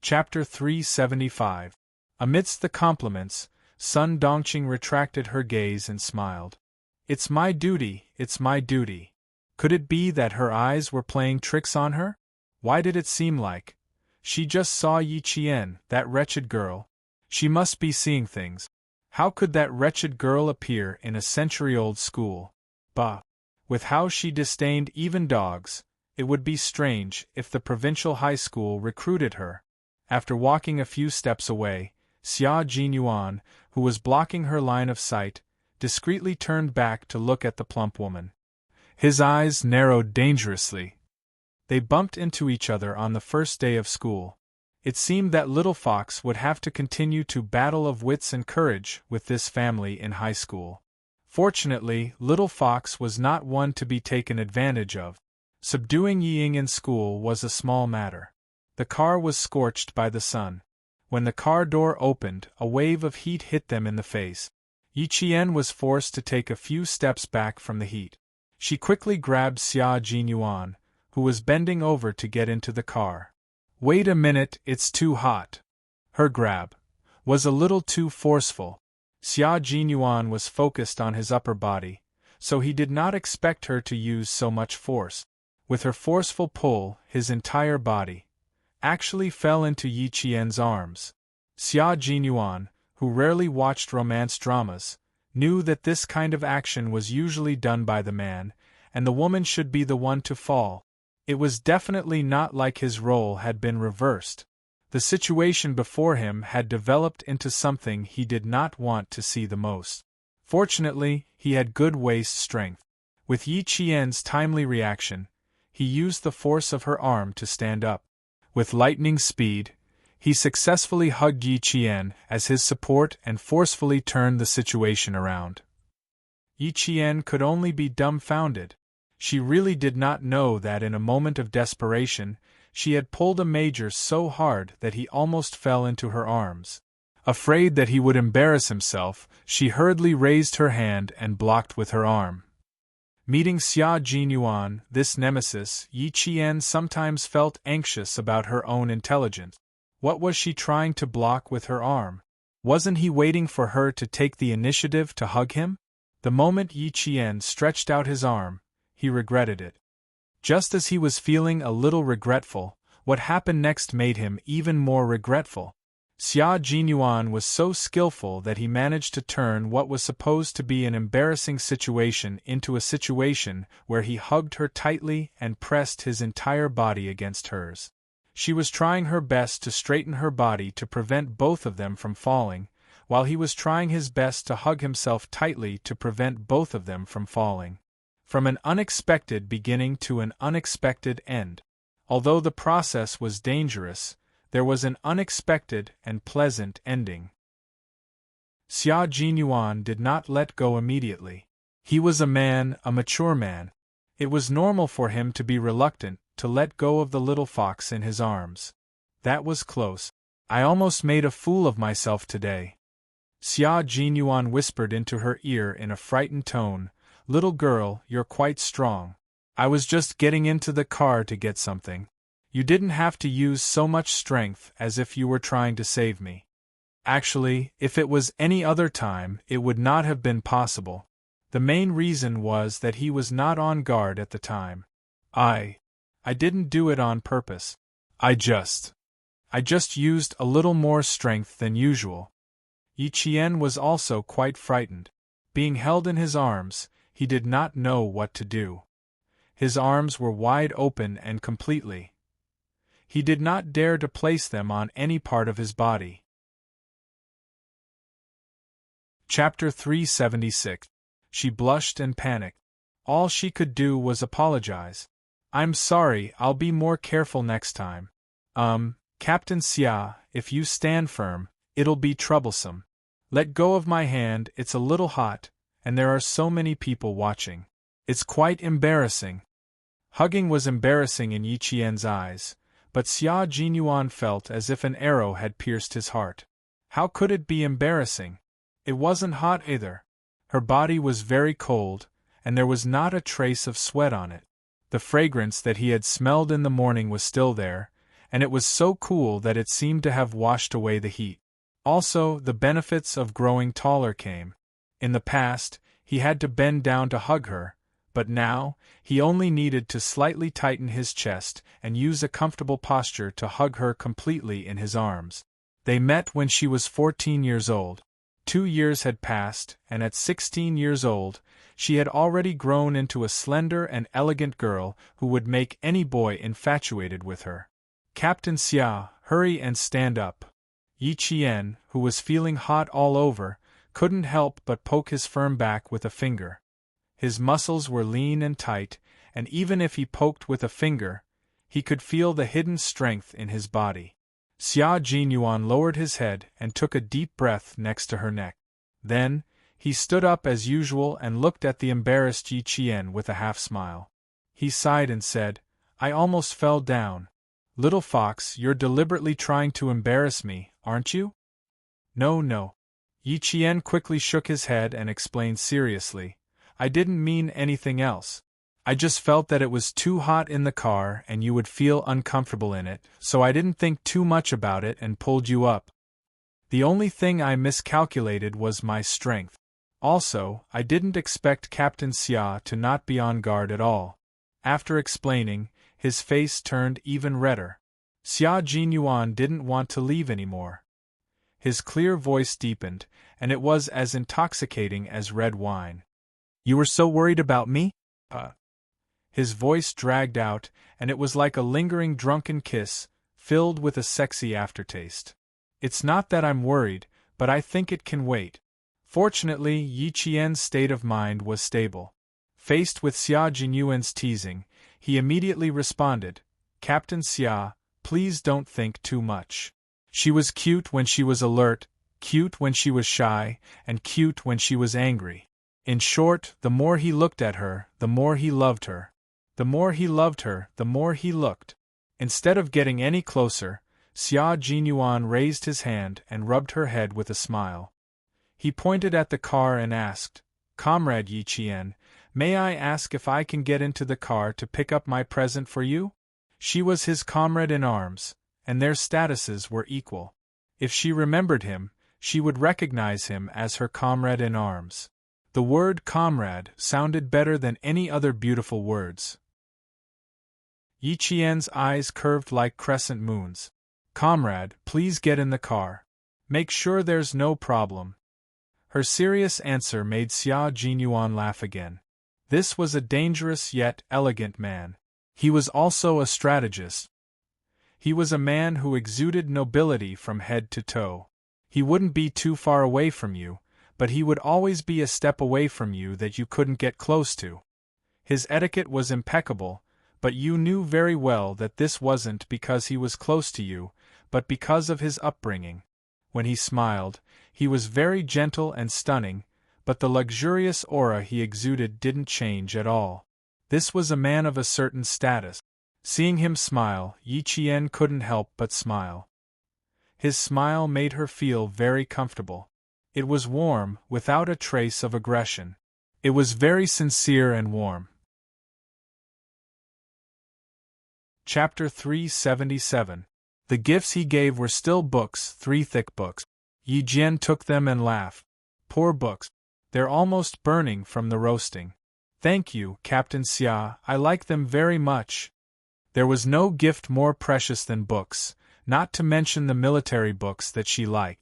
Chapter 375. Amidst the compliments, Sun Dongqing retracted her gaze and smiled. "It's my duty, it's my duty." Could it be that her eyes were playing tricks on her? Why did it seem like she just saw Yi Qian, that wretched girl? She must be seeing things. How could that wretched girl appear in a century-old school? Bah! With how she disdained even dogs, it would be strange if the provincial high school recruited her. After walking a few steps away, Xia Jinyuan, who was blocking her line of sight, discreetly turned back to look at the plump woman. His eyes narrowed dangerously. They bumped into each other on the first day of school. It seemed that little Fox would have to continue to battle of wits and courage with this family in high school. Fortunately, Little Fox was not one to be taken advantage of. Subduing Ying in school was a small matter. The car was scorched by the sun. When the car door opened, a wave of heat hit them in the face. Yi Qian was forced to take a few steps back from the heat. She quickly grabbed Xia Jinyuan, who was bending over to get into the car. "Wait a minute, it's too hot." Her grab was a little too forceful. Xia Jinyuan was focused on his upper body, so he did not expect her to use so much force. With her forceful pull, his entire body actually fell into Yi Qian's arms. Xia Jinyuan, who rarely watched romance dramas, knew that this kind of action was usually done by the man, and the woman should be the one to fall. It was definitely not like his role had been reversed. The situation before him had developed into something he did not want to see the most. Fortunately, he had good waist strength. With Yi Qian's timely reaction, he used the force of her arm to stand up. With lightning speed, he successfully hugged Yi Qian as his support and forcefully turned the situation around. Yi Qian could only be dumbfounded. She really did not know that in a moment of desperation, she had pulled a major so hard that he almost fell into her arms. Afraid that he would embarrass himself, she hurriedly raised her hand and blocked with her arm. Meeting Xia Jinyuan, this nemesis, Yi Qian sometimes felt anxious about her own intelligence. What was she trying to block with her arm? Wasn't he waiting for her to take the initiative to hug him? The moment Yi Qian stretched out his arm, he regretted it. Just as he was feeling a little regretful, what happened next made him even more regretful. Xia Jinyuan was so skillful that he managed to turn what was supposed to be an embarrassing situation into a situation where he hugged her tightly and pressed his entire body against hers. She was trying her best to straighten her body to prevent both of them from falling, while he was trying his best to hug himself tightly to prevent both of them from falling. From an unexpected beginning to an unexpected end. Although the process was dangerous, there was an unexpected and pleasant ending. Xia Jinyuan did not let go immediately. He was a mature man. It was normal for him to be reluctant to let go of the little fox in his arms. That was close. I almost made a fool of myself today. Xia Jinyuan whispered into her ear in a frightened tone, "Little girl, you're quite strong. I was just getting into the car to get something. You didn't have to use so much strength as if you were trying to save me. Actually, if it was any other time, it would not have been possible. The main reason was that he was not on guard at the time. I didn't do it on purpose. I just used a little more strength than usual." Yi Qian was also quite frightened. Being held in his arms, he did not know what to do. His arms were wide open and completely. He did not dare to place them on any part of his body. Chapter 376. She blushed and panicked. All she could do was apologize. "I'm sorry, I'll be more careful next time. Captain Xia, if you stand firm, it'll be troublesome. Let go of my hand, it's a little hot, and there are so many people watching. It's quite embarrassing." Hugging was embarrassing in Yi Qian's eyes, but Xia Jinyuan felt as if an arrow had pierced his heart. How could it be embarrassing? It wasn't hot either. Her body was very cold, and there was not a trace of sweat on it. The fragrance that he had smelled in the morning was still there, and it was so cool that it seemed to have washed away the heat. Also, the benefits of growing taller came. In the past, he had to bend down to hug her, but now, he only needed to slightly tighten his chest and use a comfortable posture to hug her completely in his arms. They met when she was 14 years old. 2 years had passed, and at 16 years old, she had already grown into a slender and elegant girl who would make any boy infatuated with her. "Captain Xia, hurry and stand up." Yi Qian, who was feeling hot all over, couldn't help but poke his firm back with a finger. His muscles were lean and tight, and even if he poked with a finger, he could feel the hidden strength in his body. Xia Jinyuan lowered his head and took a deep breath next to her neck. Then, He stood up as usual and looked at the embarrassed Yi Qian with a half-smile. He sighed and said, "I almost fell down. Little fox, you're deliberately trying to embarrass me, aren't you?" "No, no." Yi Qian quickly shook his head and explained seriously, "I didn't mean anything else. I just felt that it was too hot in the car and you would feel uncomfortable in it, so I didn't think too much about it and pulled you up. The only thing I miscalculated was my strength. Also, I didn't expect Captain Xia to not be on guard at all." After explaining, his face turned even redder. Xia Jinyuan didn't want to leave anymore. His clear voice deepened, and it was as intoxicating as red wine. "You were so worried about me?" His voice dragged out, and it was like a lingering drunken kiss, filled with a sexy aftertaste. "It's not that I'm worried, but I think it can wait." Fortunately, Yi Qian's state of mind was stable. Faced with Xia Jinyuan's teasing, he immediately responded, "Captain Xia, please don't think too much. She was cute when she was alert, cute when she was shy, and cute when she was angry. In short, the more he looked at her, the more he loved her. The more he loved her, the more he looked." Instead of getting any closer, Xia Jinyuan raised his hand and rubbed her head with a smile. He pointed at the car and asked, "Comrade Yi Qian, may I ask if I can get into the car to pick up my present for you?" She was his comrade in arms, and their statuses were equal. If she remembered him, she would recognize him as her comrade in arms. The word comrade sounded better than any other beautiful words. Yi Qian's eyes curved like crescent moons. "Comrade, please get in the car. Make sure there's no problem." Her serious answer made Xia Jinyuan laugh again. This was a dangerous yet elegant man. He was also a strategist. He was a man who exuded nobility from head to toe. He wouldn't be too far away from you, but he would always be a step away from you that you couldn't get close to. His etiquette was impeccable, but you knew very well that this wasn't because he was close to you, but because of his upbringing. When he smiled, he was very gentle and stunning, but the luxurious aura he exuded didn't change at all. This was a man of a certain status. Seeing him smile, Yi Qian couldn't help but smile. His smile made her feel very comfortable. It was warm, without a trace of aggression. It was very sincere and warm. Chapter 377. The gifts he gave were still books, 3 thick books. Yi Jian took them and laughed. "Poor books. They're almost burning from the roasting." "Thank you, Captain Xia, I like them very much." There was no gift more precious than books, not to mention the military books that she liked.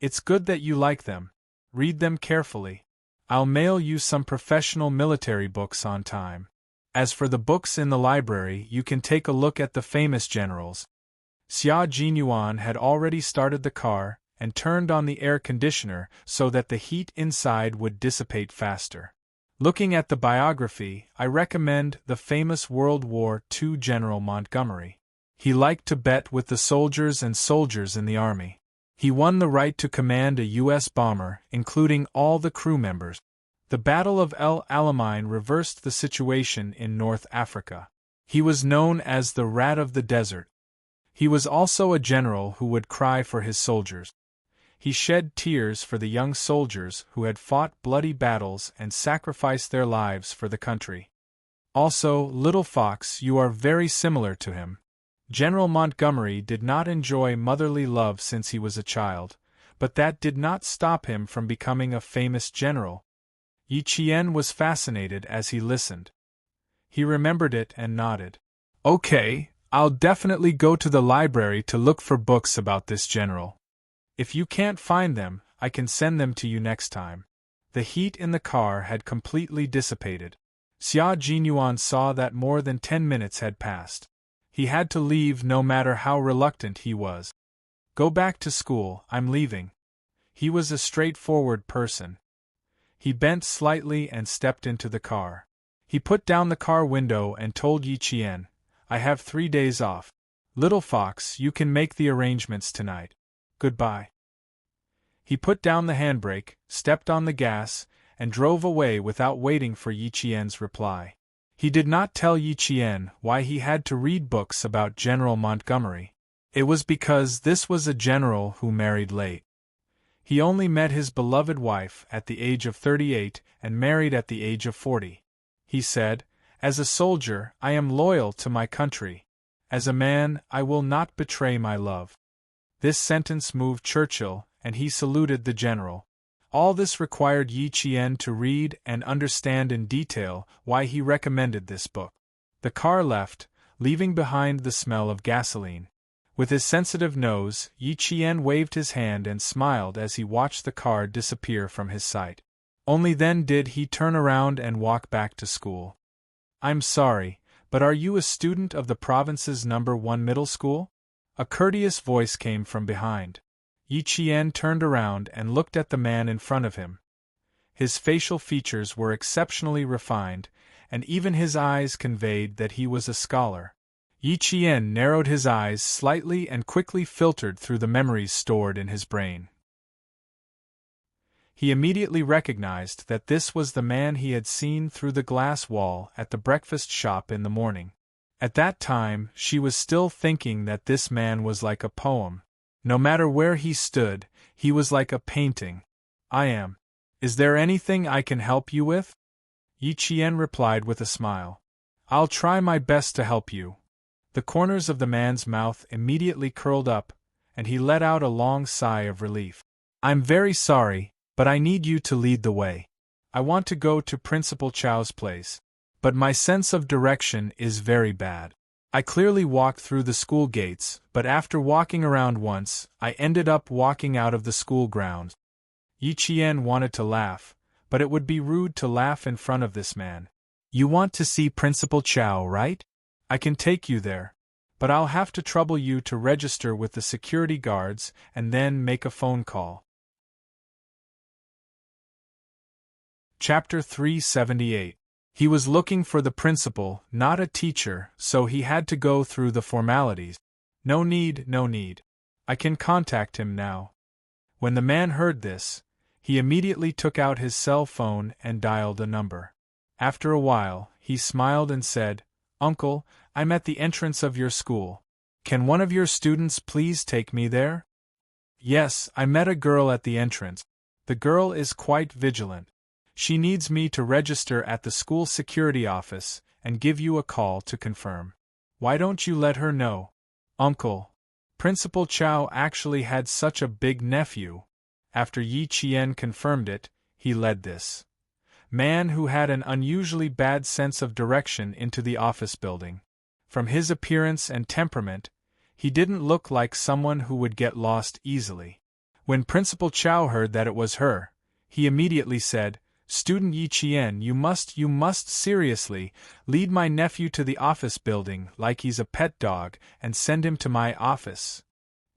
"It's good that you like them. Read them carefully. I'll mail you some professional military books on time. As for the books in the library, you can take a look at the famous generals." Xia Jinyuan had already started the car and turned on the air conditioner so that the heat inside would dissipate faster. Looking at the biography, I recommend the famous World War II General Montgomery. He liked to bet with the soldiers and soldiers in the army. He won the right to command a U.S. bomber, including all the crew members. The Battle of El Alamein reversed the situation in North Africa. He was known as the Rat of the Desert. He was also a general who would cry for his soldiers. He shed tears for the young soldiers who had fought bloody battles and sacrificed their lives for the country. Also, little fox, you are very similar to him. General Montgomery did not enjoy motherly love since he was a child, but that did not stop him from becoming a famous general. Yi Qian was fascinated as he listened. He remembered it and nodded. "Okay, I'll definitely go to the library to look for books about this general. If you can't find them, I can send them to you next time." The heat in the car had completely dissipated. Xia Jinyuan saw that more than 10 minutes had passed. He had to leave no matter how reluctant he was. "Go back to school, I'm leaving." He was a straightforward person. He bent slightly and stepped into the car. He put down the car window and told Yi Qian, "I have 3 days off. Little fox, you can make the arrangements tonight. Goodbye." He put down the handbrake, stepped on the gas, and drove away without waiting for Yi Qian's reply. He did not tell Yi Qian why he had to read books about General Montgomery. It was because this was a general who married late. He only met his beloved wife at the age of 38 and married at the age of 40. He said, "As a soldier, I am loyal to my country. As a man, I will not betray my love." This sentence moved Churchill, and he saluted the general. All this required Yi Qian to read and understand in detail why he recommended this book. The car left, leaving behind the smell of gasoline. With his sensitive nose, Yi Qian waved his hand and smiled as he watched the car disappear from his sight. Only then did he turn around and walk back to school. "I'm sorry, but are you a student of the province's No. 1 middle school?" A courteous voice came from behind. Yi Qian turned around and looked at the man in front of him. His facial features were exceptionally refined, and even his eyes conveyed that he was a scholar. Yi Qian narrowed his eyes slightly and quickly filtered through the memories stored in his brain. He immediately recognized that this was the man he had seen through the glass wall at the breakfast shop in the morning. At that time, she was still thinking that this man was like a poem. No matter where he stood, he was like a painting. "I am. Is there anything I can help you with?" Yi Qian replied with a smile. "I'll try my best to help you." The corners of the man's mouth immediately curled up, and he let out a long sigh of relief. "I'm very sorry, but I need you to lead the way. I want to go to Principal Chow's place, but my sense of direction is very bad. I clearly walked through the school gates, but after walking around once, I ended up walking out of the school grounds." Yi Qian wanted to laugh, but it would be rude to laugh in front of this man. "You want to see Principal Chow, right? I can take you there, but I'll have to trouble you to register with the security guards and then make a phone call." Chapter 378. He was looking for the principal, not a teacher, so he had to go through the formalities. No need. I can contact him now." When the man heard this, he immediately took out his cell phone and dialed a number. After a while, he smiled and said, "Uncle, I'm at the entrance of your school. Can one of your students please take me there?" "Yes, I met a girl at the entrance. The girl is quite vigilant. She needs me to register at the school security office and give you a call to confirm. Why don't you let her know?" "Uncle, Principal Chow actually had such a big nephew." After Yi Qian confirmed it, he led this man who had an unusually bad sense of direction into the office building. From his appearance and temperament, he didn't look like someone who would get lost easily. When Principal Chow heard that it was her, he immediately said, "Student Yi Qian, you must seriously lead my nephew to the office building like he's a pet dog and send him to my office.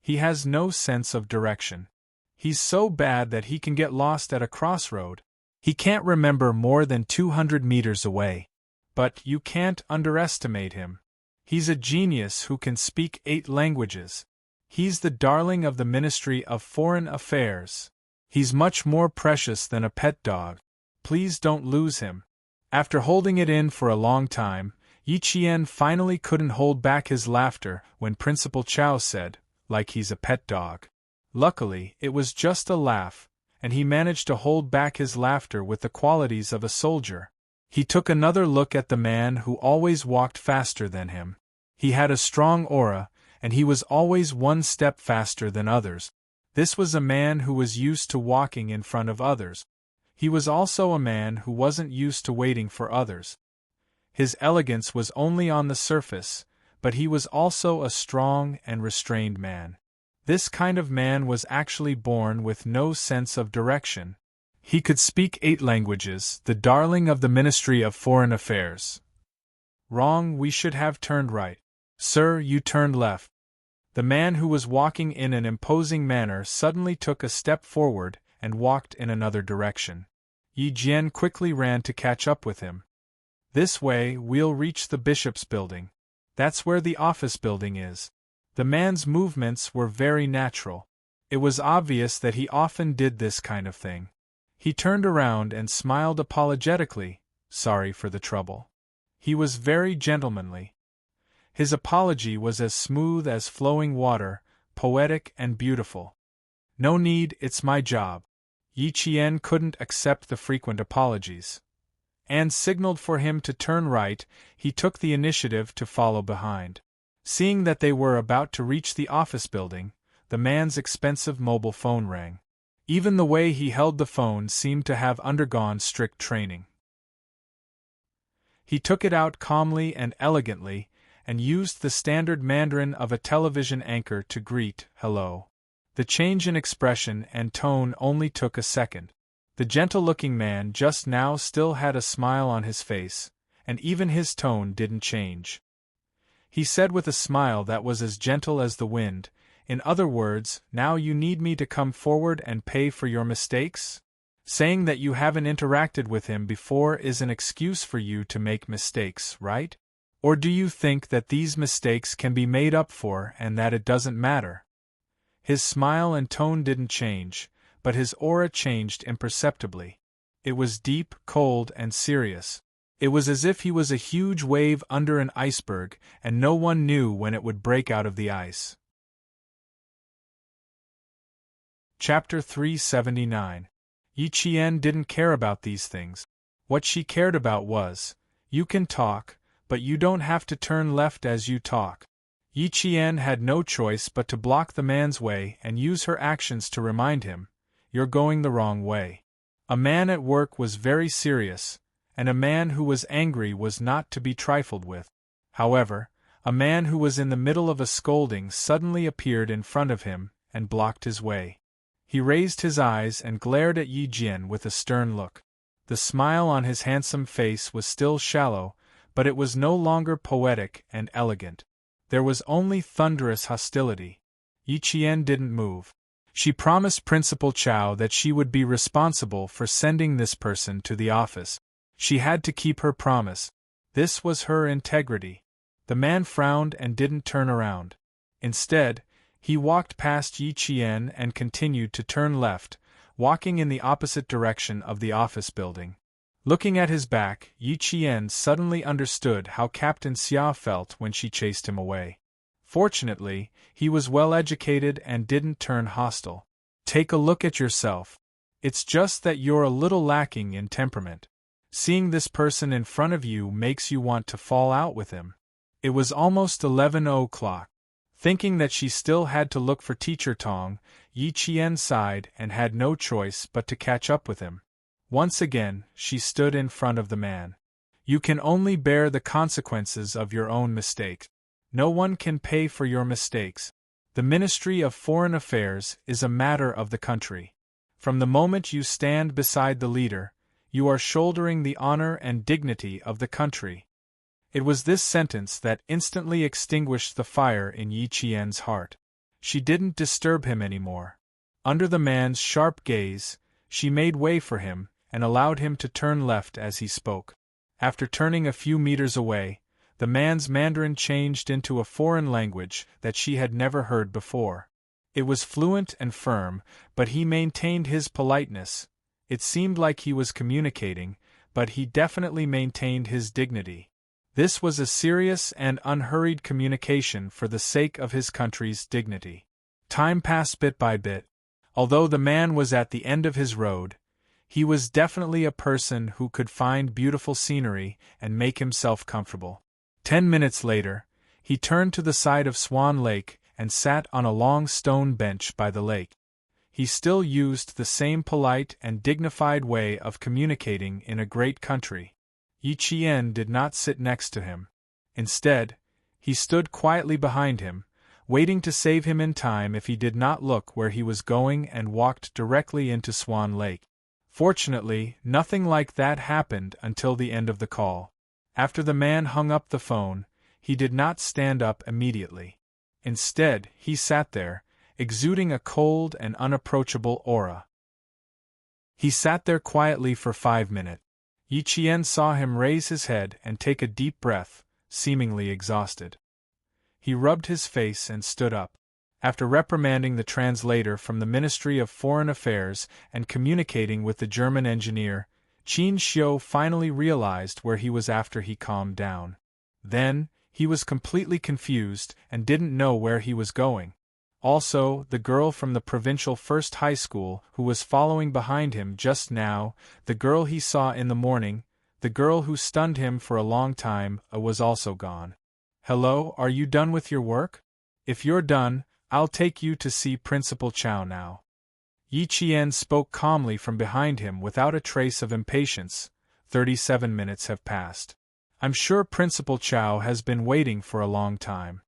He has no sense of direction. He's so bad that he can get lost at a crossroad. He can't remember more than 200 meters away. But you can't underestimate him. He's a genius who can speak 8 languages. He's the darling of the Ministry of Foreign Affairs. He's much more precious than a pet dog. Please don't lose him." After holding it in for a long time, Yi Qian finally couldn't hold back his laughter when Principal Chow said, "Like he's a pet dog." Luckily, it was just a laugh, and he managed to hold back his laughter with the qualities of a soldier. He took another look at the man who always walked faster than him. He had a strong aura, and he was always one step faster than others. This was a man who was used to walking in front of others. He was also a man who wasn't used to waiting for others. His elegance was only on the surface, but he was also a strong and restrained man. This kind of man was actually born with no sense of direction. He could speak 8 languages, the darling of the Ministry of Foreign Affairs. "Wrong, we should have turned right. Sir, you turned left." The man who was walking in an imposing manner suddenly took a step forward and walked in another direction. Yi Jian quickly ran to catch up with him. "This way, we'll reach the bishop's building. That's where the office building is." The man's movements were very natural. It was obvious that he often did this kind of thing. He turned around and smiled apologetically, sorry for the trouble. He was very gentlemanly. His apology was as smooth as flowing water, poetic and beautiful. No need, it's my job. Yi Qian couldn't accept the frequent apologies. Anne signaled for him to turn right. He took the initiative to follow behind. Seeing that they were about to reach the office building, the man's expensive mobile phone rang. Even the way he held the phone seemed to have undergone strict training. He took it out calmly and elegantly, and used the standard Mandarin of a television anchor to greet, "Hello." The change in expression and tone only took a second. The gentle-looking man just now still had a smile on his face, and even his tone didn't change. He said with a smile that was as gentle as the wind, "In other words, now you need me to come forward and pay for your mistakes? Saying that you haven't interacted with him before is an excuse for you to make mistakes, right? Or do you think that these mistakes can be made up for and that it doesn't matter?" His smile and tone didn't change, but his aura changed imperceptibly. It was deep, cold, and serious. It was as if he was a huge wave under an iceberg, and no one knew when it would break out of the ice. Chapter 379. Yi Qian didn't care about these things. What she cared about was, you can talk, but you don't have to turn left as you talk. Yi Qian had no choice but to block the man's way and use her actions to remind him, you're going the wrong way. A man at work was very serious, and a man who was angry was not to be trifled with. However, a man who was in the middle of a scolding suddenly appeared in front of him and blocked his way. He raised his eyes and glared at Yi Jian with a stern look. The smile on his handsome face was still shallow, but it was no longer poetic and elegant. There was only thunderous hostility. Yi Qian didn't move. She promised Principal Chow that she would be responsible for sending this person to the office. She had to keep her promise. This was her integrity. The man frowned and didn't turn around. Instead, he walked past Yi Qian and continued to turn left, walking in the opposite direction of the office building. Looking at his back, Yi Qian suddenly understood how Captain Xia felt when she chased him away. Fortunately, he was well educated and didn't turn hostile. Take a look at yourself. It's just that you're a little lacking in temperament. Seeing this person in front of you makes you want to fall out with him. It was almost 11 o'clock. Thinking that she still had to look for Teacher Tong, Yi Qian sighed and had no choice but to catch up with him. Once again, she stood in front of the man. You can only bear the consequences of your own mistakes. No one can pay for your mistakes. The Ministry of Foreign Affairs is a matter of the country. From the moment you stand beside the leader, you are shouldering the honor and dignity of the country. It was this sentence that instantly extinguished the fire in Yi Qian's heart. She didn't disturb him anymore. Under the man's sharp gaze, she made way for him and allowed him to turn left as he spoke. After turning a few meters away, the man's Mandarin changed into a foreign language that she had never heard before. It was fluent and firm, but he maintained his politeness. It seemed like he was communicating, but he definitely maintained his dignity. This was a serious and unhurried communication for the sake of his country's dignity. Time passed bit by bit. Although the man was at the end of his road, he was definitely a person who could find beautiful scenery and make himself comfortable. 10 minutes later, he turned to the side of Swan Lake and sat on a long stone bench by the lake. He still used the same polite and dignified way of communicating in a great country. Yi Qian did not sit next to him. Instead, he stood quietly behind him, waiting to save him in time if he did not look where he was going, and walked directly into Swan Lake. Fortunately, nothing like that happened until the end of the call. After the man hung up the phone, he did not stand up immediately. Instead, he sat there, exuding a cold and unapproachable aura. He sat there quietly for 5 minutes. Yi Qian saw him raise his head and take a deep breath, seemingly exhausted. He rubbed his face and stood up. After reprimanding the translator from the Ministry of Foreign Affairs and communicating with the German engineer, Qin Xiu finally realized where he was after he calmed down. Then, he was completely confused and didn't know where he was going. Also, the girl from the provincial first high school who was following behind him just now, the girl he saw in the morning, the girl who stunned him for a long time, was also gone. "Hello, are you done with your work? If you're done, I'll take you to see Principal Chow now." Yi Qian spoke calmly from behind him without a trace of impatience. 37 minutes have passed. I'm sure Principal Chow has been waiting for a long time.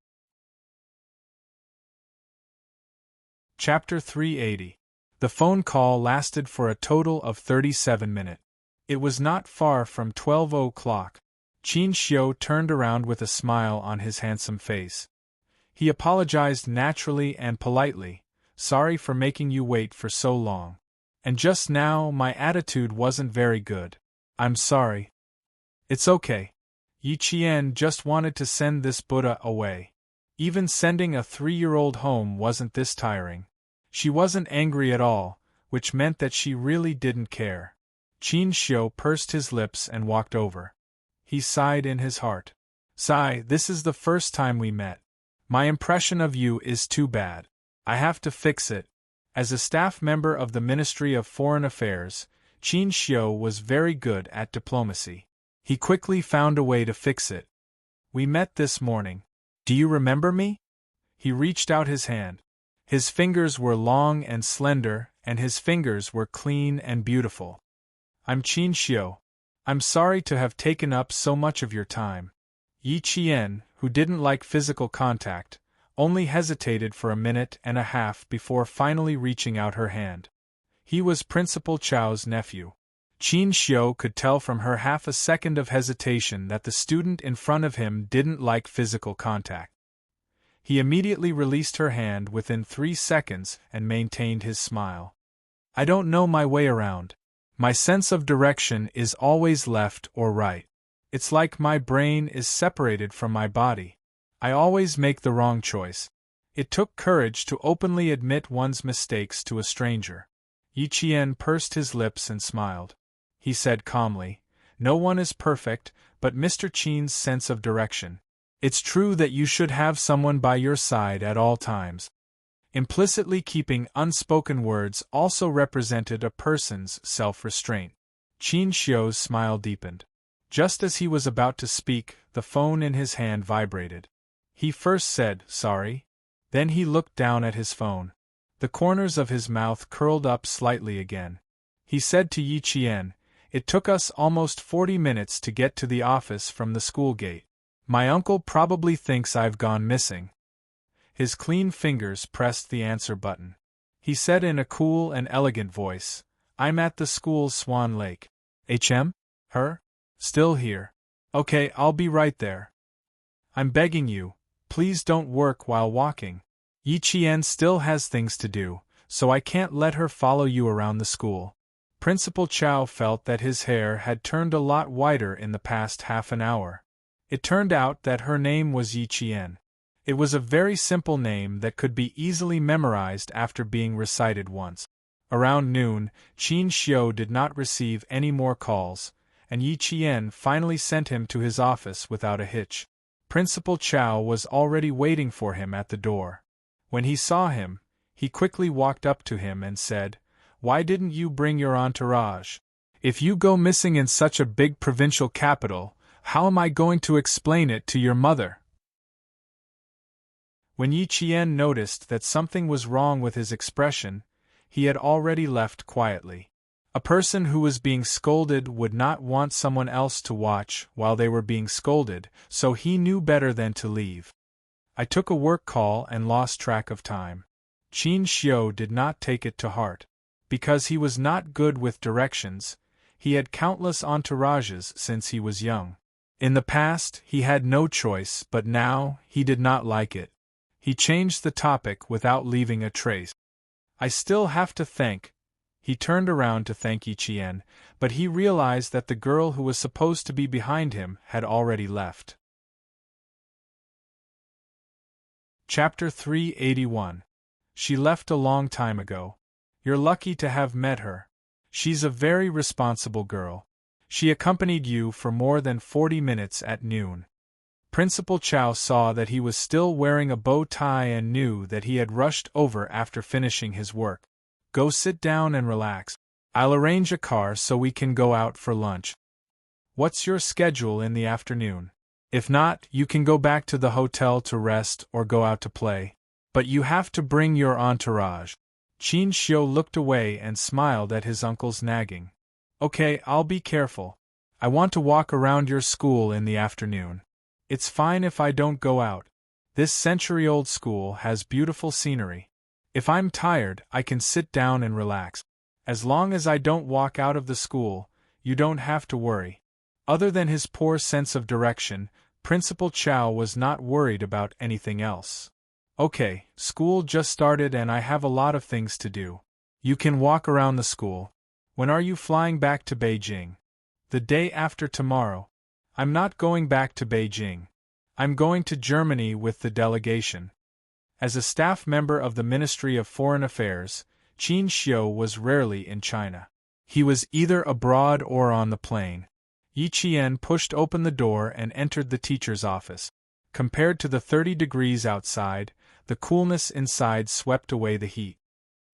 Chapter 380. The phone call lasted for a total of 37 minutes. It was not far from 12 o'clock. Qin Xiu turned around with a smile on his handsome face. He apologized naturally and politely. "Sorry for making you wait for so long. And just now my attitude wasn't very good. I'm sorry." "It's okay. Yi Qian just wanted to send this Buddha away. Even sending a 3-year-old home wasn't this tiring." She wasn't angry at all, which meant that she really didn't care. Qin Xiu pursed his lips and walked over. He sighed in his heart. "Sigh, this is the first time we met. My impression of you is too bad. I have to fix it." As a staff member of the Ministry of Foreign Affairs, Qin Xiu was very good at diplomacy. He quickly found a way to fix it. "We met this morning. Do you remember me?" He reached out his hand. His fingers were long and slender, and his fingers were clean and beautiful. "I'm Qin Xiu. I'm sorry to have taken up so much of your time." Yi Qian, who didn't like physical contact, only hesitated for a minute and a half before finally reaching out her hand. He was Principal Chow's nephew. Qin Xiu could tell from her half a second of hesitation that the student in front of him didn't like physical contact. He immediately released her hand within 3 seconds and maintained his smile. "I don't know my way around. My sense of direction is always left or right. It's like my brain is separated from my body. I always make the wrong choice." It took courage to openly admit one's mistakes to a stranger. Yi Qian pursed his lips and smiled. He said calmly, "No one is perfect, but Mr. Qin's sense of direction. It's true that you should have someone by your side at all times." Implicitly keeping unspoken words also represented a person's self-restraint. Qin Xiu's smile deepened. Just as he was about to speak, the phone in his hand vibrated. He first said, "Sorry." Then he looked down at his phone. The corners of his mouth curled up slightly again. He said to Yi Qian, "It took us almost 40 minutes to get to the office from the school gate. My uncle probably thinks I've gone missing." His clean fingers pressed the answer button. He said in a cool and elegant voice, "I'm at the school's Swan Lake." Her? Still here. Okay, I'll be right there. I'm begging you, please don't work while walking. Yi Qian still has things to do, so I can't let her follow you around the school." Principal Chow felt that his hair had turned a lot whiter in the past half an hour. It turned out that her name was Yi Qian. It was a very simple name that could be easily memorized after being recited once. Around noon, Qin Xiu did not receive any more calls, and Yi Qian finally sent him to his office without a hitch. Principal Chow was already waiting for him at the door. When he saw him, he quickly walked up to him and said, "Why didn't you bring your entourage? If you go missing in such a big provincial capital, how am I going to explain it to your mother?" When Yi Qian noticed that something was wrong with his expression, he had already left quietly. A person who was being scolded would not want someone else to watch while they were being scolded, so he knew better than to leave. "I took a work call and lost track of time." Qin Xiu did not take it to heart. Because he was not good with directions, he had countless entourages since he was young. In the past, he had no choice, but now, he did not like it. He changed the topic without leaving a trace. "I still have to thank." He turned around to thank Yi Qian, but he realized that the girl who was supposed to be behind him had already left. Chapter 381. She left a long time ago. You're lucky to have met her. She's a very responsible girl. She accompanied you for more than 40 minutes at noon. Principal Chow saw that he was still wearing a bow tie and knew that he had rushed over after finishing his work. Go sit down and relax. I'll arrange a car so we can go out for lunch. What's your schedule in the afternoon? If not, you can go back to the hotel to rest or go out to play. But you have to bring your entourage. Qin Xiu looked away and smiled at his uncle's nagging. Okay, I'll be careful. I want to walk around your school in the afternoon. It's fine if I don't go out. This century-old school has beautiful scenery. If I'm tired, I can sit down and relax. As long as I don't walk out of the school, you don't have to worry. Other than his poor sense of direction, Principal Chow was not worried about anything else. Okay, school just started and I have a lot of things to do. You can walk around the school. When are you flying back to Beijing? The day after tomorrow. I'm not going back to Beijing. I'm going to Germany with the delegation. As a staff member of the Ministry of Foreign Affairs, Qin Xiu was rarely in China. He was either abroad or on the plane. Yi Qian pushed open the door and entered the teacher's office. Compared to the 30 degrees outside, the coolness inside swept away the heat.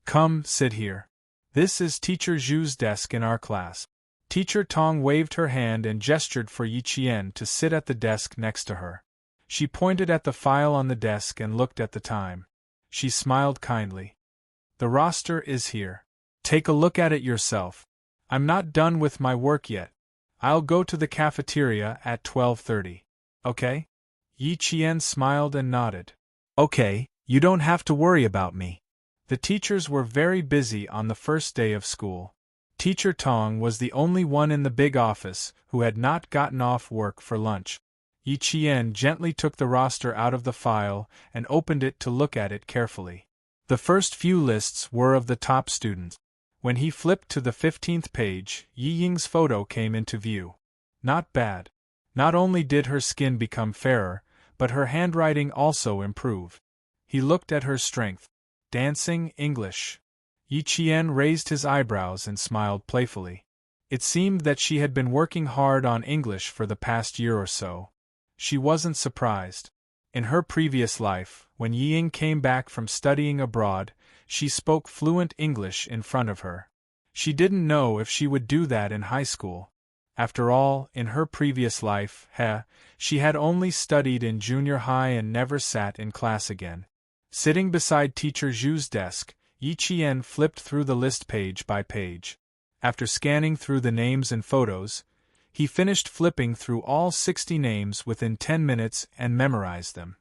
Come, sit here. This is Teacher Zhu's desk in our class. Teacher Tong waved her hand and gestured for Yi Qian to sit at the desk next to her. She pointed at the file on the desk and looked at the time. She smiled kindly. The roster is here. Take a look at it yourself. I'm not done with my work yet. I'll go to the cafeteria at 12:30. Okay? Yi Qian smiled and nodded. Okay, you don't have to worry about me. The teachers were very busy on the first day of school. Teacher Tong was the only one in the big office who had not gotten off work for lunch. Yi Qian gently took the roster out of the file and opened it to look at it carefully. The first few lists were of the top students. When he flipped to the 15th page, Yi Ying's photo came into view. Not bad. Not only did her skin become fairer, but her handwriting also improved. He looked at her strength. Dancing, English. Yi Qian raised his eyebrows and smiled playfully. It seemed that she had been working hard on English for the past year or so. She wasn't surprised. In her previous life, when Yi Ying came back from studying abroad, she spoke fluent English in front of her. She didn't know if she would do that in high school. After all, in her previous life, she had only studied in junior high and never sat in class again. Sitting beside Teacher Zhu's desk, Yi Qian flipped through the list page by page. After scanning through the names and photos, he finished flipping through all 60 names within 10 minutes and memorized them.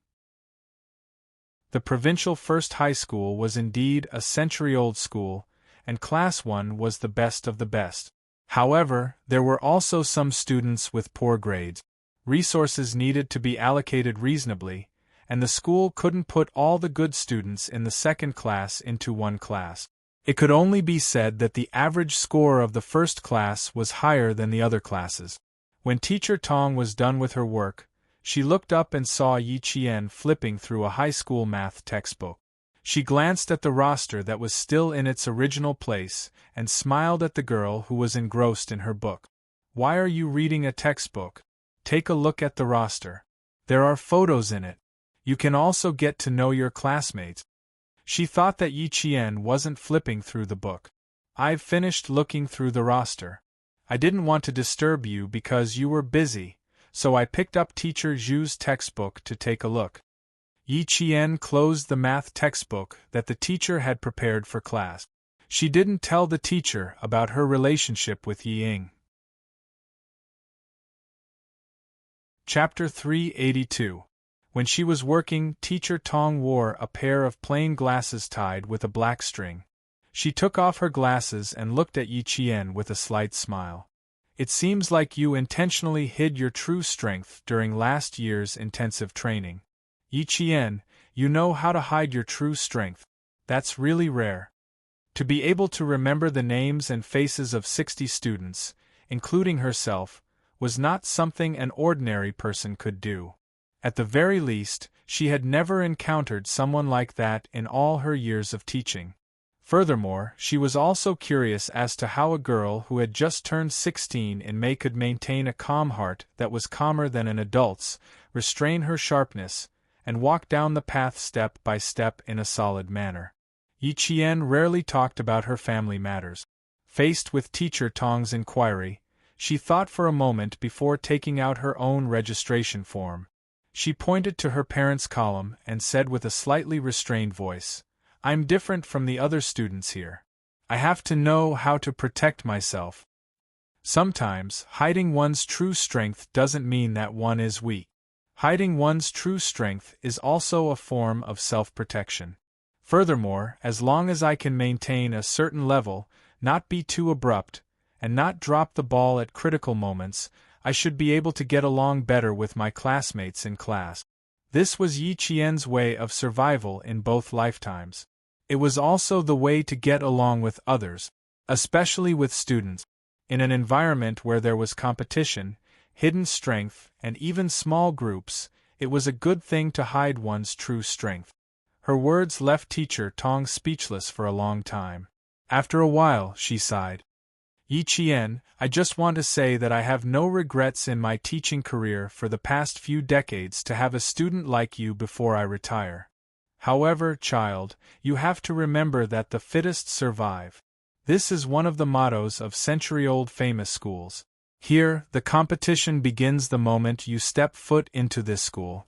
The provincial first high school was indeed a century-old school, and Class 1 was the best of the best. However, there were also some students with poor grades. Resources needed to be allocated reasonably, and the school couldn't put all the good students in the second class into one class. It could only be said that the average score of the first class was higher than the other classes. When Teacher Tong was done with her work, she looked up and saw Yi Qian flipping through a high school math textbook. She glanced at the roster that was still in its original place and smiled at the girl who was engrossed in her book. Why are you reading a textbook? Take a look at the roster. There are photos in it. You can also get to know your classmates. She thought that Yi Qian wasn't flipping through the book. I've finished looking through the roster. I didn't want to disturb you because you were busy, so I picked up Teacher Zhu's textbook to take a look. Yi Qian closed the math textbook that the teacher had prepared for class. She didn't tell the teacher about her relationship with Yi Ying. Chapter 382. When she was working, Teacher Tong wore a pair of plain glasses tied with a black string. She took off her glasses and looked at Yi Qian with a slight smile. It seems like you intentionally hid your true strength during last year's intensive training. Yi Qian, you know how to hide your true strength. That's really rare. To be able to remember the names and faces of 60 students, including herself, was not something an ordinary person could do. At the very least, she had never encountered someone like that in all her years of teaching. Furthermore, she was also curious as to how a girl who had just turned 16 in May could maintain a calm heart that was calmer than an adult's, restrain her sharpness, and walk down the path step by step in a solid manner. Yi Qian rarely talked about her family matters. Faced with Teacher Tong's inquiry, she thought for a moment before taking out her own registration form. She pointed to her parents' column and said with a slightly restrained voice, "I'm different from the other students here. I have to know how to protect myself." Sometimes, hiding one's true strength doesn't mean that one is weak. Hiding one's true strength is also a form of self-protection. Furthermore, as long as I can maintain a certain level, not be too abrupt, and not drop the ball at critical moments, I should be able to get along better with my classmates in class. This was Yi Qian's way of survival in both lifetimes. It was also the way to get along with others, especially with students. In an environment where there was competition, hidden strength, and even small groups, it was a good thing to hide one's true strength. Her words left Teacher Tong speechless for a long time. After a while, she sighed. "Yi Qian, I just want to say that I have no regrets in my teaching career for the past few decades to have a student like you before I retire. However, child, you have to remember that the fittest survive. This is one of the mottos of century-old famous schools. Here, the competition begins the moment you step foot into this school.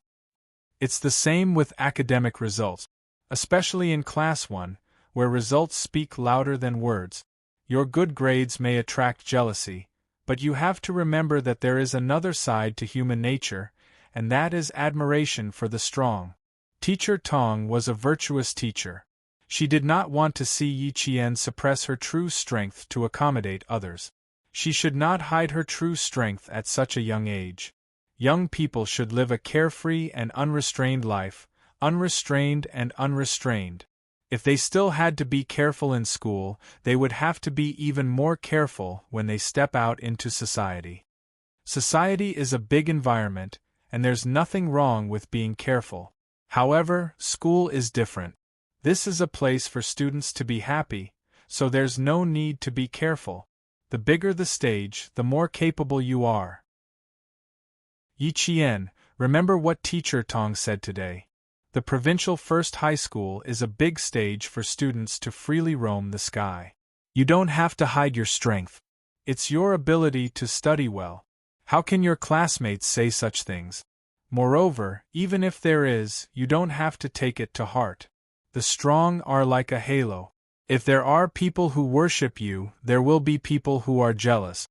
It's the same with academic results, especially in Class 1, where results speak louder than words. Your good grades may attract jealousy, but you have to remember that there is another side to human nature, and that is admiration for the strong." Teacher Tong was a virtuous teacher. She did not want to see Yi Qian suppress her true strength to accommodate others. She should not hide her true strength at such a young age. Young people should live a carefree and unrestrained life, unrestrained and unrestrained. If they still had to be careful in school, they would have to be even more careful when they step out into society. Society is a big environment, and there's nothing wrong with being careful. However, school is different. This is a place for students to be happy, so there's no need to be careful. The bigger the stage, the more capable you are. Yi Qian, remember what Teacher Tong said today. The provincial first high school is a big stage for students to freely roam the sky. You don't have to hide your strength. It's your ability to study well. How can your classmates say such things? Moreover, even if there is, you don't have to take it to heart. The strong are like a halo. If there are people who worship you, there will be people who are jealous.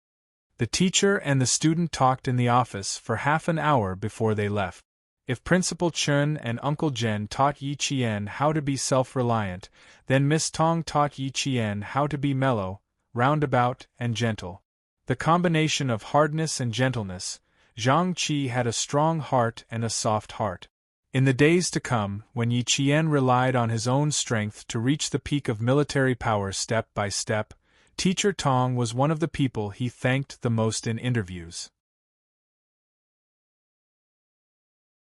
The teacher and the student talked in the office for half an hour before they left. If Principal Chen and Uncle Jen taught Yi Qian how to be self-reliant, then Miss Tong taught Yi Qian how to be mellow, roundabout, and gentle. The combination of hardness and gentleness, Zhang Qi had a strong heart and a soft heart. In the days to come, when Yi Qian relied on his own strength to reach the peak of military power step by step, Teacher Tong was one of the people he thanked the most in interviews.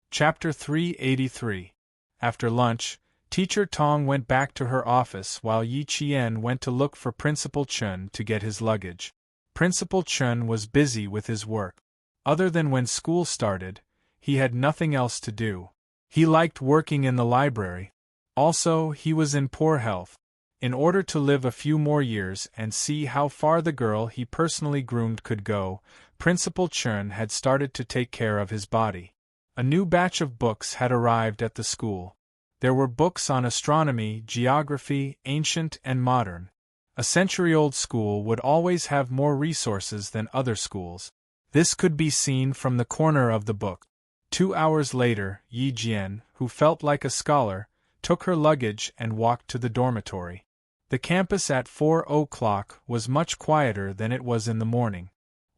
Chapter 383. After lunch, Teacher Tong went back to her office while Yi Qian went to look for Principal Chen to get his luggage. Principal Chen was busy with his work. Other than when school started, he had nothing else to do. He liked working in the library. Also, he was in poor health. In order to live a few more years and see how far the girl he personally groomed could go, Principal Chen had started to take care of his body. A new batch of books had arrived at the school. There were books on astronomy, geography, ancient and modern. A century-old school would always have more resources than other schools. This could be seen from the corner of the book. 2 hours later, Yi Jian, who felt like a scholar, took her luggage and walked to the dormitory. The campus at 4 o'clock was much quieter than it was in the morning.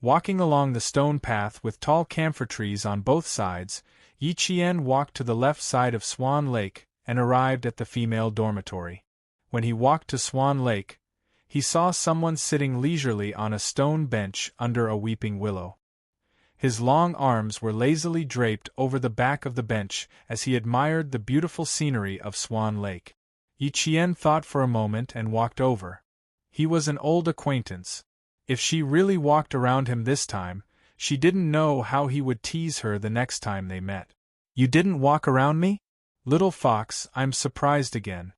Walking along the stone path with tall camphor trees on both sides, Yi Qian walked to the left side of Swan Lake and arrived at the female dormitory. When he walked to Swan Lake, he saw someone sitting leisurely on a stone bench under a weeping willow. His long arms were lazily draped over the back of the bench as he admired the beautiful scenery of Swan Lake. Yi Qian thought for a moment and walked over. He was an old acquaintance. If she really walked around him this time, she didn't know how he would tease her the next time they met. "You didn't walk around me? Little fox, I'm surprised again."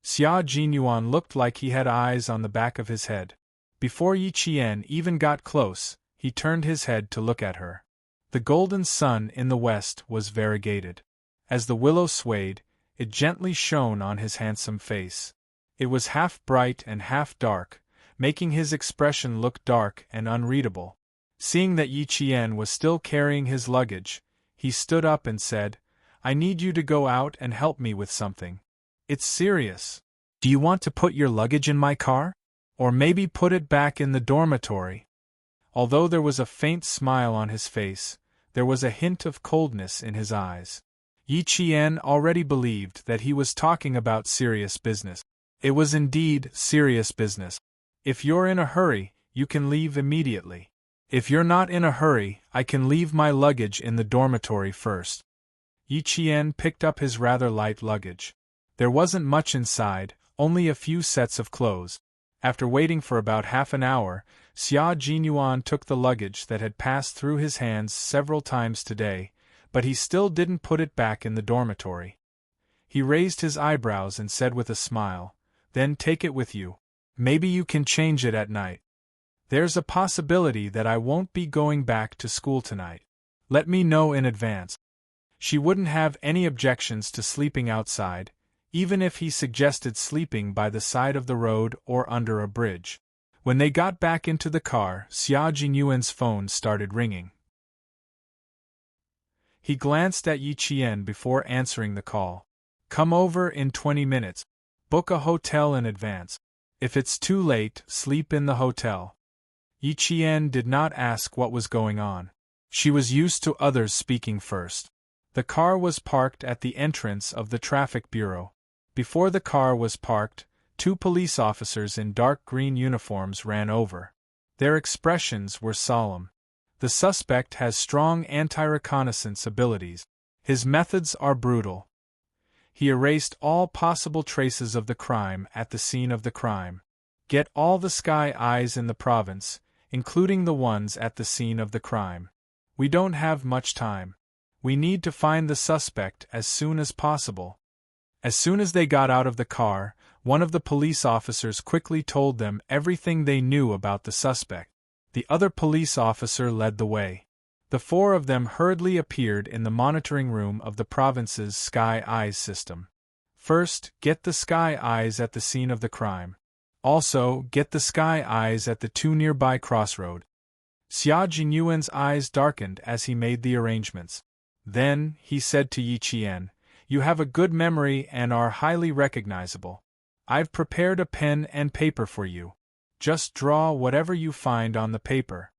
Xia Jinyuan looked like he had eyes on the back of his head. Before Yi Qian even got close, he turned his head to look at her. The golden sun in the west was variegated. As the willow swayed, it gently shone on his handsome face. It was half bright and half dark, making his expression look dark and unreadable. Seeing that Yi Qian was still carrying his luggage, he stood up and said, "I need you to go out and help me with something. It's serious. Do you want to put your luggage in my car? Or maybe put it back in the dormitory?" Although there was a faint smile on his face, there was a hint of coldness in his eyes. Yi Qian already believed that he was talking about serious business. It was indeed serious business. "If you're in a hurry, you can leave immediately. If you're not in a hurry, I can leave my luggage in the dormitory first." Yi Qian picked up his rather light luggage. There wasn't much inside, only a few sets of clothes. After waiting for about half an hour, Xia Jinyuan took the luggage that had passed through his hands several times today, but he still didn't put it back in the dormitory. He raised his eyebrows and said with a smile, "Then take it with you. Maybe you can change it at night. There's a possibility that I won't be going back to school tonight. Let me know in advance." She wouldn't have any objections to sleeping outside, even if he suggested sleeping by the side of the road or under a bridge. When they got back into the car, Xia Jinyuan's phone started ringing. He glanced at Yi Qian before answering the call. "Come over in 20 minutes. Book a hotel in advance. If it's too late, sleep in the hotel." Yi Qian did not ask what was going on. She was used to others speaking first. The car was parked at the entrance of the traffic bureau. Before the car was parked, 2 police officers in dark green uniforms ran over. Their expressions were solemn. "The suspect has strong anti-reconnaissance abilities. His methods are brutal. He erased all possible traces of the crime at the scene of the crime. Get all the Sky Eyes in the province, including the ones at the scene of the crime. We don't have much time. We need to find the suspect as soon as possible." As soon as they got out of the car, one of the police officers quickly told them everything they knew about the suspect. The other police officer led the way. The 4 of them hurriedly appeared in the monitoring room of the province's Sky Eyes system. First, get the Sky Eyes at the scene of the crime. Also, get the Sky Eyes at the 2 nearby crossroads. Xia Jinyuan's eyes darkened as he made the arrangements. Then, he said to Yi Qian, "You have a good memory and are highly recognizable. I've prepared a pen and paper for you. Just draw whatever you find on the paper."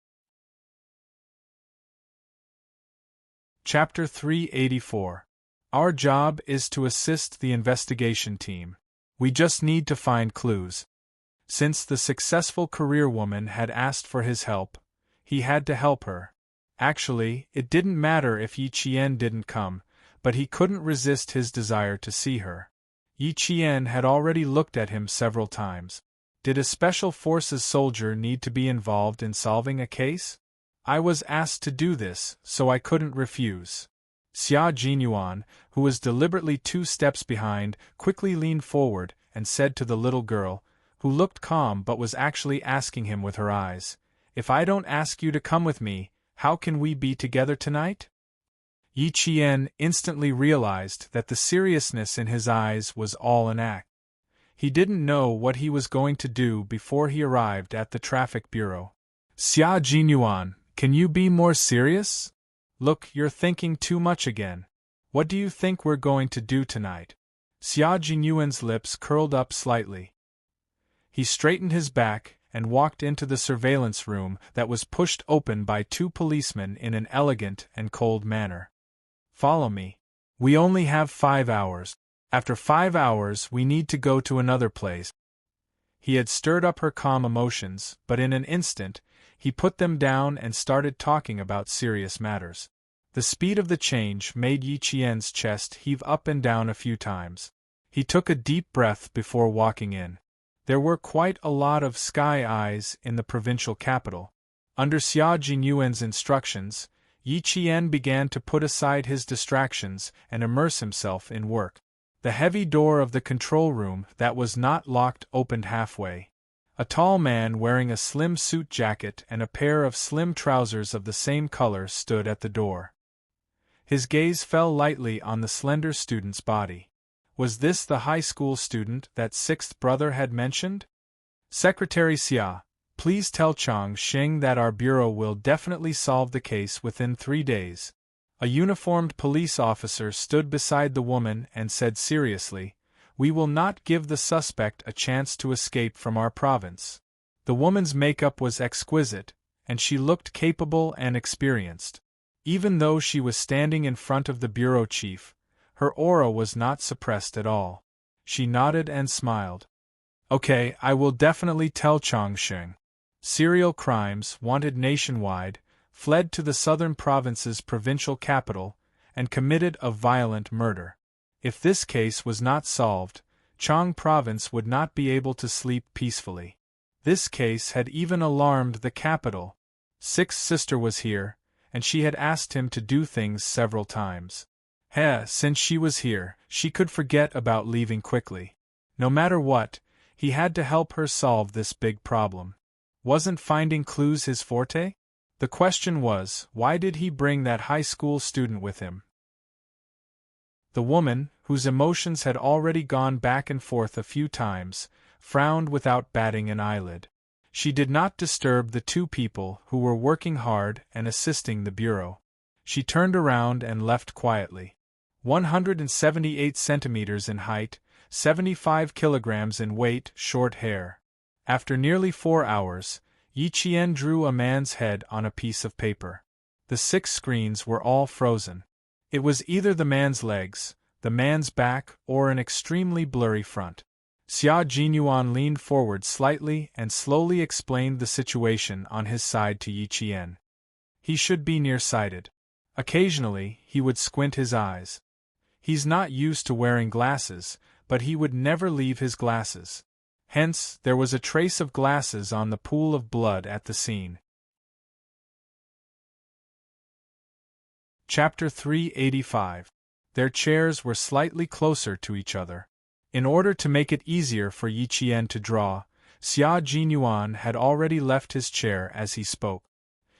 Chapter 384. Our job is to assist the investigation team. We just need to find clues. Since the successful career woman had asked for his help, he had to help her. Actually, it didn't matter if Yi Qian didn't come, but he couldn't resist his desire to see her. Yi Qian had already looked at him several times. Did a special forces soldier need to be involved in solving a case? I was asked to do this, so I couldn't refuse. Xia Jinyuan, who was deliberately 2 steps behind, quickly leaned forward and said to the little girl, who looked calm but was actually asking him with her eyes, "If I don't ask you to come with me, how can we be together tonight?" Yi Qian instantly realized that the seriousness in his eyes was all an act. He didn't know what he was going to do before he arrived at the traffic bureau. "Xia Jinyuan, can you be more serious? Look, you're thinking too much again. What do you think we're going to do tonight?" Xia Jinyuan's lips curled up slightly. He straightened his back and walked into the surveillance room that was pushed open by 2 policemen in an elegant and cold manner. "Follow me. We only have 5 hours. After 5 hours we need to go to another place." He had stirred up her calm emotions, but in an instant, he put them down and started talking about serious matters. The speed of the change made Yi Qian's chest heave up and down a few times. He took a deep breath before walking in. There were quite a lot of sky eyes in the provincial capital. Under Xia Jinyuan's instructions, Yi Qian began to put aside his distractions and immerse himself in work. The heavy door of the control room that was not locked opened halfway. A tall man wearing a slim suit jacket and a pair of slim trousers of the same color stood at the door. His gaze fell lightly on the slender student's body. Was this the high school student that sixth brother had mentioned? Secretary Xia, please tell Chang Xing that our bureau will definitely solve the case within 3 days. A uniformed police officer stood beside the woman and said seriously, "We will not give the suspect a chance to escape from our province." The woman's makeup was exquisite, and she looked capable and experienced. Even though she was standing in front of the bureau chief, her aura was not suppressed at all. She nodded and smiled. "Okay, I will definitely tell Chang Xing." Serial crimes, wanted nationwide, fled to the southern province's provincial capital, and committed a violent murder. If this case was not solved, Chang Province would not be able to sleep peacefully. This case had even alarmed the capital. Six's sister was here, and she had asked him to do things several times. Since she was here, she could forget about leaving quickly. No matter what, he had to help her solve this big problem. Wasn't finding clues his forte? The question was, why did he bring that high school student with him? The woman, whose emotions had already gone back and forth a few times, frowned without batting an eyelid. She did not disturb the two people who were working hard and assisting the bureau. She turned around and left quietly. 178 centimeters in height, 75 kilograms in weight, short hair. After nearly 4 hours, Yi Qian drew a man's head on a piece of paper. The 6 screens were all frozen. It was either the man's legs, the man's back, or an extremely blurry front. Xia Jinyuan leaned forward slightly and slowly explained the situation on his side to Yi Qian. He should be nearsighted. Occasionally, he would squint his eyes. He's not used to wearing glasses, but he would never leave his glasses. Hence, there was a trace of glasses on the pool of blood at the scene. Chapter 385. Their chairs were slightly closer to each other. In order to make it easier for Yi Qian to draw, Xia Jinyuan had already left his chair as he spoke.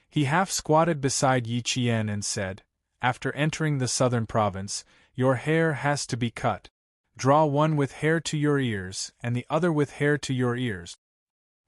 He half squatted beside Yi Qian and said, "After entering the southern province, your hair has to be cut. Draw one with hair to your ears and the other with hair to your ears."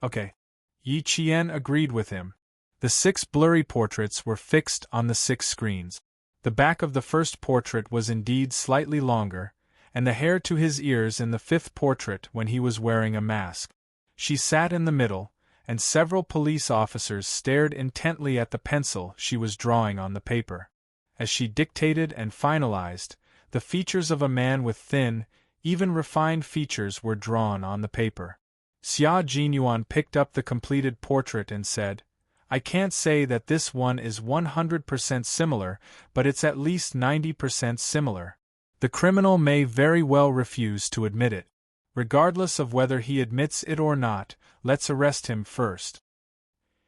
Okay. Yi Qian agreed with him. The 6 blurry portraits were fixed on the 6 screens. The back of the first portrait was indeed slightly longer, and the hair to his ears in the 5th portrait when he was wearing a mask. She sat in the middle, and several police officers stared intently at the pencil she was drawing on the paper. As she dictated and finalized, the features of a man with thin, even refined features were drawn on the paper. Xia Jinyuan picked up the completed portrait and said, "I can't say that this one is 100% similar, but it's at least 90% similar. The criminal may very well refuse to admit it. Regardless of whether he admits it or not, let's arrest him first."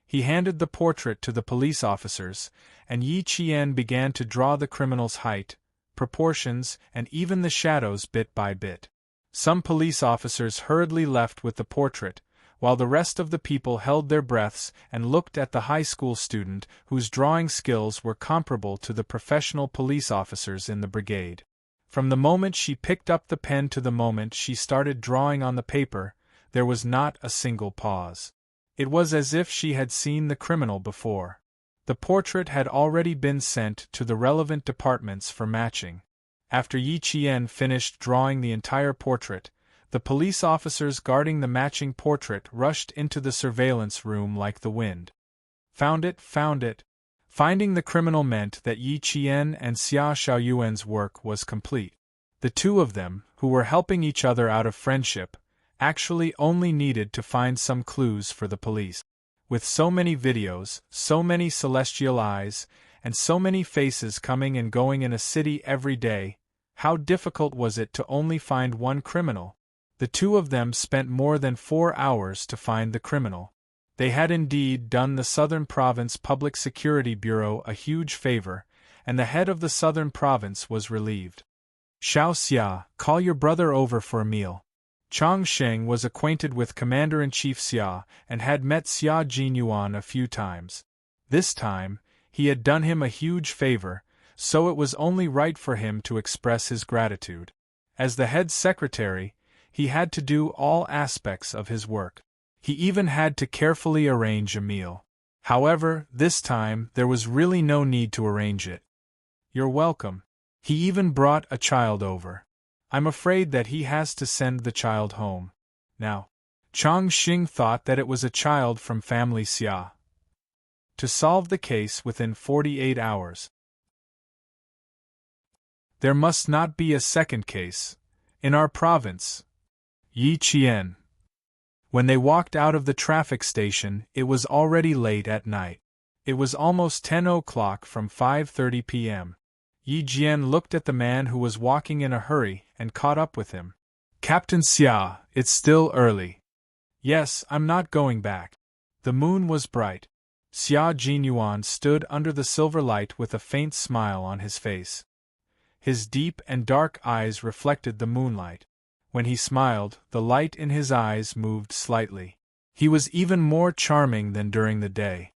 He handed the portrait to the police officers, and Yi Qian began to draw the criminal's height, proportions, and even the shadows bit by bit. Some police officers hurriedly left with the portrait, while the rest of the people held their breaths and looked at the high school student whose drawing skills were comparable to the professional police officers in the brigade. From the moment she picked up the pen to the moment she started drawing on the paper, there was not a single pause. It was as if she had seen the criminal before. The portrait had already been sent to the relevant departments for matching. After Yi Qian finished drawing the entire portrait, the police officers guarding the matching portrait rushed into the surveillance room like the wind. Found it, found it. Finding the criminal meant that Yi Qian and Xia Shaoyuan's work was complete. The two of them, who were helping each other out of friendship, actually only needed to find some clues for the police. With so many videos, so many celestial eyes, and so many faces coming and going in a city every day, how difficult was it to only find one criminal? The two of them spent more than 4 hours to find the criminal. They had indeed done the Southern Province Public Security Bureau a huge favor, and the head of the Southern Province was relieved. Xiao Xia, call your brother over for a meal. Chang Sheng was acquainted with Commander-in-Chief Xia and had met Xia Jinyuan a few times. This time, he had done him a huge favor, so it was only right for him to express his gratitude. As the head secretary, he had to do all aspects of his work. He even had to carefully arrange a meal. However, this time there was really no need to arrange it. You're welcome. He even brought a child over. I'm afraid that he has to send the child home. Now, Chang Xing thought that it was a child from family Xia. To solve the case within 48 hours. There must not be a second case. In our province. Yi Qian. When they walked out of the traffic station, it was already late at night. It was almost 10 o'clock from 5:30 p.m. Yi Jian looked at the man who was walking in a hurry and caught up with him. Captain Xia, it's still early. Yes, I'm not going back. The moon was bright. Xia Jinyuan stood under the silver light with a faint smile on his face. His deep and dark eyes reflected the moonlight. When he smiled, the light in his eyes moved slightly. He was even more charming than during the day.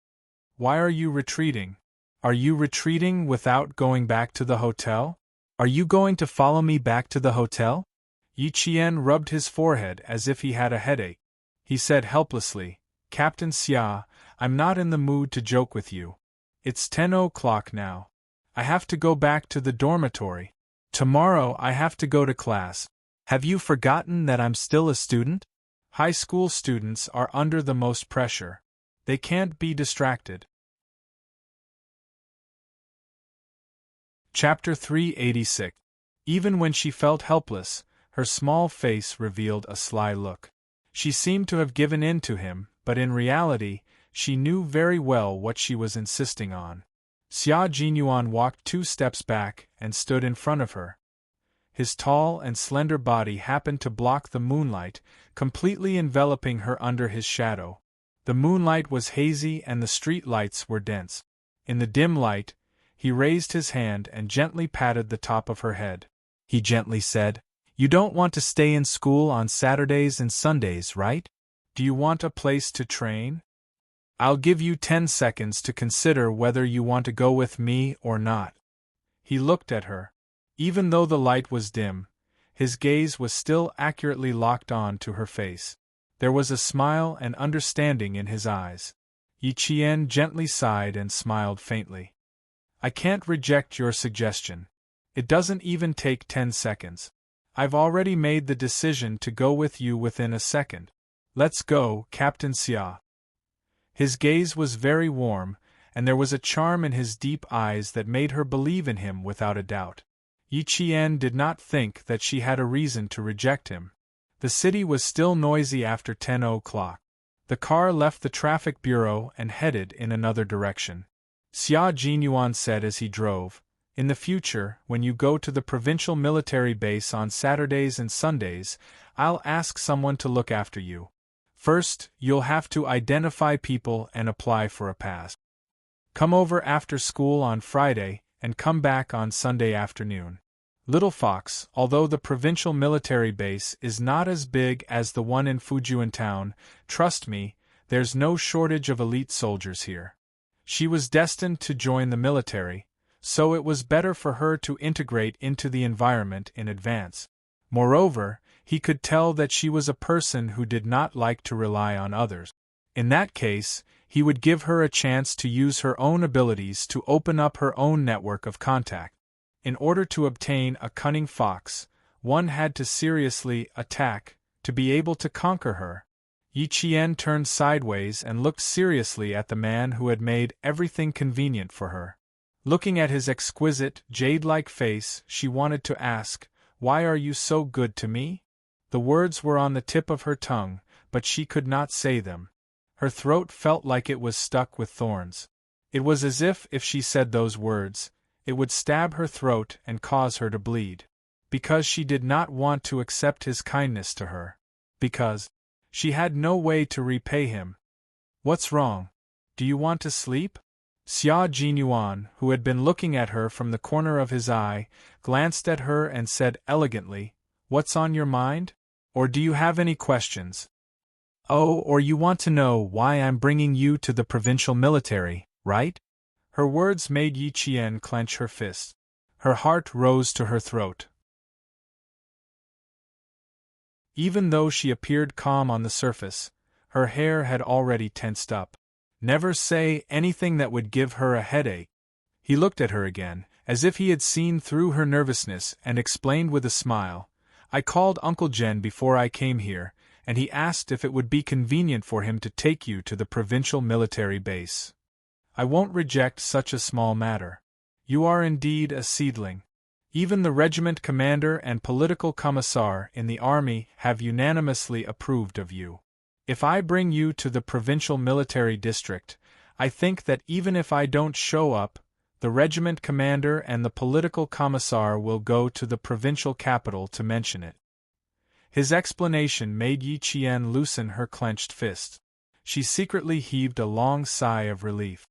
Why are you retreating? Are you retreating without going back to the hotel? Are you going to follow me back to the hotel? Yi Qian rubbed his forehead as if he had a headache. He said helplessly, Captain Xia, I'm not in the mood to joke with you. It's 10 o'clock now. I have to go back to the dormitory. Tomorrow I have to go to class. Have you forgotten that I'm still a student? High school students are under the most pressure. They can't be distracted. Chapter 386. Even when she felt helpless, her small face revealed a sly look. She seemed to have given in to him, but in reality, she knew very well what she was insisting on. Xia Jinyuan walked 2 steps back and stood in front of her. His tall and slender body happened to block the moonlight, completely enveloping her under his shadow. The moonlight was hazy and the street lights were dense. In the dim light, he raised his hand and gently patted the top of her head. He gently said, You don't want to stay in school on Saturdays and Sundays, right? Do you want a place to train? I'll give you 10 seconds to consider whether you want to go with me or not. He looked at her. Even though the light was dim, his gaze was still accurately locked on to her face. There was a smile and understanding in his eyes. Yi Qian gently sighed and smiled faintly. I can't reject your suggestion. It doesn't even take 10 seconds. I've already made the decision to go with you within a second. Let's go, Captain Xia. His gaze was very warm, and there was a charm in his deep eyes that made her believe in him without a doubt. Yi Qian did not think that she had a reason to reject him. The city was still noisy after 10 o'clock. The car left the traffic bureau and headed in another direction. Xia Jinyuan said as he drove, In the future, when you go to the provincial military base on Saturdays and Sundays, I'll ask someone to look after you. First, you'll have to identify people and apply for a pass. Come over after school on Friday and come back on Sunday afternoon. Little Fox, although the provincial military base is not as big as the one in Fujian town, trust me, there's no shortage of elite soldiers here. She was destined to join the military, so it was better for her to integrate into the environment in advance. Moreover, he could tell that she was a person who did not like to rely on others. In that case, he would give her a chance to use her own abilities to open up her own network of contact. In order to obtain a cunning fox, one had to seriously attack, to be able to conquer her. Yi Qian turned sideways and looked seriously at the man who had made everything convenient for her. Looking at his exquisite, jade-like face, she wanted to ask, Why are you so good to me? The words were on the tip of her tongue, but she could not say them. Her throat felt like it was stuck with thorns. It was as if she said those words, it would stab her throat and cause her to bleed. Because she did not want to accept his kindness to her. Because she had no way to repay him. What's wrong? Do you want to sleep? Xia Jinyuan, who had been looking at her from the corner of his eye, glanced at her and said elegantly, "What's on your mind? Or do you have any questions? Oh, or you want to know why I'm bringing you to the provincial military, right?" Her words made Yi Qian clench her fist. Her heart rose to her throat. Even though she appeared calm on the surface, her hair had already tensed up. Never say anything that would give her a headache. He looked at her again, as if he had seen through her nervousness, and explained with a smile, "I called Uncle Jen before I came here, and he asked if it would be convenient for him to take you to the provincial military base. I won't reject such a small matter. You are indeed a seedling. Even the regiment commander and political commissar in the army have unanimously approved of you. If I bring you to the provincial military district, I think that even if I don't show up, the regiment commander and the political commissar will go to the provincial capital to mention it." His explanation made Yi Qian loosen her clenched fist. She secretly heaved a long sigh of relief.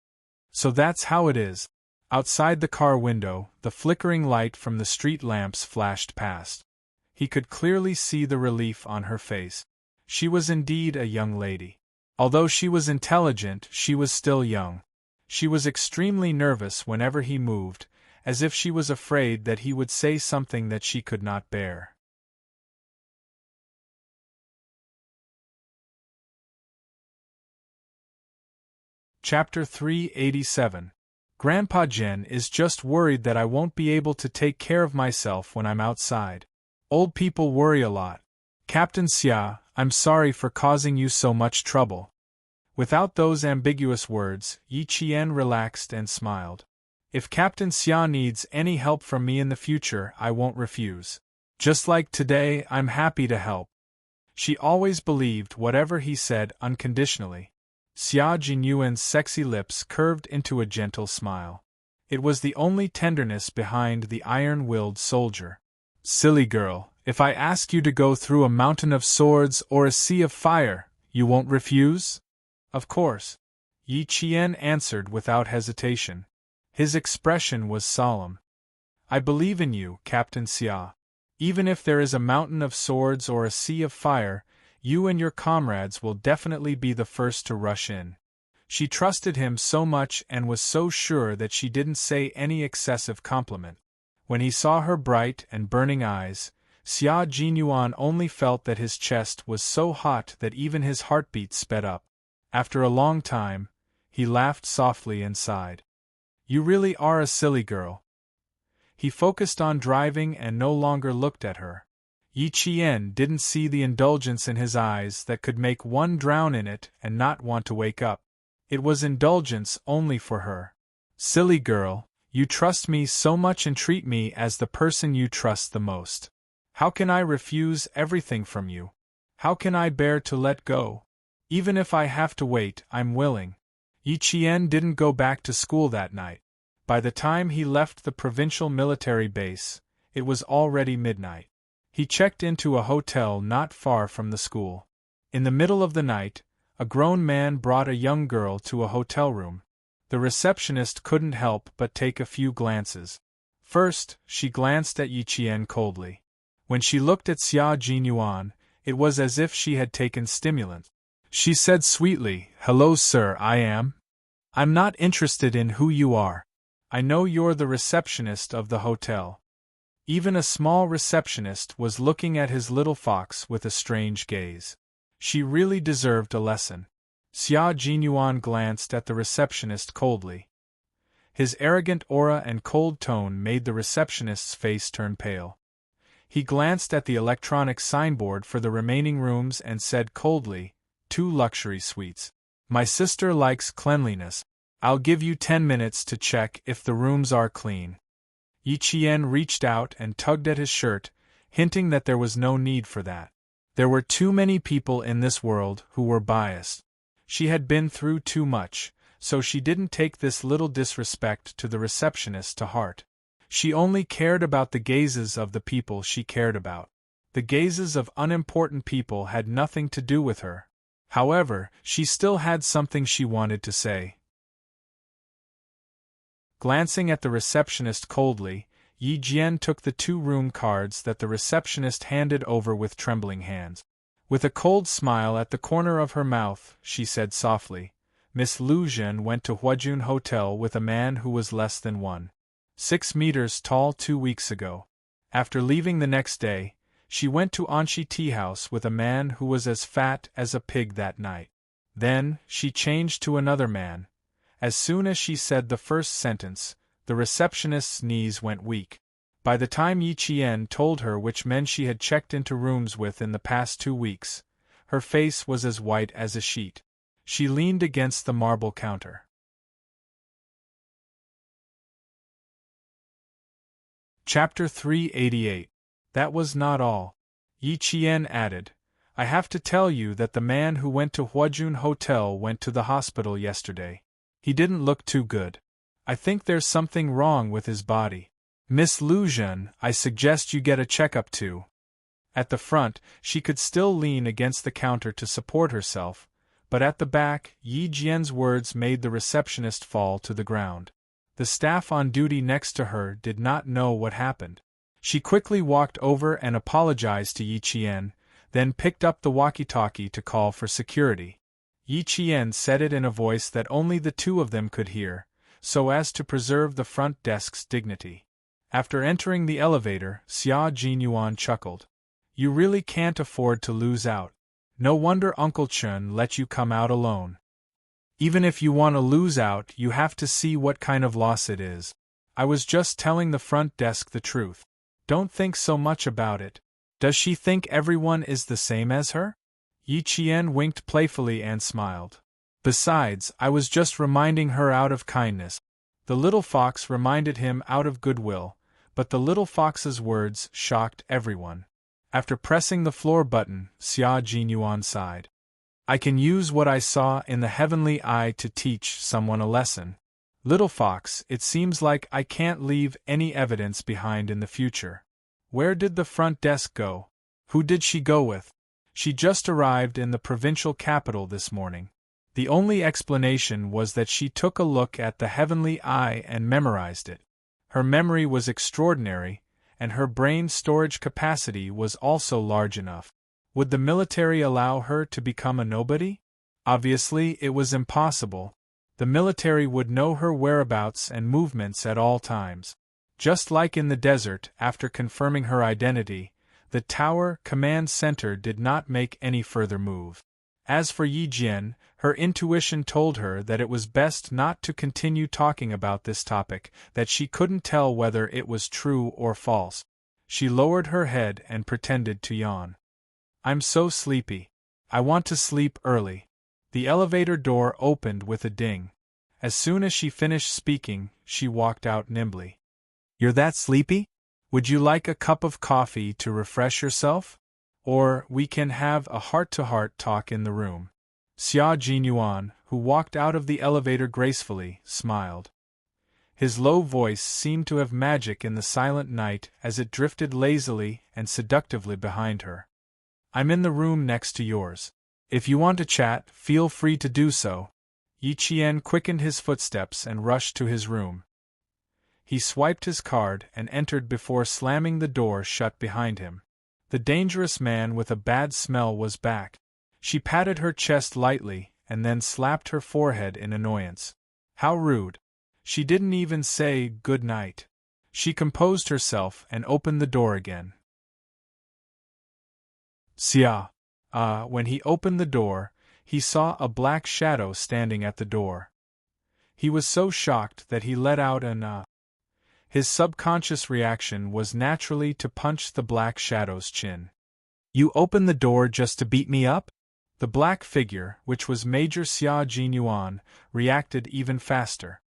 So that's how it is. Outside the car window, the flickering light from the street lamps flashed past. He could clearly see the relief on her face. She was indeed a young lady. Although she was intelligent, she was still young. She was extremely nervous whenever he moved, as if she was afraid that he would say something that she could not bear. Chapter 387. Grandpa Jen is just worried that I won't be able to take care of myself when I'm outside. Old people worry a lot. Captain Xia, I'm sorry for causing you so much trouble. Without those ambiguous words, Yi Qian relaxed and smiled. If Captain Xia needs any help from me in the future, I won't refuse. Just like today, I'm happy to help. She always believed whatever he said unconditionally. Xia Jinyuan's sexy lips curved into a gentle smile. It was the only tenderness behind the iron-willed soldier. Silly girl, if I ask you to go through a mountain of swords or a sea of fire, you won't refuse? Of course. Yi Qian answered without hesitation. His expression was solemn. I believe in you, Captain Xia. Even if there is a mountain of swords or a sea of fire, you and your comrades will definitely be the first to rush in. She trusted him so much and was so sure that she didn't say any excessive compliment. When he saw her bright and burning eyes, Xia Jinyuan only felt that his chest was so hot that even his heartbeat sped up. After a long time, he laughed softly and sighed. You really are a silly girl. He focused on driving and no longer looked at her. Yi Qian didn't see the indulgence in his eyes that could make one drown in it and not want to wake up. It was indulgence only for her. Silly girl, you trust me so much and treat me as the person you trust the most. How can I refuse everything from you? How can I bear to let go? Even if I have to wait, I'm willing. Yi Qian didn't go back to school that night. By the time he left the provincial military base, it was already midnight. He checked into a hotel not far from the school. In the middle of the night, a grown man brought a young girl to a hotel room. The receptionist couldn't help but take a few glances. First, she glanced at Yi Qian coldly. When she looked at Xia Jinyuan, it was as if she had taken stimulant. She said sweetly, "Hello sir, I'm not interested in who you are. I know you're the receptionist of the hotel." Even a small receptionist was looking at his little fox with a strange gaze. She really deserved a lesson. Xia Jinyuan glanced at the receptionist coldly. His arrogant aura and cold tone made the receptionist's face turn pale. He glanced at the electronic signboard for the remaining rooms and said coldly, 2 luxury suites. My sister likes cleanliness. I'll give you 10 minutes to check if the rooms are clean. Yi Qian reached out and tugged at his shirt, hinting that there was no need for that. There were too many people in this world who were biased. She had been through too much, so she didn't take this little disrespect to the receptionist to heart. She only cared about the gazes of the people she cared about. The gazes of unimportant people had nothing to do with her. However, she still had something she wanted to say. Glancing at the receptionist coldly, Yi Jian took the 2 room cards that the receptionist handed over with trembling hands. With a cold smile at the corner of her mouth, she said softly, Miss Lu Zhen went to Huajun Hotel with a man who was less than 1.6 meters tall 2 weeks ago. After leaving the next day, she went to Anshi Tea House with a man who was as fat as a pig that night. Then, she changed to another man. As soon as she said the first sentence, the receptionist's knees went weak. By the time Yi Qian told her which men she had checked into rooms with in the past 2 weeks, her face was as white as a sheet. She leaned against the marble counter. Chapter 388. That was not all. Yi Qian added, I have to tell you that the man who went to Huajun Hotel went to the hospital yesterday. He didn't look too good. I think there's something wrong with his body. Miss Lu Zhen, I suggest you get a checkup too. At the front, she could still lean against the counter to support herself, but at the back, Yi Jian's words made the receptionist fall to the ground. The staff on duty next to her did not know what happened. She quickly walked over and apologized to Yi Qian, then picked up the walkie-talkie to call for security. Yi Qian said it in a voice that only the 2 of them could hear, so as to preserve the front desk's dignity. After entering the elevator, Xia Jinyuan chuckled. You really can't afford to lose out. No wonder Uncle Chun let you come out alone. Even if you want to lose out, you have to see what kind of loss it is. I was just telling the front desk the truth. Don't think so much about it. Does she think everyone is the same as her? Yi Qian winked playfully and smiled. Besides, I was just reminding her out of kindness. The little fox reminded him out of goodwill, but the little fox's words shocked everyone. After pressing the floor button, Xia Jinyuan sighed. I can use what I saw in the heavenly eye to teach someone a lesson. Little fox, it seems like I can't leave any evidence behind in the future. Where did the front desk go? Who did she go with? She just arrived in the provincial capital this morning. The only explanation was that she took a look at the heavenly eye and memorized it. Her memory was extraordinary, and her brain storage capacity was also large enough. Would the military allow her to become a nobody? Obviously, it was impossible. The military would know her whereabouts and movements at all times. Just like in the desert, after confirming her identity, the Tower Command Center did not make any further move. As for Yi Jian, her intuition told her that it was best not to continue talking about this topic, that she couldn't tell whether it was true or false. She lowered her head and pretended to yawn. I'm so sleepy. I want to sleep early. The elevator door opened with a ding. As soon as she finished speaking, she walked out nimbly. You're that sleepy? Would you like a cup of coffee to refresh yourself? Or we can have a heart-to-heart talk in the room. Xia Jinyuan, who walked out of the elevator gracefully, smiled. His low voice seemed to have magic in the silent night as it drifted lazily and seductively behind her. I'm in the room next to yours. If you want to chat, feel free to do so. Yi Qian quickened his footsteps and rushed to his room. He swiped his card and entered before slamming the door shut behind him. The dangerous man with a bad smell was back. She patted her chest lightly and then slapped her forehead in annoyance. How rude. She didn't even say good night. She composed herself and opened the door again. Xia. When he opened the door, he saw a black shadow standing at the door. He was so shocked that he let out an His subconscious reaction was naturally to punch the black shadow's chin. You opened the door just to beat me up? The black figure, which was Major Xia Jinyuan, reacted even faster.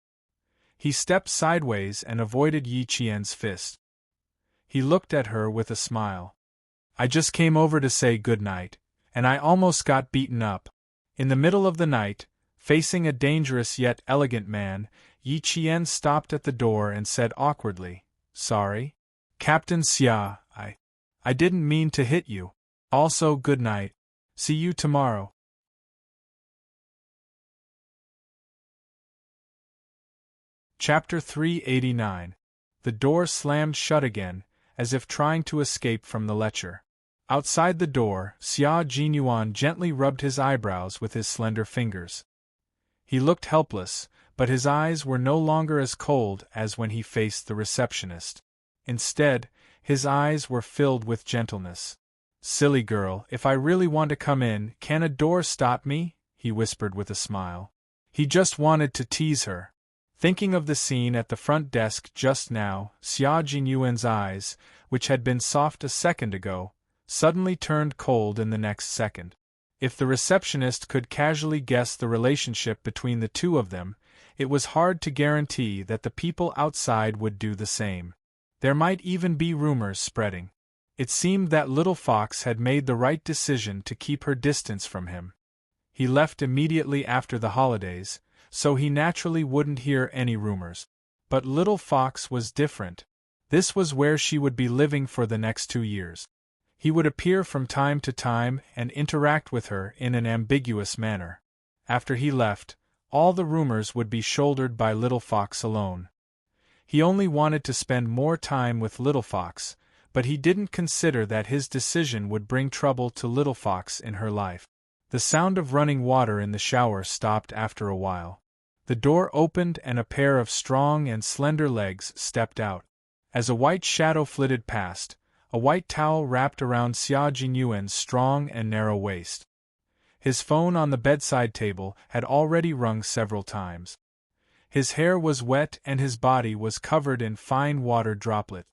He stepped sideways and avoided Yi Qian's fist. He looked at her with a smile. I just came over to say good night, and I almost got beaten up. In the middle of the night, facing a dangerous yet elegant man, Yi Qian stopped at the door and said awkwardly, "Sorry? Captain Xia, I didn't mean to hit you. Also, good night. See you tomorrow." Chapter 389. The door slammed shut again, as if trying to escape from the lecture. Outside the door, Xia Jinyuan gently rubbed his eyebrows with his slender fingers. He looked helpless, but his eyes were no longer as cold as when he faced the receptionist. Instead, his eyes were filled with gentleness. "Silly girl, if I really want to come in, can a door stop me?" he whispered with a smile. He just wanted to tease her. Thinking of the scene at the front desk just now, Xia Jinyuan's eyes, which had been soft a second ago, suddenly turned cold in the next second. If the receptionist could casually guess the relationship between the two of them, it was hard to guarantee that the people outside would do the same. There might even be rumors spreading. It seemed that Little Fox had made the right decision to keep her distance from him. He left immediately after the holidays, so he naturally wouldn't hear any rumors. But Little Fox was different. This was where she would be living for the next 2 years. He would appear from time to time and interact with her in an ambiguous manner. After he left, all the rumors would be shouldered by Little Fox alone. He only wanted to spend more time with Little Fox, but he didn't consider that his decision would bring trouble to Little Fox in her life. The sound of running water in the shower stopped after a while. The door opened and a pair of strong and slender legs stepped out. As a white shadow flitted past, a white towel wrapped around Xia Jinyuan's strong and narrow waist. His phone on the bedside table had already rung several times. His hair was wet and his body was covered in fine water droplets.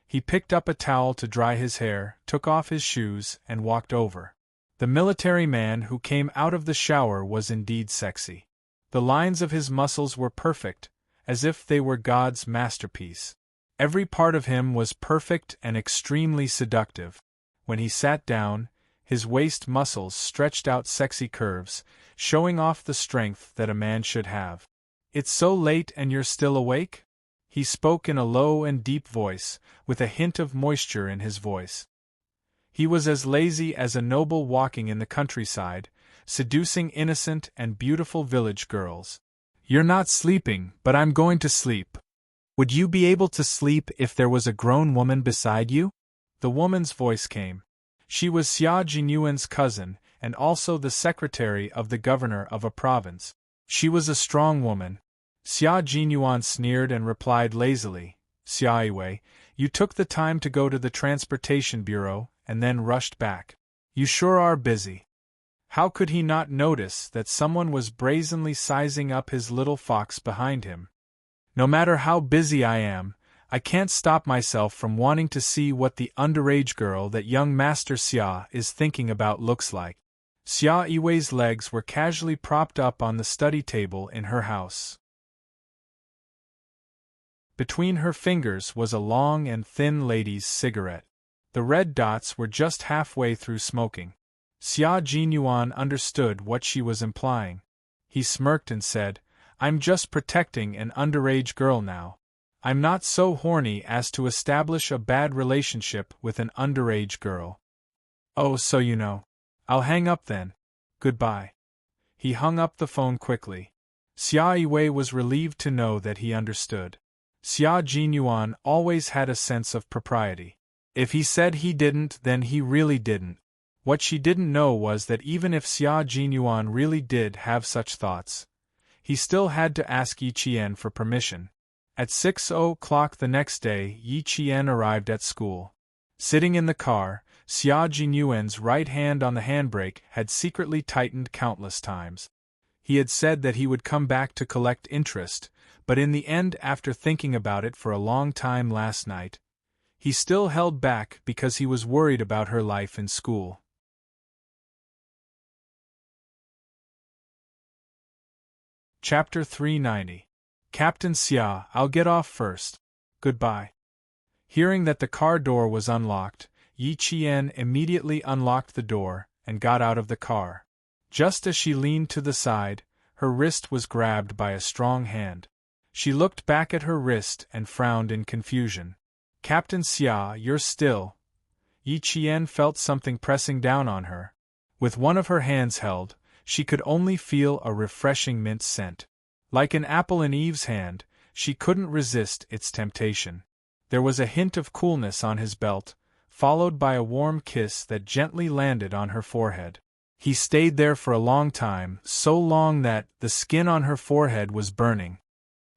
He picked up a towel to dry his hair, took off his shoes, and walked over. The military man who came out of the shower was indeed sexy. The lines of his muscles were perfect, as if they were God's masterpiece. Every part of him was perfect and extremely seductive. When he sat down, his waist muscles stretched out sexy curves, showing off the strength that a man should have. "It's so late and you're still awake?" He spoke in a low and deep voice, with a hint of moisture in his voice. He was as lazy as a noble walking in the countryside, seducing innocent and beautiful village girls. "You're not sleeping, but I'm going to sleep." "Would you be able to sleep if there was a grown woman beside you?" The woman's voice came. She was Xia Jinyuan's cousin, and also the secretary of the governor of a province. She was a strong woman. Xia Jinyuan sneered and replied lazily, "Xia Yiwei, you took the time to go to the transportation bureau, and then rushed back. You sure are busy." How could he not notice that someone was brazenly sizing up his Little Fox behind him? "No matter how busy I am, I can't stop myself from wanting to see what the underage girl that young Master Xia is thinking about looks like." Xia Yiwei's legs were casually propped up on the study table in her house. Between her fingers was a long and thin lady's cigarette. The red dots were just halfway through smoking. Xia Jinyuan understood what she was implying. He smirked and said, "I'm just protecting an underage girl now. I'm not so horny as to establish a bad relationship with an underage girl." "Oh, so you know. I'll hang up then. Goodbye." He hung up the phone quickly. Xia Yiwei was relieved to know that he understood. Xia Jinyuan always had a sense of propriety. If he said he didn't, then he really didn't. What she didn't know was that even if Xia Jinyuan really did have such thoughts, he still had to ask Yi Qian for permission. At 6 o'clock the next day, Yi Qian arrived at school. Sitting in the car, Xia Jinyuan's right hand on the handbrake had secretly tightened countless times. He had said that he would come back to collect interest, but in the end, after thinking about it for a long time last night, he still held back because he was worried about her life in school. Chapter 390. Captain Xia, I'll get off first. Goodbye. Hearing that the car door was unlocked, Yi Qian immediately unlocked the door and got out of the car. Just as she leaned to the side, her wrist was grabbed by a strong hand. She looked back at her wrist and frowned in confusion. Captain Xia, you're still. Yi Qian felt something pressing down on her. With one of her hands held, she could only feel a refreshing mint scent. Like an apple in Eve's hand, she couldn't resist its temptation. There was a hint of coolness on his belt, followed by a warm kiss that gently landed on her forehead. He stayed there for a long time, so long that the skin on her forehead was burning.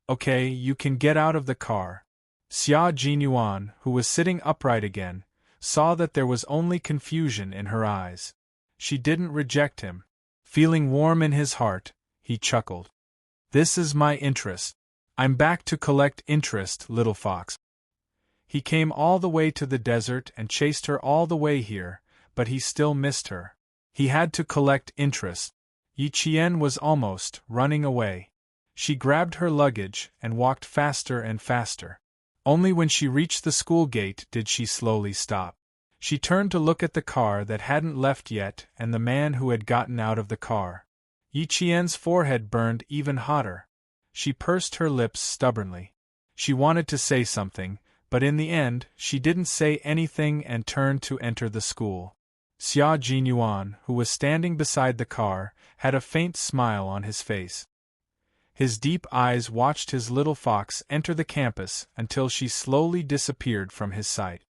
Okay, you can get out of the car. Xia Jinyuan, who was sitting upright again, saw that there was only confusion in her eyes. She didn't reject him. Feeling warm in his heart, he chuckled. This is my interest. I'm back to collect interest, little fox. He came all the way to the desert and chased her all the way here, but he still missed her. He had to collect interest. Yi Qian was almost running away. She grabbed her luggage and walked faster and faster. Only when she reached the school gate did she slowly stop. She turned to look at the car that hadn't left yet and the man who had gotten out of the car. Yi Qian's forehead burned even hotter. She pursed her lips stubbornly. She wanted to say something, but in the end, she didn't say anything and turned to enter the school. Xia Jinyuan, who was standing beside the car, had a faint smile on his face. His deep eyes watched his little fox enter the campus until she slowly disappeared from his sight.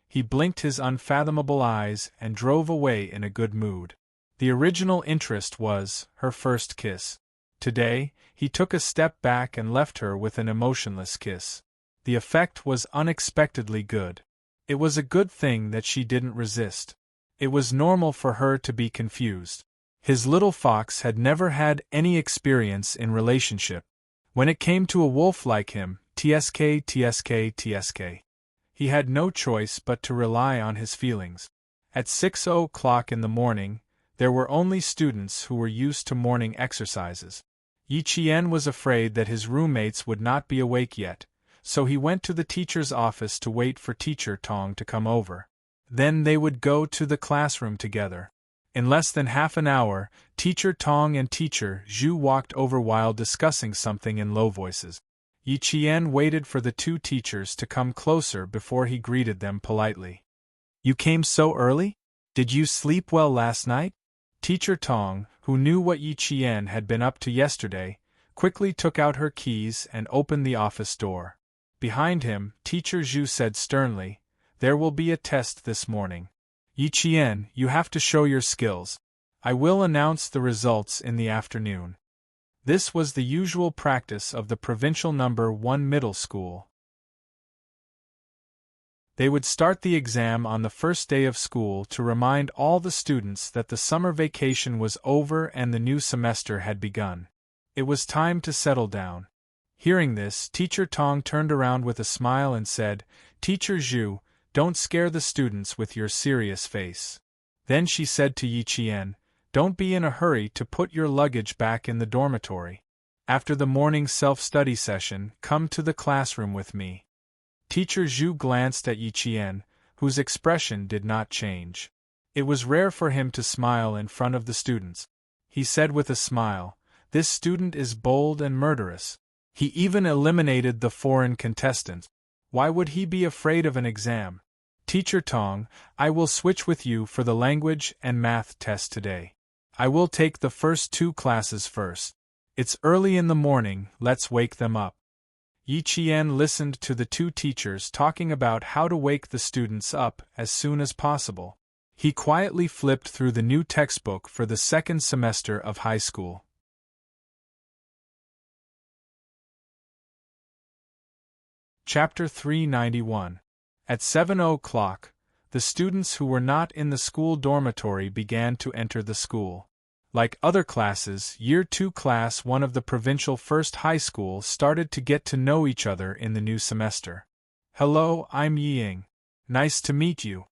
He blinked his unfathomable eyes and drove away in a good mood. The original interest was her first kiss. Today, he took a step back and left her with an emotionless kiss. The effect was unexpectedly good. It was a good thing that she didn't resist. It was normal for her to be confused. His little fox had never had any experience in relationship. When it came to a wolf like him, tsk. He had no choice but to rely on his feelings. At 6:00 in the morning, there were only students who were used to morning exercises. Yi Qian was afraid that his roommates would not be awake yet, so he went to the teacher's office to wait for Teacher Tong to come over. Then they would go to the classroom together. In less than half an hour, Teacher Tong and Teacher Zhu walked over while discussing something in low voices. Yi Qian waited for the two teachers to come closer before he greeted them politely. You came so early? Did you sleep well last night? Teacher Tong, who knew what Yi Qian had been up to yesterday, quickly took out her keys and opened the office door. Behind him, Teacher Zhu said sternly, There will be a test this morning. Yi Qian, you have to show your skills. I will announce the results in the afternoon. This was the usual practice of the Provincial No. 1 Middle School. They would start the exam on the first day of school to remind all the students that the summer vacation was over and the new semester had begun. It was time to settle down. Hearing this, Teacher Tong turned around with a smile and said, Teacher Zhu, don't scare the students with your serious face. Then she said to Yi Qian, Don't be in a hurry to put your luggage back in the dormitory. After the morning self-study session, come to the classroom with me. Teacher Zhu glanced at Yi Qian, whose expression did not change. It was rare for him to smile in front of the students. He said with a smile, This student is bold and murderous. He even eliminated the foreign contestant. Why would he be afraid of an exam? Teacher Tong, I will switch with you for the language and math test today. I will take the first two classes first. It's early in the morning, let's wake them up. Yi Qian listened to the two teachers talking about how to wake the students up as soon as possible. He quietly flipped through the new textbook for the second semester of high school. Chapter 391. At 7:00, the students who were not in the school dormitory began to enter the school. Like other classes, Year 2 Class 1 of the provincial first high school started to get to know each other in the new semester. Hello, I'm Yiying. Nice to meet you.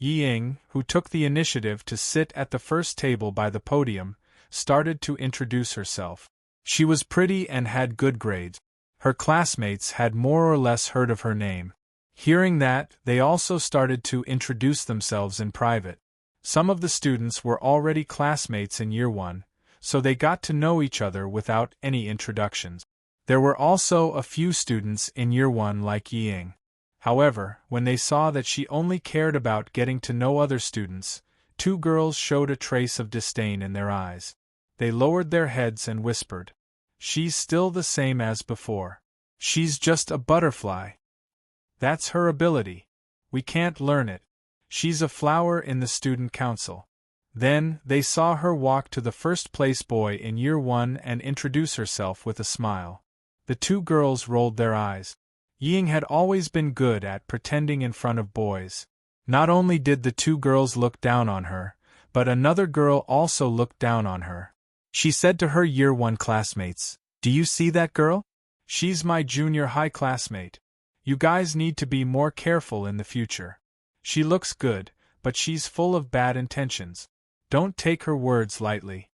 Yiying, who took the initiative to sit at the first table by the podium, started to introduce herself. She was pretty and had good grades. Her classmates had more or less heard of her name. Hearing that, they also started to introduce themselves in private. Some of the students were already classmates in year 1, so they got to know each other without any introductions. There were also a few students in year 1 like Ying. However, when they saw that she only cared about getting to know other students, 2 girls showed a trace of disdain in their eyes. They lowered their heads and whispered, "She's still the same as before. She's just a butterfly. That's her ability. We can't learn it. She's a flower in the student council." Then, they saw her walk to the first-place boy in year 1 and introduce herself with a smile. The 2 girls rolled their eyes. Ying had always been good at pretending in front of boys. Not only did the 2 girls look down on her, but another girl also looked down on her. She said to her year 1 classmates, "Do you see that girl? She's my junior high classmate. You guys need to be more careful in the future. She looks good, but she's full of bad intentions. Don't take her words lightly."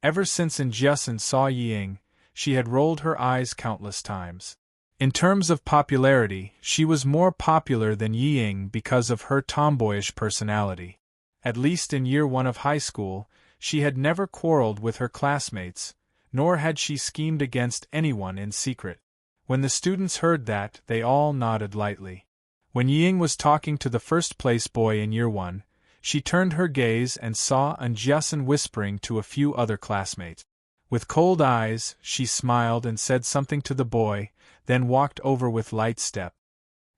Ever since Unyielding saw Ying, she had rolled her eyes countless times. In terms of popularity, she was more popular than Ying because of her tomboyish personality. At least in year 1 of high school, she had never quarreled with her classmates, nor had she schemed against anyone in secret. When the students heard that, they all nodded lightly. When Ying was talking to the first-place boy in year 1, she turned her gaze and saw Unyielding whispering to a few other classmates. With cold eyes, she smiled and said something to the boy, then walked over with light step.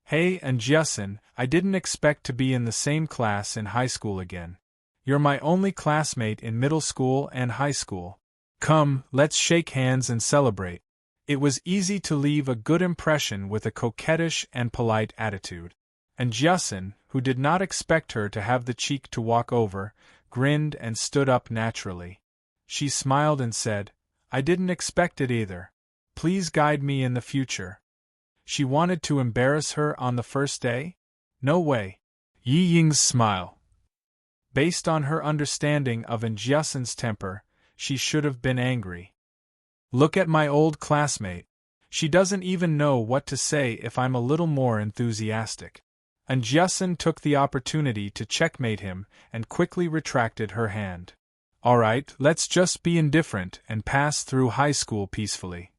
"Hey, Unyielding, I didn't expect to be in the same class in high school again. You're my only classmate in middle school and high school. Come, let's shake hands and celebrate." It was easy to leave a good impression with a coquettish and polite attitude. Unyielding, who did not expect her to have the cheek to walk over, grinned and stood up naturally. She smiled and said, "I didn't expect it either. Please guide me in the future." She wanted to embarrass her on the first day? No way. Ying's smile. Based on her understanding of Unyielding's temper, she should have been angry. "Look at my old classmate. She doesn't even know what to say if I'm a little more enthusiastic." Unyielding took the opportunity to checkmate him and quickly retracted her hand. "Alright, let's just be indifferent and pass through high school peacefully.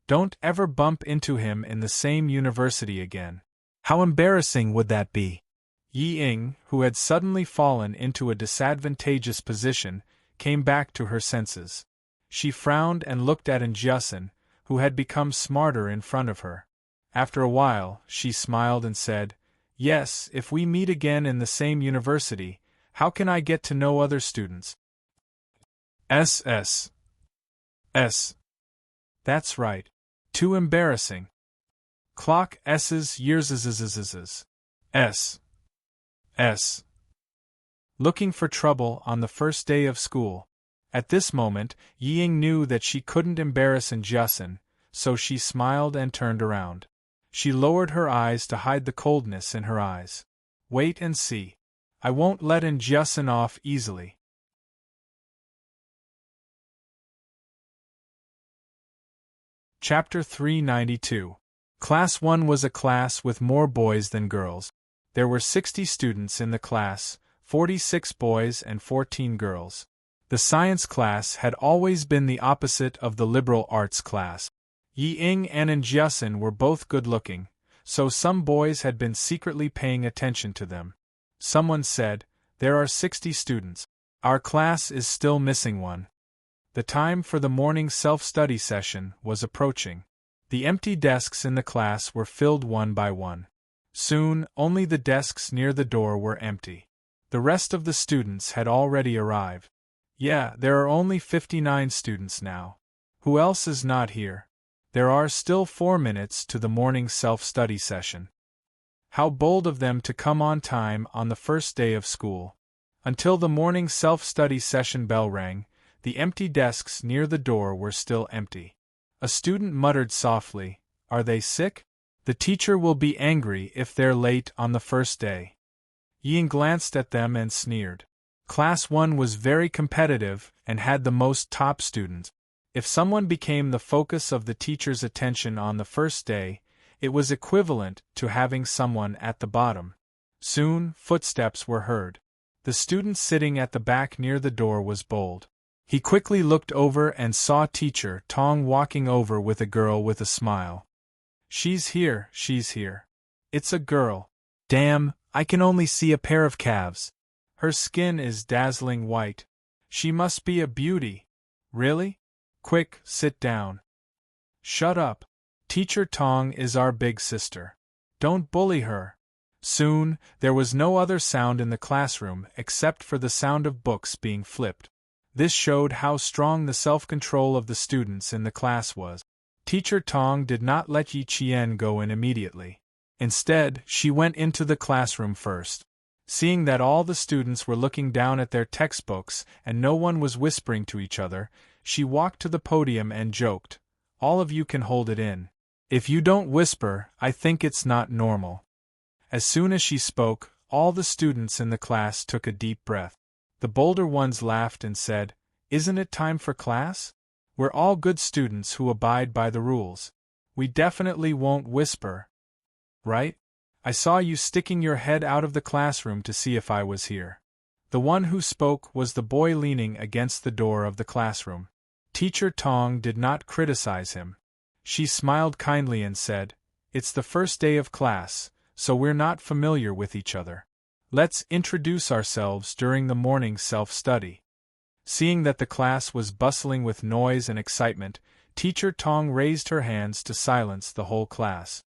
Don't ever bump into him in the same university again. How embarrassing would that be?" Ying, who had suddenly fallen into a disadvantageous position, came back to her senses. She frowned and looked at Unyielding, who had become smarter in front of her. After a while, she smiled and said, "Yes, if we meet again in the same university, how can I get to know other students?" S. That's right. Too embarrassing. Clock S's years S. Looking for trouble on the first day of school. At this moment, Ying knew that she couldn't embarrass Unyielding, so she smiled and turned around. She lowered her eyes to hide the coldness in her eyes. "Wait and see. I won't let Unyielding off easily." Chapter 392. Class 1 was a class with more boys than girls. There were 60 students in the class, 46 boys and 14 girls. The science class had always been the opposite of the liberal arts class. Ying and Unyielding were both good-looking, so some boys had been secretly paying attention to them. Someone said, "There are 60 students. Our class is still missing one." The time for the morning self-study session was approaching. The empty desks in the class were filled one by one. Soon, only the desks near the door were empty. The rest of the students had already arrived. Yeah, there are only 59 students now. Who else is not here? There are still 4 minutes to the morning self-study session. How bold of them to come on time on the first day of school. Until the morning self-study session bell rang, the empty desks near the door were still empty. A student muttered softly, "Are they sick? The teacher will be angry if they're late on the first day." Ying glanced at them and sneered. Class 1 was very competitive and had the most top students. If someone became the focus of the teacher's attention on the first day, it was equivalent to having someone at the bottom. Soon, footsteps were heard. The student sitting at the back near the door was bold. He quickly looked over and saw Teacher Tong walking over with a girl with a smile. She's here. It's a girl. Damn, I can only see a pair of calves. Her skin is dazzling white. She must be a beauty. Really? Quick, sit down. Shut up. Teacher Tong is our big sister. Don't bully her. Soon, there was no other sound in the classroom except for the sound of books being flipped. This showed how strong the self-control of the students in the class was. Teacher Tong did not let Yi Qian go in immediately. Instead, she went into the classroom first. Seeing that all the students were looking down at their textbooks and no one was whispering to each other, she walked to the podium and joked, "All of you can hold it in. If you don't whisper, I think it's not normal." As soon as she spoke, all the students in the class took a deep breath. The bolder ones laughed and said, "Isn't it time for class? We're all good students who abide by the rules. We definitely won't whisper. Right? I saw you sticking your head out of the classroom to see if I was here." The one who spoke was the boy leaning against the door of the classroom. Teacher Tong did not criticize him. She smiled kindly and said, "It's the first day of class, so we're not familiar with each other. Let's introduce ourselves during the morning self-study." Seeing that the class was bustling with noise and excitement, Teacher Tong raised her hands to silence the whole class.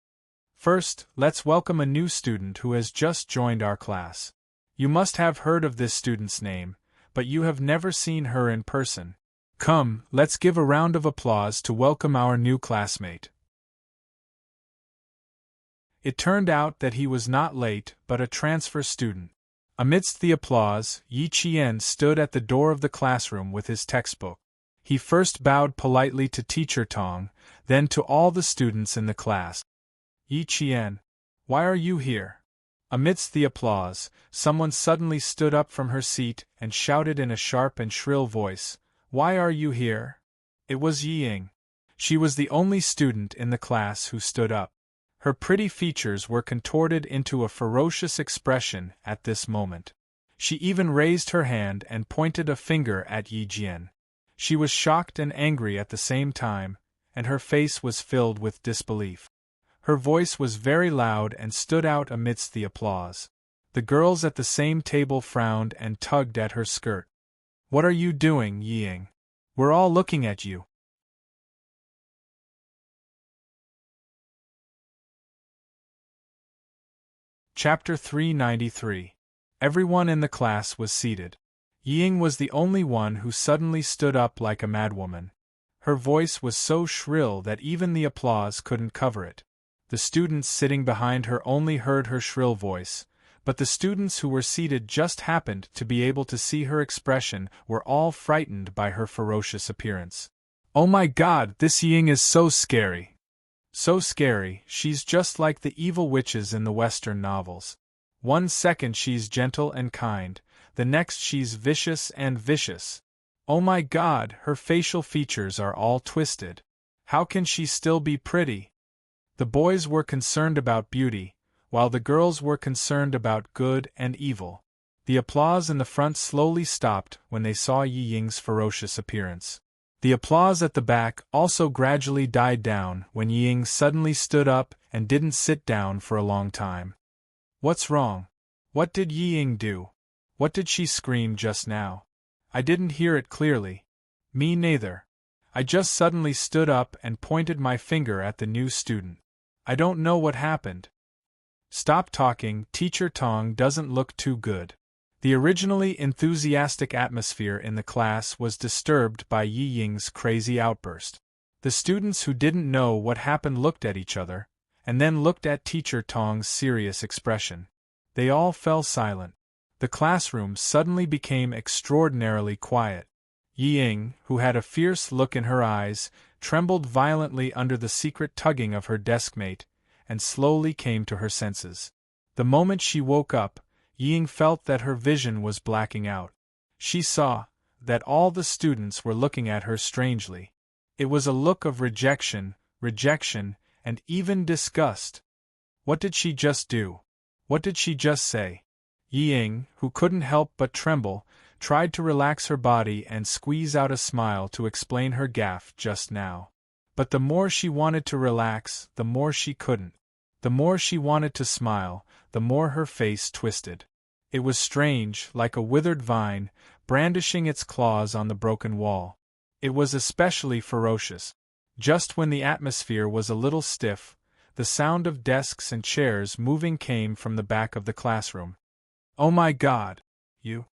"First, let's welcome a new student who has just joined our class. You must have heard of this student's name, but you have never seen her in person. Come, let's give a round of applause to welcome our new classmate." It turned out that he was not late but a transfer student. Amidst the applause, Yi Qian stood at the door of the classroom with his textbook. He first bowed politely to Teacher Tong, then to all the students in the class. "Yi Qian, why are you here?" Amidst the applause, someone suddenly stood up from her seat and shouted in a sharp and shrill voice, "Why are you here?" It was Yiying. She was the only student in the class who stood up. Her pretty features were contorted into a ferocious expression at this moment. She even raised her hand and pointed a finger at Yi Jian. She was shocked and angry at the same time, and her face was filled with disbelief. Her voice was very loud and stood out amidst the applause. The girls at the same table frowned and tugged at her skirt. "What are you doing, Yiying? We're all looking at you." Chapter 393. Everyone in the class was seated. Yiying was the only one who suddenly stood up like a madwoman. Her voice was so shrill that even the applause couldn't cover it. The students sitting behind her only heard her shrill voice, but the students who were seated just happened to be able to see her expression were all frightened by her ferocious appearance. "Oh my God, this Yiying is so scary! So scary, she's just like the evil witches in the Western novels. One second she's gentle and kind, the next she's vicious and vicious. Oh my God, her facial features are all twisted. How can she still be pretty?" The boys were concerned about beauty, while the girls were concerned about good and evil. The applause in the front slowly stopped when they saw Yiying's ferocious appearance. The applause at the back also gradually died down when Yiying suddenly stood up and didn't sit down for a long time. "What's wrong? What did Yiying do? What did she scream just now? I didn't hear it clearly." "Me neither. I just suddenly stood up and pointed my finger at the new student. I don't know what happened." "Stop talking, Teacher Tong doesn't look too good." The originally enthusiastic atmosphere in the class was disturbed by Yiying's crazy outburst. The students who didn't know what happened looked at each other, and then looked at Teacher Tong's serious expression. They all fell silent. The classroom suddenly became extraordinarily quiet. Yiying, who had a fierce look in her eyes, trembled violently under the secret tugging of her deskmate, and slowly came to her senses. The moment she woke up, Yiying felt that her vision was blacking out. She saw that all the students were looking at her strangely. It was a look of rejection, and even disgust. What did she just do? What did she just say? Ying, who couldn't help but tremble, tried to relax her body and squeeze out a smile to explain her gaffe just now. But the more she wanted to relax, the more she couldn't. The more she wanted to smile, the more her face twisted. It was strange, like a withered vine, brandishing its claws on the broken wall. It was especially ferocious. Just when the atmosphere was a little stiff, the sound of desks and chairs moving came from the back of the classroom. "Oh my God! You.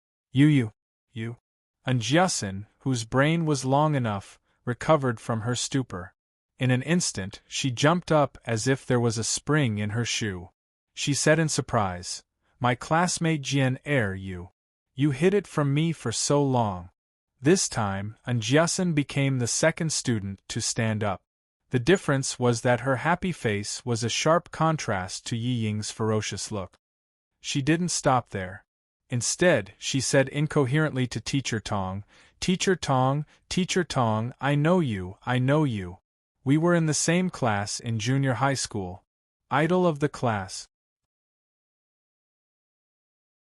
Unyielding, whose brain was long enough, recovered from her stupor. In an instant, she jumped up as if there was a spring in her shoe. She said in surprise, "My classmate Jian you. You hid it from me for so long." This time, Unyielding became the second student to stand up. The difference was that her happy face was a sharp contrast to Yi Ying's ferocious look. She didn't stop there. Instead, she said incoherently to Teacher Tong, Teacher Tong, I know you. We were in the same class in junior high school. Idol of the class.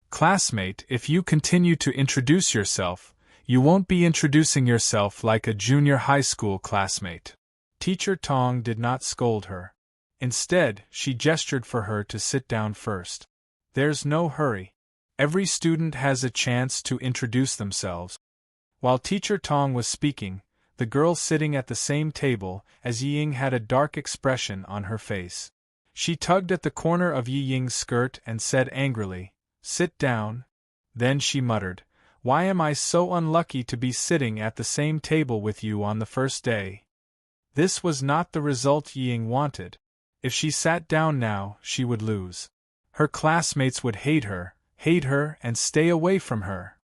Classmate, if you continue to introduce yourself, you won't be introducing yourself like a junior high school classmate." Teacher Tong did not scold her. Instead, she gestured for her to sit down first. "There's no hurry. Every student has a chance to introduce themselves." While Teacher Tong was speaking, the girl sitting at the same table as Yi Ying had a dark expression on her face. She tugged at the corner of Yi Ying's skirt and said angrily, "Sit down." Then she muttered, "Why am I so unlucky to be sitting at the same table with you on the first day?" This was not the result Yi Ying wanted. If she sat down now, she would lose. Her classmates would hate her, and stay away from her.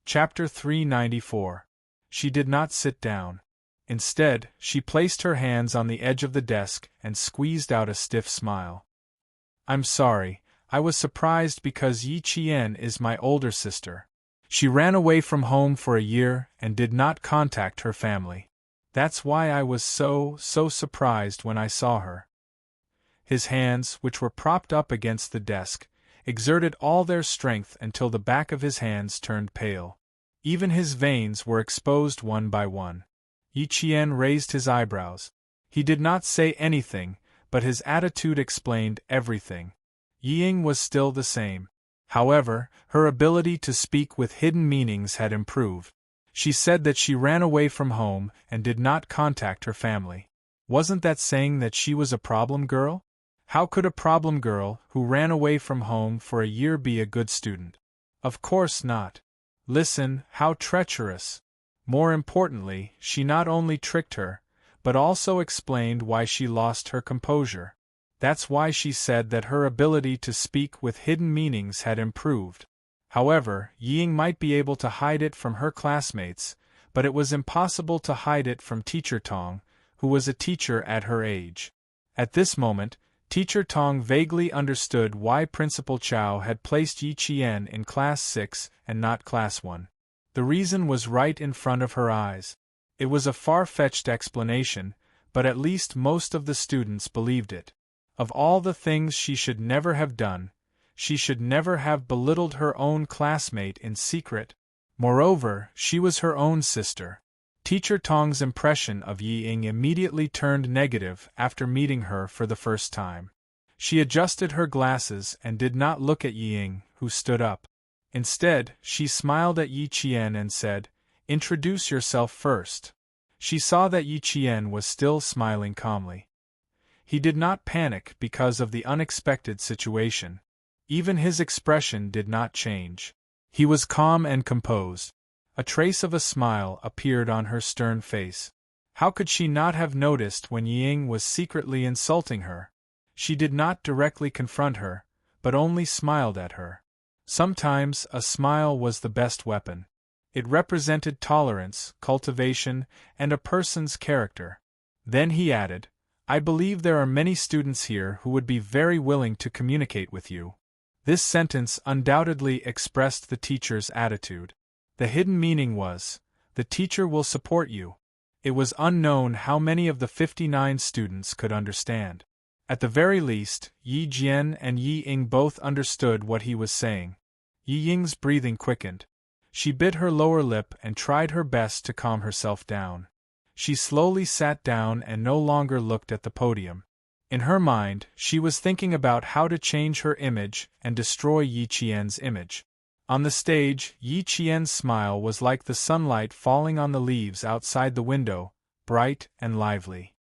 Chapter 394. She did not sit down. Instead, she placed her hands on the edge of the desk and squeezed out a stiff smile. "I'm sorry, I was surprised because Yi Qian is my older sister. She ran away from home for a year and did not contact her family. That's why I was so surprised when I saw her." His hands, which were propped up against the desk, exerted all their strength until the back of his hands turned pale. Even his veins were exposed one by one. Yi Qian raised his eyebrows. He did not say anything, but his attitude explained everything. Yi Ying was still the same. However, her ability to speak with hidden meanings had improved. She said that she ran away from home and did not contact her family. Wasn't that saying that she was a problem girl? How could a problem girl who ran away from home for a year be a good student? Of course not. Listen, how treacherous. More importantly, she not only tricked her, but also explained why she lost her composure. That's why she said that her ability to speak with hidden meanings had improved. However, Yi Ying might be able to hide it from her classmates, but it was impossible to hide it from Teacher Tong, who was a teacher at her age. At this moment, Teacher Tong vaguely understood why Principal Chow had placed Yi Qian in Class 6 and not Class 1. The reason was right in front of her eyes. It was a far-fetched explanation, but at least most of the students believed it. Of all the things she should never have done, she should never have belittled her own classmate in secret. Moreover, she was her own sister. Teacher Tong's impression of Yi Ying immediately turned negative after meeting her for the first time. She adjusted her glasses and did not look at Yi Ying, who stood up. Instead, she smiled at Yi Qian and said, "Introduce yourself first." She saw that Yi Qian was still smiling calmly. He did not panic because of the unexpected situation. Even his expression did not change. He was calm and composed. A trace of a smile appeared on her stern face. How could she not have noticed when Yi Ying was secretly insulting her? She did not directly confront her, but only smiled at her. Sometimes a smile was the best weapon. It represented tolerance, cultivation, and a person's character. Then he added, "I believe there are many students here who would be very willing to communicate with you." This sentence undoubtedly expressed the teacher's attitude. The hidden meaning was, the teacher will support you. It was unknown how many of the 59 students could understand. At the very least, Yi Jian and Yi Ying both understood what he was saying. Yi Ying's breathing quickened. She bit her lower lip and tried her best to calm herself down. She slowly sat down and no longer looked at the podium. In her mind, she was thinking about how to change her image and destroy Yi Qian's image. On the stage, Yi Qian's smile was like the sunlight falling on the leaves outside the window, bright and lively.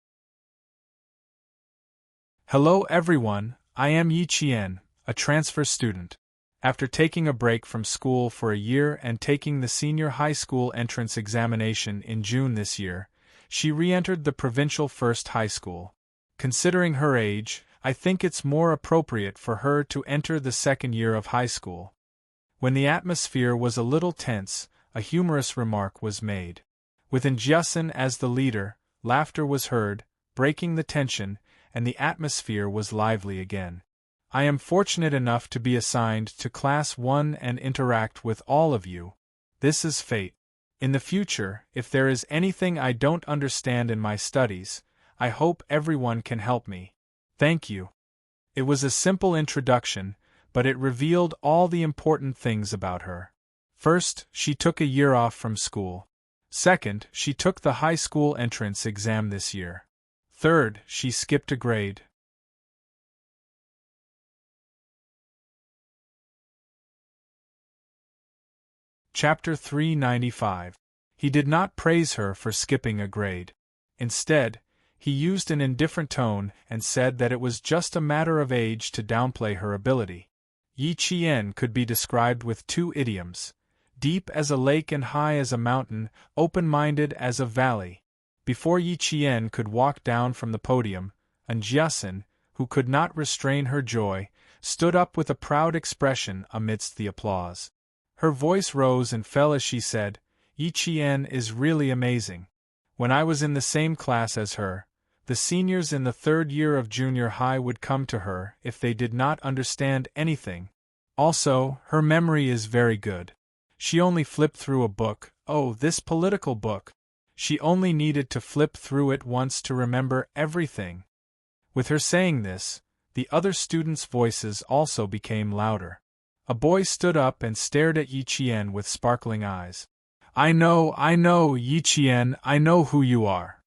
Hello everyone, I am Yi Qian, a transfer student. After taking a break from school for a year and taking the senior high school entrance examination in June this year, she re-entered the provincial first high school. Considering her age, I think it's more appropriate for her to enter the second year of high school. When the atmosphere was a little tense, a humorous remark was made. With Jiasin as the leader, laughter was heard, breaking the tension, and the atmosphere was lively again. I am fortunate enough to be assigned to Class 1 and interact with all of you. This is fate. In the future, if there is anything I don't understand in my studies, I hope everyone can help me. Thank you. It was a simple introduction, but it revealed all the important things about her. First, she took a year off from school. Second, she took the high school entrance exam this year. Third, she skipped a grade. Chapter 395. He did not praise her for skipping a grade. Instead, he used an indifferent tone and said that it was just a matter of age to downplay her ability. Yi Qian could be described with two idioms: deep as a lake and high as a mountain, open-minded as a valley. Before Yi Qian could walk down from the podium, Jiasin, who could not restrain her joy, stood up with a proud expression amidst the applause. Her voice rose and fell as she said, "Yi Qian is really amazing. When I was in the same class as her, the seniors in the third year of junior high would come to her if they did not understand anything. Also, her memory is very good. She only flipped through a book, oh, this political book. She only needed to flip through it once to remember everything." With her saying this, the other students' voices also became louder. A boy stood up and stared at Yi Qian with sparkling eyes. I know, Yi Qian, I know who you are.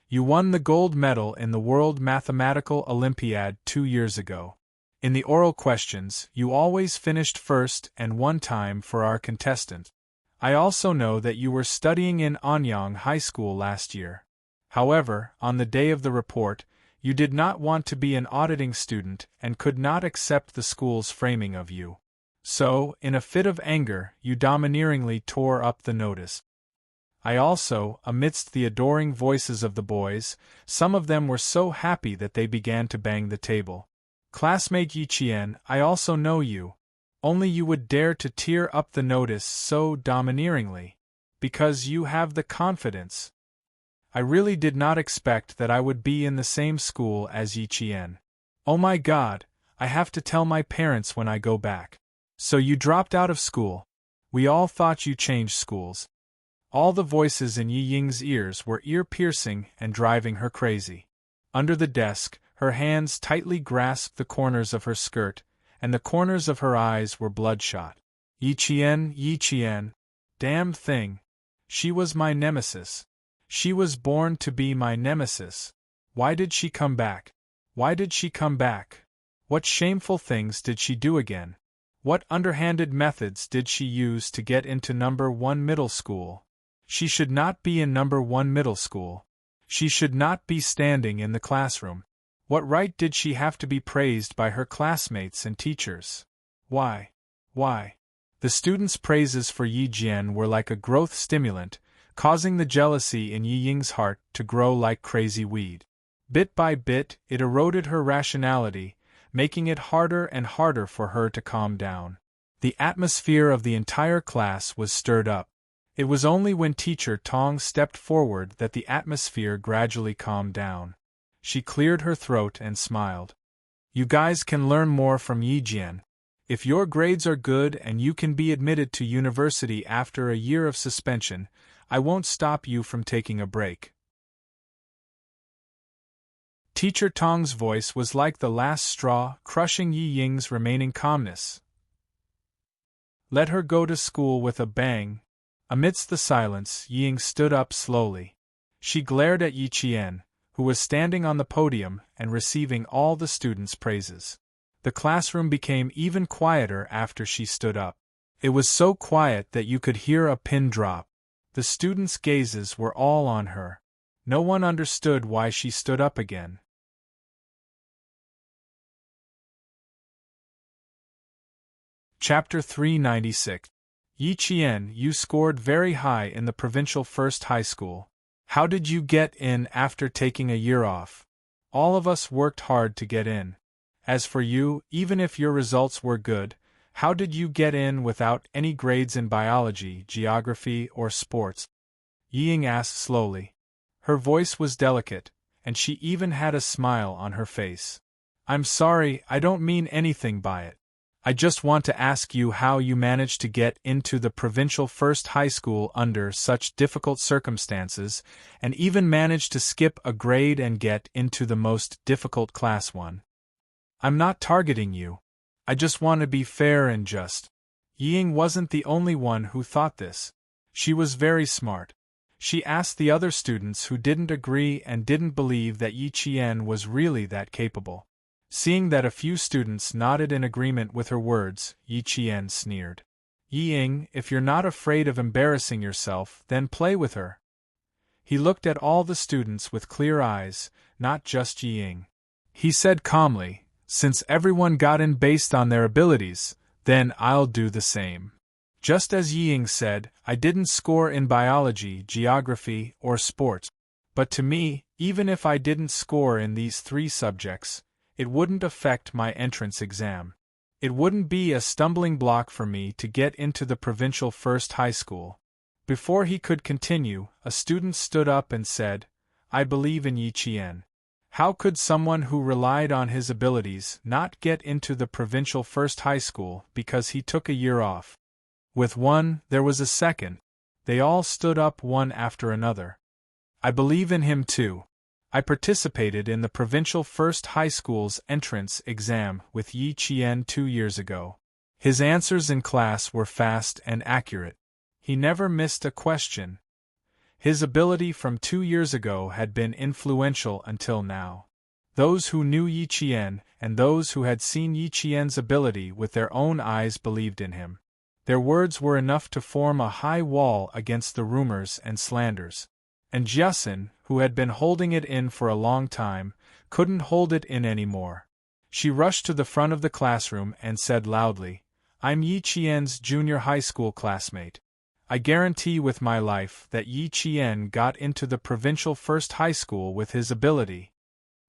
You won the gold medal in the World Mathematical Olympiad 2 years ago. In the oral questions, you always finished first and one time for our contestant. I also know that you were studying in Anyang High School last year. However, on the day of the report, you did not want to be an auditing student and could not accept the school's framing of you. So, in a fit of anger, you domineeringly tore up the notice. I also, amidst the adoring voices of the boys, some of them were so happy that they began to bang the table. Classmate Yi Qian, I also know you. Only you would dare to tear up the notice so domineeringly. Because you have the confidence. I really did not expect that I would be in the same school as Yi Qian. Oh my God, I have to tell my parents when I go back. So you dropped out of school. We all thought you changed schools. All the voices in Yi Ying's ears were ear-piercing and driving her crazy. Under the desk, her hands tightly grasped the corners of her skirt, and the corners of her eyes were bloodshot. Yi Qian, damn thing. She was my nemesis. She was born to be my nemesis. Why did she come back? Why did she come back? What shameful things did she do again? What underhanded methods did she use to get into number 1 middle school? She should not be in number 1 middle school. She should not be standing in the classroom. What right did she have to be praised by her classmates and teachers? Why? The students' praises for Yi Jian were like a growth stimulant, causing the jealousy in Yi Ying's heart to grow like crazy weed. Bit by bit, it eroded her rationality, making it harder and harder for her to calm down. The atmosphere of the entire class was stirred up. It was only when Teacher Tong stepped forward that the atmosphere gradually calmed down. She cleared her throat and smiled. You guys can learn more from Yi Jian. If your grades are good and you can be admitted to university after a year of suspension, I won't stop you from taking a break, Teacher Tong's voice was like the last straw, crushing Yi Ying's remaining calmness. Let her go to school with a bang. Amidst the silence, Yi Ying stood up slowly. She glared at Yi Qian, who was standing on the podium and receiving all the students' praises. The classroom became even quieter after she stood up. It was so quiet that you could hear a pin drop. The students' gazes were all on her. No one understood why she stood up again. Chapter 396. Yi Qian, you scored very high in the provincial first high school. How did you get in after taking a year off? All of us worked hard to get in. As for you, even if your results were good, how did you get in without any grades in biology, geography, or sports? Yi Ying asked slowly. Her voice was delicate, and she even had a smile on her face. I'm sorry, I don't mean anything by it. I just want to ask you how you managed to get into the provincial first high school under such difficult circumstances, and even managed to skip a grade and get into the most difficult class 1. I'm not targeting you. I just want to be fair and just. Yi Ying wasn't the only one who thought this. She was very smart. She asked the other students who didn't agree and didn't believe that Yi Qian was really that capable. Seeing that a few students nodded in agreement with her words, Yi Qian sneered. Yi Ying, if you're not afraid of embarrassing yourself, then play with her. He looked at all the students with clear eyes, not just Yi Ying. He said calmly, since everyone got in based on their abilities, then I'll do the same. Just as Yi Ying said, I didn't score in biology, geography, or sports. But to me, even if I didn't score in these 3 subjects, it wouldn't affect my entrance exam. It wouldn't be a stumbling block for me to get into the provincial first high school. Before he could continue, a student stood up and said, I believe in Yi Qian. How could someone who relied on his abilities not get into the provincial first high school because he took a year off? With one, there was a second. They all stood up one after another. I believe in him too. I participated in the provincial first high school's entrance exam with Yi Qian 2 years ago. His answers in class were fast and accurate. He never missed a question. His ability from 2 years ago had been influential until now. Those who knew Yi Qian and those who had seen Yi Qian's ability with their own eyes believed in him. Their words were enough to form a high wall against the rumors and slanders. And Jiasin, who had been holding it in for a long time, couldn't hold it in anymore. She rushed to the front of the classroom and said loudly, I'm Yi Qian's junior high school classmate. I guarantee with my life that Yi Qian got into the provincial first high school with his ability.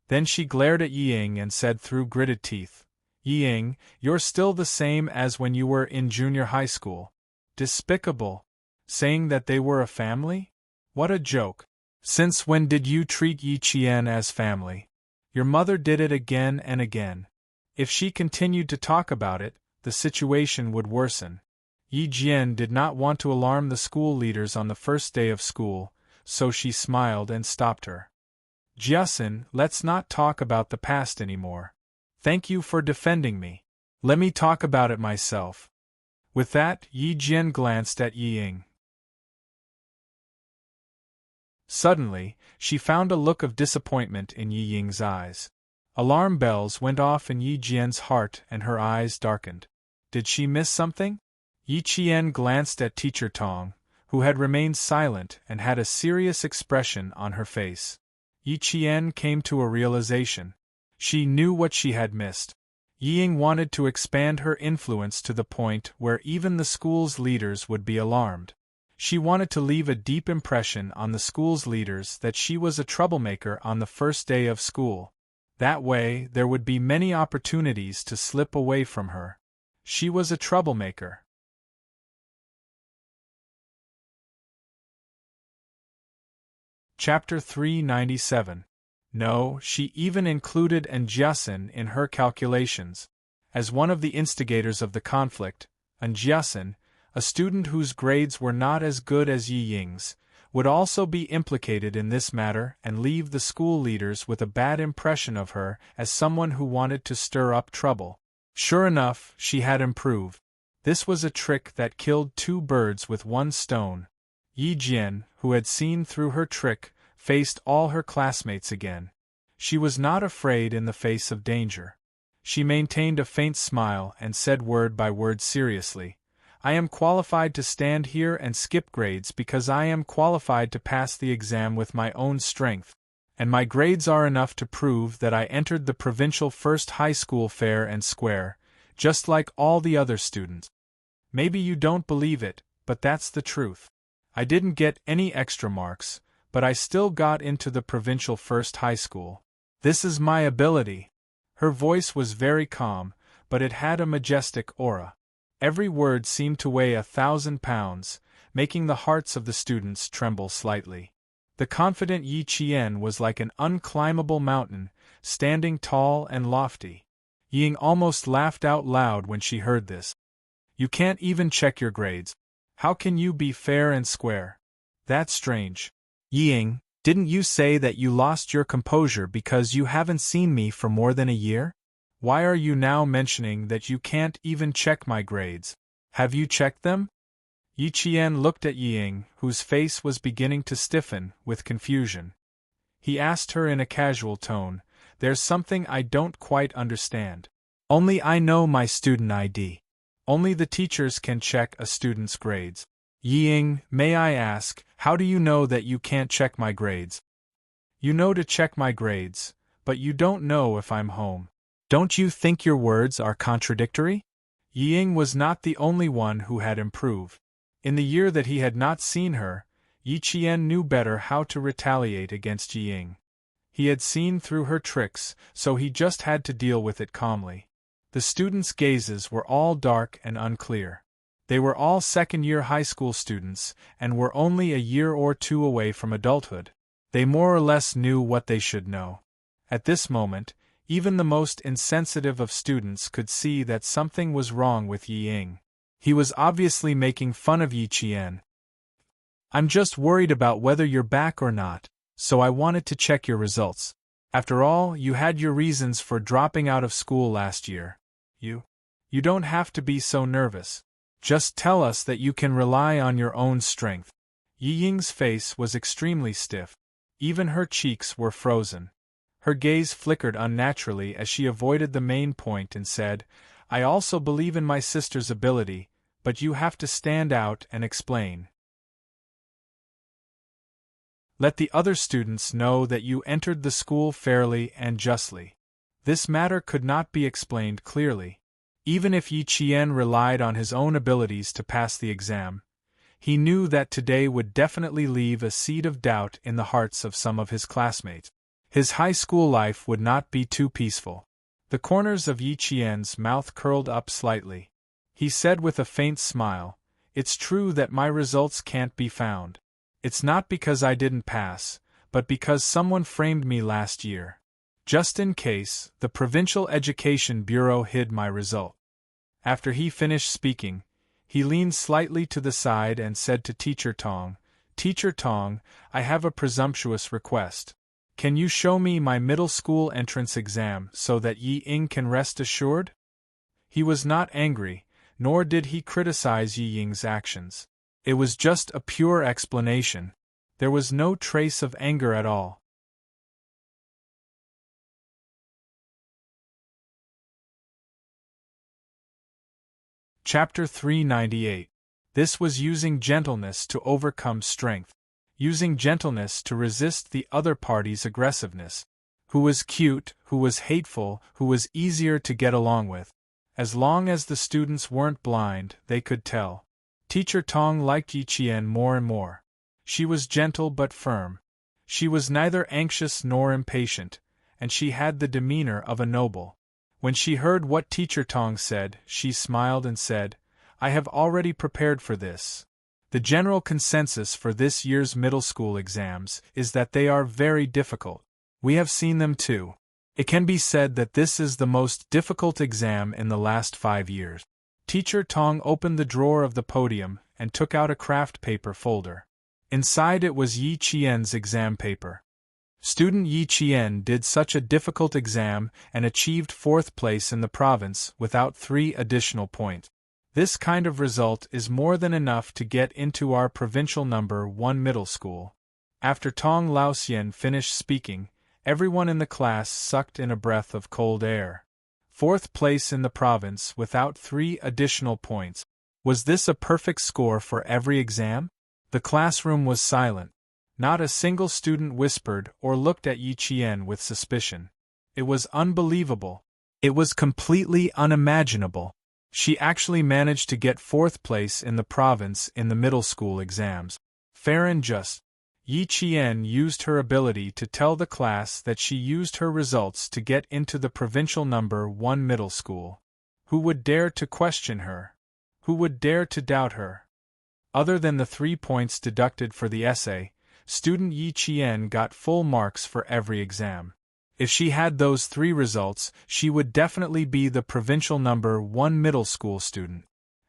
Then she glared at Yi Ying and said through gritted teeth, Yi Ying, you're still the same as when you were in junior high school. Despicable. Saying that they were a family? What a joke. Since when did you treat Yi Qian as family? Your mother did it again and again. If she continued to talk about it, the situation would worsen. Yi Jian did not want to alarm the school leaders on the first day of school, so she smiled and stopped her. Jiasin, let's not talk about the past anymore. Thank you for defending me. Let me talk about it myself. With that, Yi Jian glanced at Yi Ying. Suddenly, she found a look of disappointment in Yi Ying's eyes. Alarm bells went off in Yi Jian's heart and her eyes darkened. Did she miss something? Yi Qian glanced at Teacher Tong, who had remained silent and had a serious expression on her face. Yi Qian came to a realization. She knew what she had missed. Yi Ying wanted to expand her influence to the point where even the school's leaders would be alarmed. She wanted to leave a deep impression on the school's leaders that she was a troublemaker on the first day of school. That way, there would be many opportunities to slip away from her. She was a troublemaker. Chapter 397. No, she even included Jiasin in her calculations. As one of the instigators of the conflict, Jiasin, a student whose grades were not as good as Yi Ying's, would also be implicated in this matter and leave the school leaders with a bad impression of her as someone who wanted to stir up trouble. Sure enough, she had improved. This was a trick that killed two birds with one stone. Yi Jian, who had seen through her trick, faced all her classmates again. She was not afraid in the face of danger. She maintained a faint smile and said word by word seriously, "I am qualified to stand here and skip grades because I am qualified to pass the exam with my own strength, and my grades are enough to prove that I entered the provincial first high school fair and square, just like all the other students. Maybe you don't believe it, but that's the truth. I didn't get any extra marks, but I still got into the provincial first high school. This is my ability." Her voice was very calm, but it had a majestic aura. Every word seemed to weigh 1,000 pounds, making the hearts of the students tremble slightly. The confident Yi Qian was like an unclimbable mountain, standing tall and lofty. Ying almost laughed out loud when she heard this. "You can't even check your grades. How can you be fair and square? That's strange. Ying, didn't you say that you lost your composure because you haven't seen me for more than a year? Why are you now mentioning that you can't even check my grades? Have you checked them?" Yi Qian looked at Ying, whose face was beginning to stiffen with confusion. He asked her in a casual tone, "There's something I don't quite understand. Only I know my student ID. Only the teachers can check a student's grades. Ying, may I ask, how do you know that you can't check my grades? You know to check my grades, but you don't know if I'm home. Don't you think your words are contradictory?" Ying was not the only one who had improved. In the year that he had not seen her, Yi Qian knew better how to retaliate against Ying. He had seen through her tricks, so he just had to deal with it calmly. The students' gazes were all dark and unclear. They were all second-year high school students, and were only a year or two away from adulthood. They more or less knew what they should know. At this moment, even the most insensitive of students could see that something was wrong with Yi Ying. He was obviously making fun of Yi Qian. "I'm just worried about whether you're back or not, so I wanted to check your results. After all, you had your reasons for dropping out of school last year. You don't have to be so nervous. Just tell us that you can rely on your own strength." Yi Ying's face was extremely stiff. Even her cheeks were frozen. Her gaze flickered unnaturally as she avoided the main point and said, "I also believe in my sister's ability, but you have to stand out and explain. Let the other students know that you entered the school fairly and justly." This matter could not be explained clearly. Even if Yi Qian relied on his own abilities to pass the exam, he knew that today would definitely leave a seed of doubt in the hearts of some of his classmates. His high school life would not be too peaceful. The corners of Yi Qian's mouth curled up slightly. He said with a faint smile, "It's true that my results can't be found. It's not because I didn't pass, but because someone framed me last year. Just in case, the Provincial Education Bureau hid my result." After he finished speaking, he leaned slightly to the side and said to Teacher Tong, "Teacher Tong, I have a presumptuous request. Can you show me my middle school entrance exam so that Yi Ying can rest assured?" He was not angry, nor did he criticize Yi Ying's actions. It was just a pure explanation. There was no trace of anger at all. Chapter 398. This was using gentleness to overcome strength. Using gentleness to resist the other party's aggressiveness. Who was cute, who was hateful, who was easier to get along with. As long as the students weren't blind, they could tell. Teacher Tong liked Yi Qian more and more. She was gentle but firm. She was neither anxious nor impatient, and she had the demeanor of a noble. When she heard what Teacher Tong said, she smiled and said, "I have already prepared for this. The general consensus for this year's middle school exams is that they are very difficult. We have seen them too. It can be said that this is the most difficult exam in the last 5 years." Teacher Tong opened the drawer of the podium and took out a craft paper folder. Inside it was Yi Qian's exam paper. Student Yi Qian did such a difficult exam and achieved 4th place in the province without 3 additional points. This kind of result is more than enough to get into our provincial number 1 middle school. After Tong Laoxian finished speaking, everyone in the class sucked in a breath of cold air. 4th place in the province without 3 additional points. Was this a perfect score for every exam? The classroom was silent. Not a single student whispered or looked at Yi Qian with suspicion. It was unbelievable. It was completely unimaginable. She actually managed to get 4th place in the province in the middle school exams. Fair and just. Yi Qian used her ability to tell the class that she used her results to get into the provincial number 1 middle school. Who would dare to question her? Who would dare to doubt her? Other than the 3 points deducted for the essay, student Yi Qian got full marks for every exam. If she had those 3 results, she would definitely be the provincial number 1 middle school student.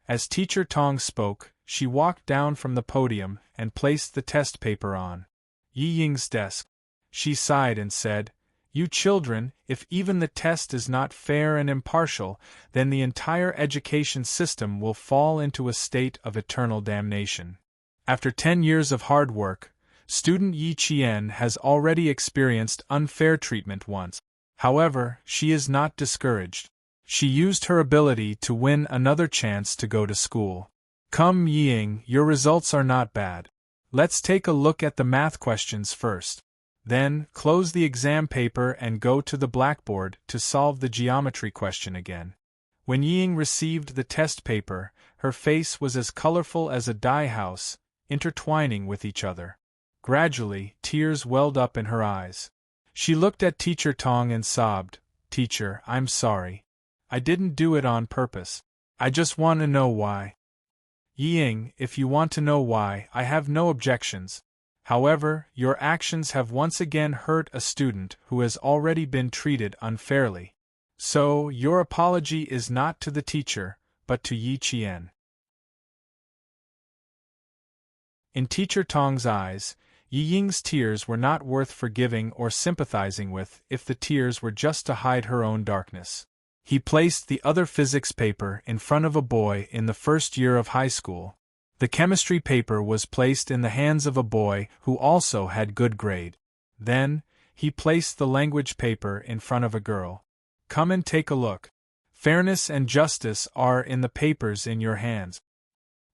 As Teacher Tong spoke, she walked down from the podium and placed the test paper on Yi Ying's desk. She sighed and said, "You children, if even the test is not fair and impartial, then the entire education system will fall into a state of eternal damnation." After 10 years of hard work, student Yi Qian has already experienced unfair treatment once. However, she is not discouraged. She used her ability to win another chance to go to school. Come Ying, your results are not bad. Let's take a look at the math questions first. Then, close the exam paper and go to the blackboard to solve the geometry question again. When Ying received the test paper, her face was as colorful as a dye house, intertwining with each other. Gradually, tears welled up in her eyes. She looked at Teacher Tong and sobbed, "Teacher, I'm sorry. I didn't do it on purpose. I just want to know why." "Ying, if you want to know why, I have no objections. However, your actions have once again hurt a student who has already been treated unfairly. So, your apology is not to the teacher, but to Yi Qian." In Teacher Tong's eyes, Yi Ying's tears were not worth forgiving or sympathizing with if the tears were just to hide her own darkness. He placed the other physics paper in front of a boy in the first year of high school. The chemistry paper was placed in the hands of a boy who also had good grade. Then, he placed the language paper in front of a girl. "Come and take a look. Fairness and justice are in the papers in your hands."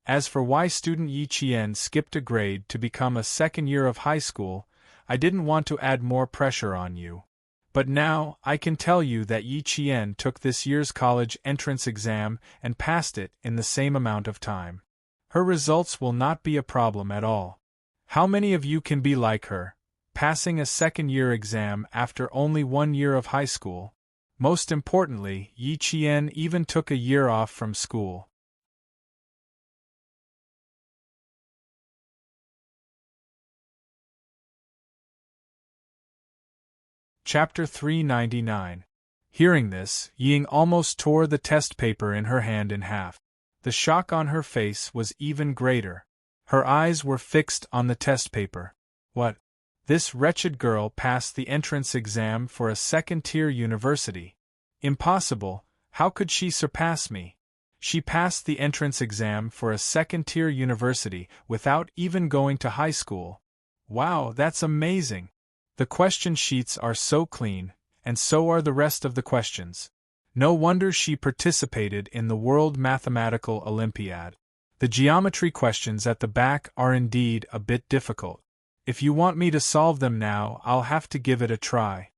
As for why student Yi Qian skipped a grade to become a 2nd year of high school, I didn't want to add more pressure on you. But now, I can tell you that Yi Qian took this year's college entrance exam and passed it in the same amount of time. Her results will not be a problem at all. How many of you can be like her, passing a 2nd-year exam after only 1 year of high school? Most importantly, Yi Qian even took a year off from school. Chapter 399. Hearing this, Ying almost tore the test paper in her hand in half. The shock on her face was even greater. Her eyes were fixed on the test paper. What? This wretched girl passed the entrance exam for a 2nd-tier university. Impossible, how could she surpass me? She passed the entrance exam for a 2nd-tier university without even going to high school. Wow, that's amazing! The question sheets are so clean, and so are the rest of the questions. No wonder she participated in the World Mathematical Olympiad. The geometry questions at the back are indeed a bit difficult. If you want me to solve them now, I'll have to give it a try.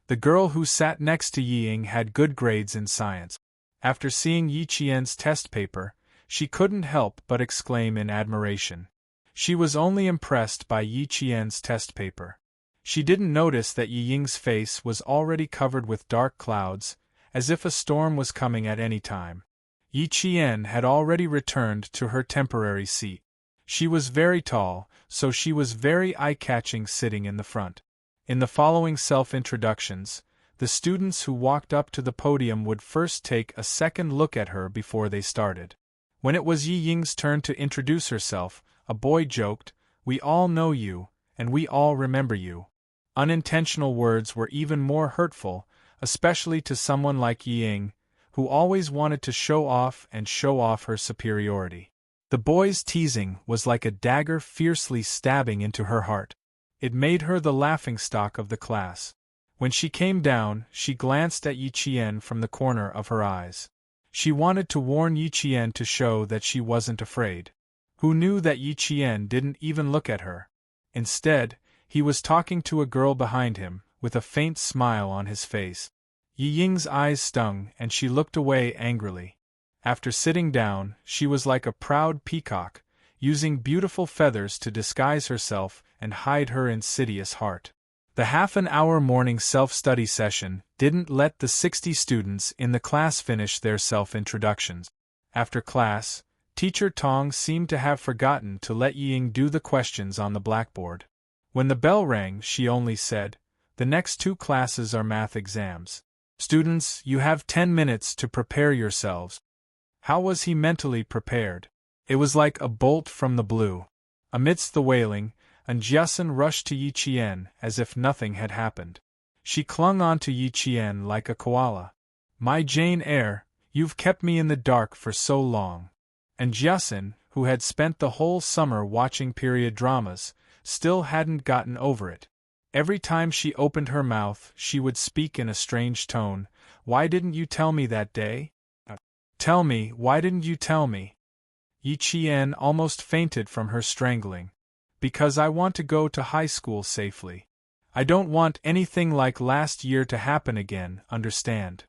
The girl who sat next to Yi Ying had good grades in science. After seeing Yi Qian's test paper, she couldn't help but exclaim in admiration. She was only impressed by Yi Qian's test paper. She didn't notice that Yi Ying's face was already covered with dark clouds, as if a storm was coming at any time. Yi Qian had already returned to her temporary seat. She was very tall, so she was very eye-catching sitting in the front. In the following self-introductions, the students who walked up to the podium would first take a second look at her before they started. When it was Yi Ying's turn to introduce herself, a boy joked, We all know you, and we all remember you. Unintentional words were even more hurtful, especially to someone like Ying, who always wanted to show off her superiority. The boy's teasing was like a dagger fiercely stabbing into her heart. It made her the laughingstock of the class. When she came down, she glanced at Yi Qian from the corner of her eyes. She wanted to warn Yi Qian to show that she wasn't afraid. Who knew that Yi Qian didn't even look at her? Instead, he was talking to a girl behind him, with a faint smile on his face. Yi Ying's eyes stung and she looked away angrily. After sitting down, she was like a proud peacock, using beautiful feathers to disguise herself and hide her insidious heart. The half-an-hour morning self-study session didn't let the 60 students in the class finish their self-introductions. After class, Teacher Tong seemed to have forgotten to let Ying do the questions on the blackboard. When the bell rang, she only said, "The next 2 classes are math exams. Students, you have 10 minutes to prepare yourselves." How was he mentally prepared? It was like a bolt from the blue. Amidst the wailing, Unyielding rushed to Yi Qian as if nothing had happened. She clung on to Yi Qian like a koala. "My Jane Eyre, you've kept me in the dark for so long." Unyielding, who had spent the whole summer watching period dramas, still hadn't gotten over it. Every time she opened her mouth, she would speak in a strange tone. "Why didn't you tell me that day? Tell me, why didn't you tell me?" Yi Qian almost fainted from her strangling. "Because I want to go to high school safely. I don't want anything like last year to happen again, understand?"